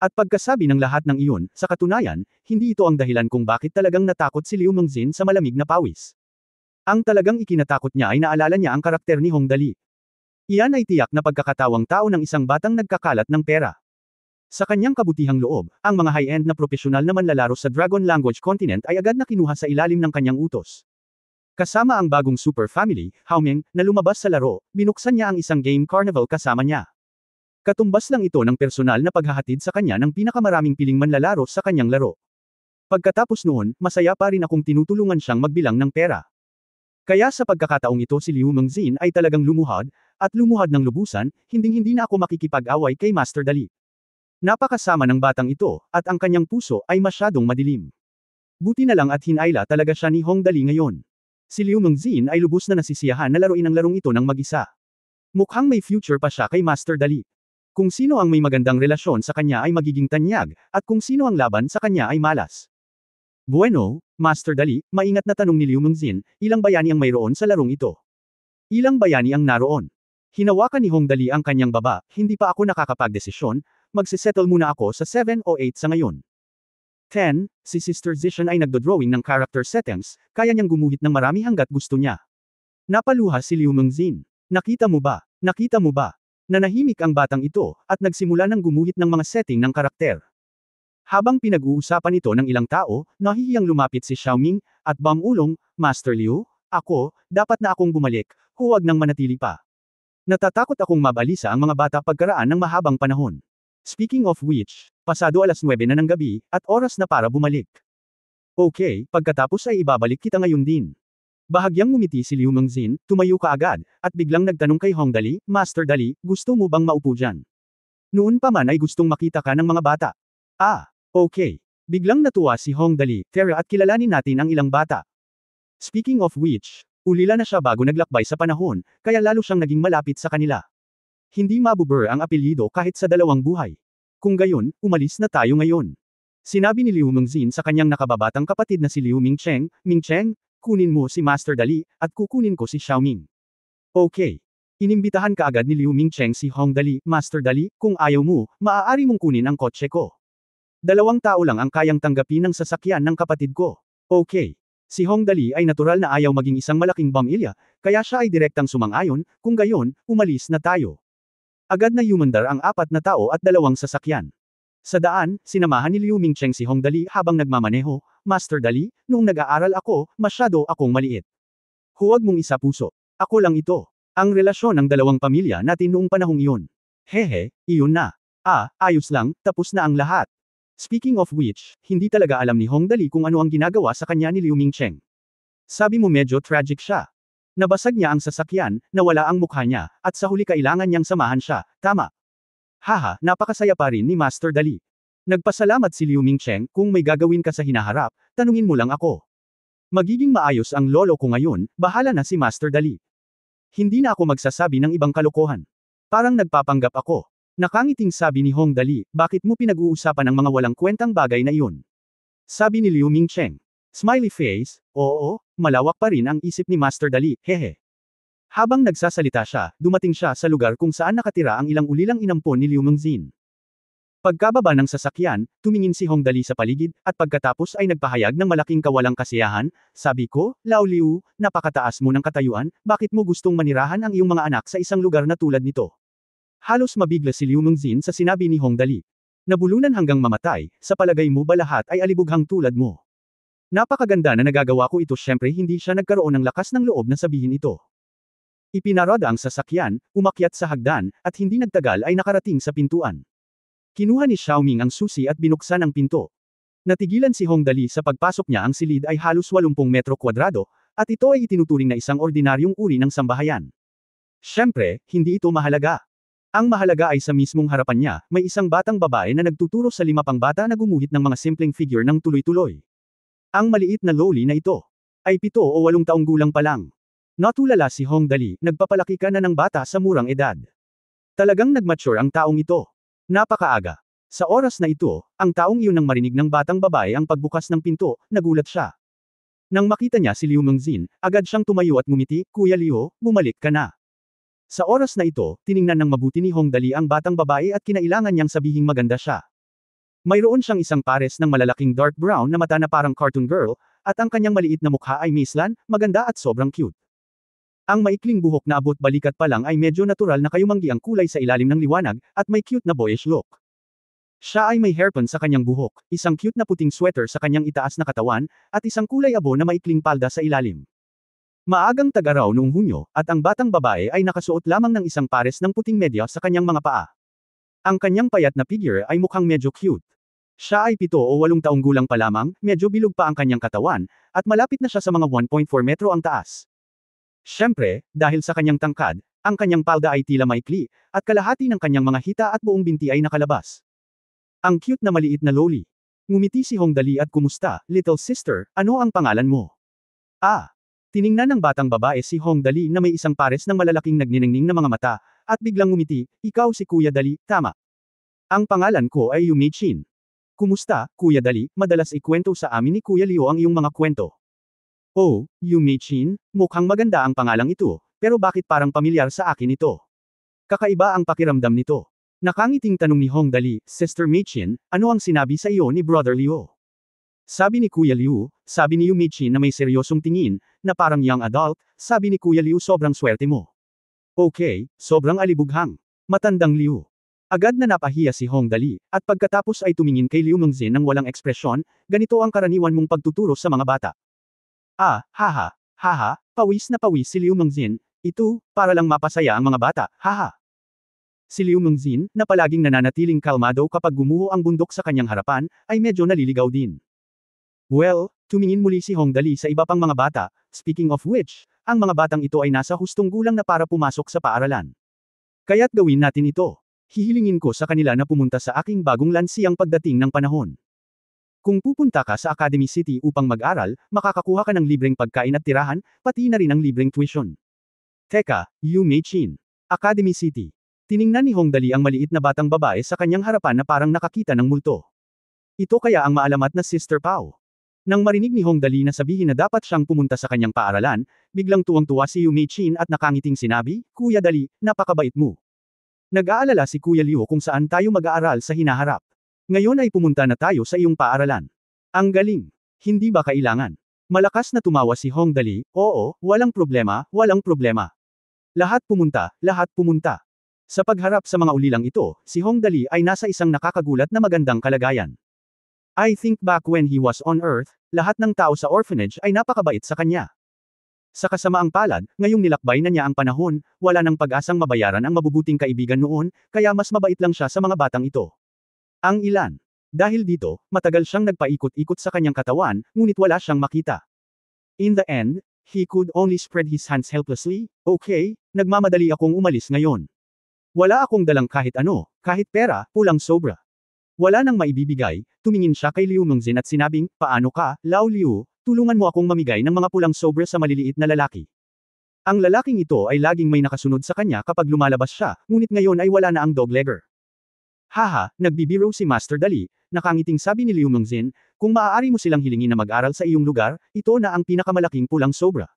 At pagkasabi ng lahat ng iyon, sa katunayan, hindi ito ang dahilan kung bakit talagang natakot si Liu Mengzin sa malamig na pawis. Ang talagang ikinatakot niya ay naalala niya ang karakter ni Hong Dali. Iyan ay tiyak na pagkakatawang tao ng isang batang nagkakalat ng pera. Sa kanyang kabutihang loob, ang mga high-end na profesional na manlalaro sa Dragon Language Continent ay agad na kinuha sa ilalim ng kanyang utos. Kasama ang bagong Super Family, Haomeng, na lumabas sa laro, binuksan niya ang isang game carnival kasama niya. Katumbas lang ito ng personal na paghahatid sa kanya ng pinakamaraming piling manlalaro sa kanyang laro. Pagkatapos noon, masaya pa rin akong tinutulungan siyang magbilang ng pera. Kaya sa pagkakataong ito si Liu Mengzin ay talagang lumuhad, at lumuhad ng lubusan, hinding-hindi na ako makikipag-away kay Master Dali. Napakasama ng batang ito, at ang kanyang puso ay masyadong madilim. Buti na lang at hinayla talaga siya ni Hong Dali ngayon. Si Liu Mengzin ay lubos na nasisiyahan na laruin ang larong ito ng mag-isa. Mukhang may future pa siya kay Master Dali. Kung sino ang may magandang relasyon sa kanya ay magiging tanyag, at kung sino ang laban sa kanya ay malas. Bueno, Master Dali, maingat na tanong ni Liu Mengzin, ilang bayani ang mayroon sa larong ito? Ilang bayani ang naroon? Hinawakan ni Hong Dali ang kanyang baba, hindi pa ako nakakapagdesisyon, magsisettle muna ako sa 7 o 8 sa ngayon. 10. Si Sister Zishan ay nagdodrawing ng character settings, kaya niyang gumuhit ng marami hanggat gusto niya. Napaluha si Liu Mengzin. Nakita mo ba? Nakita mo ba? Nanahimik ang batang ito, at nagsimula ng gumuhit ng mga setting ng karakter. Habang pinag-uusapan ito ng ilang tao, nahihiyang lumapit si Xiaoming, at bamulong, Master Liu, ako, dapat na akong bumalik, huwag nang manatili pa. Natatakot akong mabalisa ang mga bata pagkaraan ng mahabang panahon. Speaking of which, pasado 9:00 na ng gabi, at oras na para bumalik. Okay, pagkatapos ay ibabalik kita ngayon din. Bahagyang ngumiti si Liu Mengzin, tumayo ka agad, at biglang nagtanong kay Hong Dali, Master Dali, gusto mo bang maupo dyan? Noon pa man ay gustong makita ka ng mga bata. Ah, okay. Biglang natuwa si Hong Dali, tara at kilalanin natin ang ilang bata. Speaking of which, ulila na siya bago naglakbay sa panahon, kaya lalo siyang naging malapit sa kanila. Hindi mabubur ang apelyido kahit sa dalawang buhay. Kung gayon, umalis na tayo ngayon. Sinabi ni Liu Mengzin sa kanyang nakababatang kapatid na si Liu Mingcheng, Mingcheng, kunin mo si Master Dali, at kukunin ko si Xiaoming. Okay. Inimbitahan kaagad ni Liu Mingcheng si Hong Dali, Master Dali, kung ayaw mo, maaari mong kunin ang kotse ko. 2 tao lang ang kayang tanggapin ng sasakyan ng kapatid ko. Okay. Si Hong Dali ay natural na ayaw maging isang malaking pamilya, kaya siya ay direktang sumang-ayon, kung gayon, umalis na tayo. Agad na yumandar ang 4 na tao at 2 sasakyan. Sa daan, sinamahan ni Liu Mingcheng si Hong Dali habang nagmamaneho, Master Dali, noong nag-aaral ako, masyado akong maliit. Huwag mong isa-puso. Ako lang ito. Ang relasyon ng 2 pamilya natin noong panahong iyon. Hehe, iyon na. Ayos lang, tapos na ang lahat. Speaking of which, hindi talaga alam ni Hong Dali kung ano ang ginagawa sa kanya ni Liu Mingcheng. Sabi mo medyo tragic siya. Nabasag niya ang sasakyan, nawala ang mukha niya, at sa huli kailangan niyang samahan siya, tama. Haha, napakasaya pa rin ni Master Dali. Nagpasalamat si Liu Mingcheng, kung may gagawin ka sa hinaharap, tanungin mo lang ako. Magiging maayos ang lolo ko ngayon, bahala na si Master Dali. Hindi na ako magsasabi ng ibang kalokohan. Parang nagpapanggap ako. Nakangiting sabi ni Hong Dali, bakit mo pinag-uusapan ang mga walang kwentang bagay na iyon? Sabi ni Liu Mingcheng. Smiley face, oo, malawak pa rin ang isip ni Master Dali, hehe. Habang nagsasalita siya, dumating siya sa lugar kung saan nakatira ang ilang ulilang inampon ni Liu Mingzin. Pagkababa ng sasakyan, tumingin si Hong Dali sa paligid, at pagkatapos ay nagpahayag ng malaking kawalang kasiyahan, sabi ko, Lao Liu, napakataas mo ng katayuan, bakit mo gustong manirahan ang iyong mga anak sa isang lugar na tulad nito? Halos mabigla si Liu Mingzin sa sinabi ni Hong Dali. Nabulunan hanggang mamatay, sa palagay mo ba lahat ay alibughang tulad mo? Napakaganda na nagagawa ko ito, syempre hindi siya nagkaroon ng lakas ng loob na sabihin ito. Ipinaroda ang sasakyan, umakyat sa hagdan, at hindi nagtagal ay nakarating sa pintuan. Kinuha ni Xiaoming ang susi at binuksan ang pinto. Natigilan si Hong Dali sa pagpasok niya, ang silid ay halos 80 metro kwadrado, at ito ay itinuturing na isang ordinaryong uri ng sambahayan. Syempre, hindi ito mahalaga. Ang mahalaga ay sa mismong harapan niya, may isang batang babae na nagtuturo sa 5 pang bata na gumuhit ng mga simpleng figure ng tuloy-tuloy. Ang maliit na loli na ito ay 7 o 8 taong gulang pa lang. Natulala si Hong Dali, nagpapalaki ka na ng bata sa murang edad. Talagang nagmature ang taong ito. Napakaaga. Sa oras na ito, ang taong iyon nang marinig ng batang babae ang pagbukas ng pinto, nagulat siya. Nang makita niya si Liu Mingzin, agad siyang tumayo at ngumiti, Kuya Liu, bumalik ka na. Sa oras na ito, tiningnan ng mabuti ni Hong Dali ang batang babae at kinailangan niyang sabihing maganda siya. Mayroon siyang isang pares ng malalaking dark brown na mata na parang cartoon girl, at ang kanyang maliit na mukha ay mislan, maganda at sobrang cute. Ang maikling buhok na abot balikat pa lang ay medyo natural na kayumanggi ang kulay sa ilalim ng liwanag, at may cute na boyish look. Siya ay may hairpin sa kanyang buhok, isang cute na puting sweater sa kanyang itaas na katawan, at isang kulay abo na maikling palda sa ilalim. Maagang tag-araw noong Hunyo, at ang batang babae ay nakasuot lamang ng isang pares ng puting medyas sa kanyang mga paa. Ang kanyang payat na figure ay mukhang medyo cute. Siya ay 7 o 8 taong gulang pa lamang, medyo bilog pa ang kanyang katawan, at malapit na siya sa mga 1.4 metro ang taas. Siyempre, dahil sa kanyang tangkad, ang kanyang palda ay tila maikli, at kalahati ng kanyang mga hita at buong binti ay nakalabas. Ang cute na maliit na loli. Ngumiti si Hong Dali at kumusta, little sister, ano ang pangalan mo? Tiningnan ng batang babae si Hong Dali na may isang pares ng malalaking nagniningning na mga mata, at biglang ngumiti, ikaw si Kuya Dali, tama. Ang pangalan ko ay Yu Meichin. Kumusta, Kuya Dali, madalas ikwento sa amin ni Kuya Liu ang iyong mga kwento. Oh, Yu Meichin, mukhang maganda ang pangalang ito, pero bakit parang pamilyar sa akin ito? Kakaiba ang pakiramdam nito. Nakangiting tanong ni Hong Dali, Sister Meichin, ano ang sinabi sa iyo ni Brother Liu? Sabi ni Kuya Liu, sabi ni Yu Meichin na may seryosong tingin, na parang young adult, sabi ni Kuya Liu sobrang swerte mo. Okay, sobrang alibughang. Matandang Liu. Agad na napahiya si Hong Dali, at pagkatapos ay tumingin kay Liu Mingzin ng walang ekspresyon, ganito ang karaniwan mong pagtuturo sa mga bata. Haha, pawis na pawis si Liu Mingzin, ito, para lang mapasaya ang mga bata, haha. Si Liu Mingzin, na palaging nananatiling kalmado kapag gumuho ang bundok sa kanyang harapan, ay medyo naliligaw din. Well, tumingin muli si Hong Dali sa iba pang mga bata, speaking of which, ang mga batang ito ay nasa hustong gulang na para pumasok sa paaralan. Kaya't gawin natin ito. Hihilingin ko sa kanila na pumunta sa aking bagong lansiyang pagdating ng panahon. Kung pupunta ka sa Academy City upang mag-aral, makakakuha ka ng libreng pagkain at tirahan, pati na rin ang libreng tuition. Teka, Yu Meichin. Academy City. Tiningnan ni Hong Dali ang maliit na batang babae sa kanyang harapan na parang nakakita ng multo. Ito kaya ang maalamat na Sister Pao. Nang marinig ni Hong Dali na sabihin na dapat siyang pumunta sa kanyang paaralan, biglang tuwang-tuwa si Yu Meichin at nakangiting sinabi, Kuya Dali, napakabait mo. Nag-aalala si Kuya Liu kung saan tayo mag-aaral sa hinaharap. Ngayon ay pumunta na tayo sa iyong paaralan. Ang galing. Hindi ba kailangan? Malakas na tumawa si Hong Dali, oo, walang problema, walang problema. Lahat pumunta, lahat pumunta. Sa pagharap sa mga ulilang ito, si Hong Dali ay nasa isang nakakagulat na magandang kalagayan. I think back when he was on Earth, lahat ng tao sa orphanage ay napakabait sa kanya. Sa kasamaang palad, ngayong nilakbay na niya ang panahon, wala nang pag-asang mabayaran ang mabubuting kaibigan noon, kaya mas mabait lang siya sa mga batang ito. Ang ilan. Dahil dito, matagal siyang nagpaikot-ikot sa kanyang katawan, ngunit wala siyang makita. In the end, he could only spread his hands helplessly. Okay, nagmamadali akong umalis ngayon. Wala akong dalang kahit ano, kahit pera, pulang sobra. Wala nang maibibigay, tumingin siya kay Liu Mengzhen at sinabing, paano ka, Lao Liu, tulungan mo akong mamigay ng mga pulang sobra sa maliliit na lalaki. Ang lalaking ito ay laging may nakasunod sa kanya kapag lumalabas siya, ngunit ngayon ay wala na ang doglegger. Haha, nagbibiro si Master Dali, nakangiting sabi ni Liu Mengzhen, kung maaari mo silang hilingin na mag-aral sa iyong lugar, ito na ang pinakamalaking pulang sobra.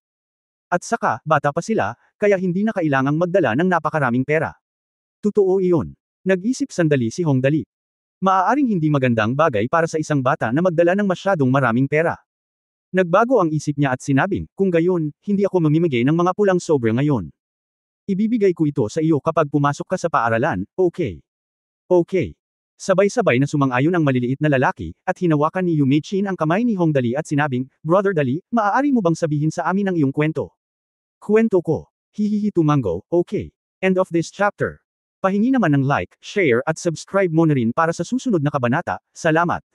At saka, bata pa sila, kaya hindi na kailangang magdala ng napakaraming pera. Totoo iyon. Nag-isip sandali si Hong Dali. Maaaring hindi magandang bagay para sa isang bata na magdala ng masyadong maraming pera. Nagbago ang isip niya at sinabing, kung gayon, hindi ako mamimigay ng mga pulang sobra ngayon. Ibibigay ko ito sa iyo kapag pumasok ka sa paaralan, okay? Okay. Sabay-sabay na sumang-ayon ang maliliit na lalaki, at hinawakan ni Yu Meichin ang kamay ni Hong Dali at sinabing, Brother Dali, maaari mo bang sabihin sa amin ang iyong kwento? Kwento ko. Hihihi tumango, okay. End of this chapter. Pahingi naman ng like, share at subscribe mo na rin para sa susunod na kabanata. Salamat.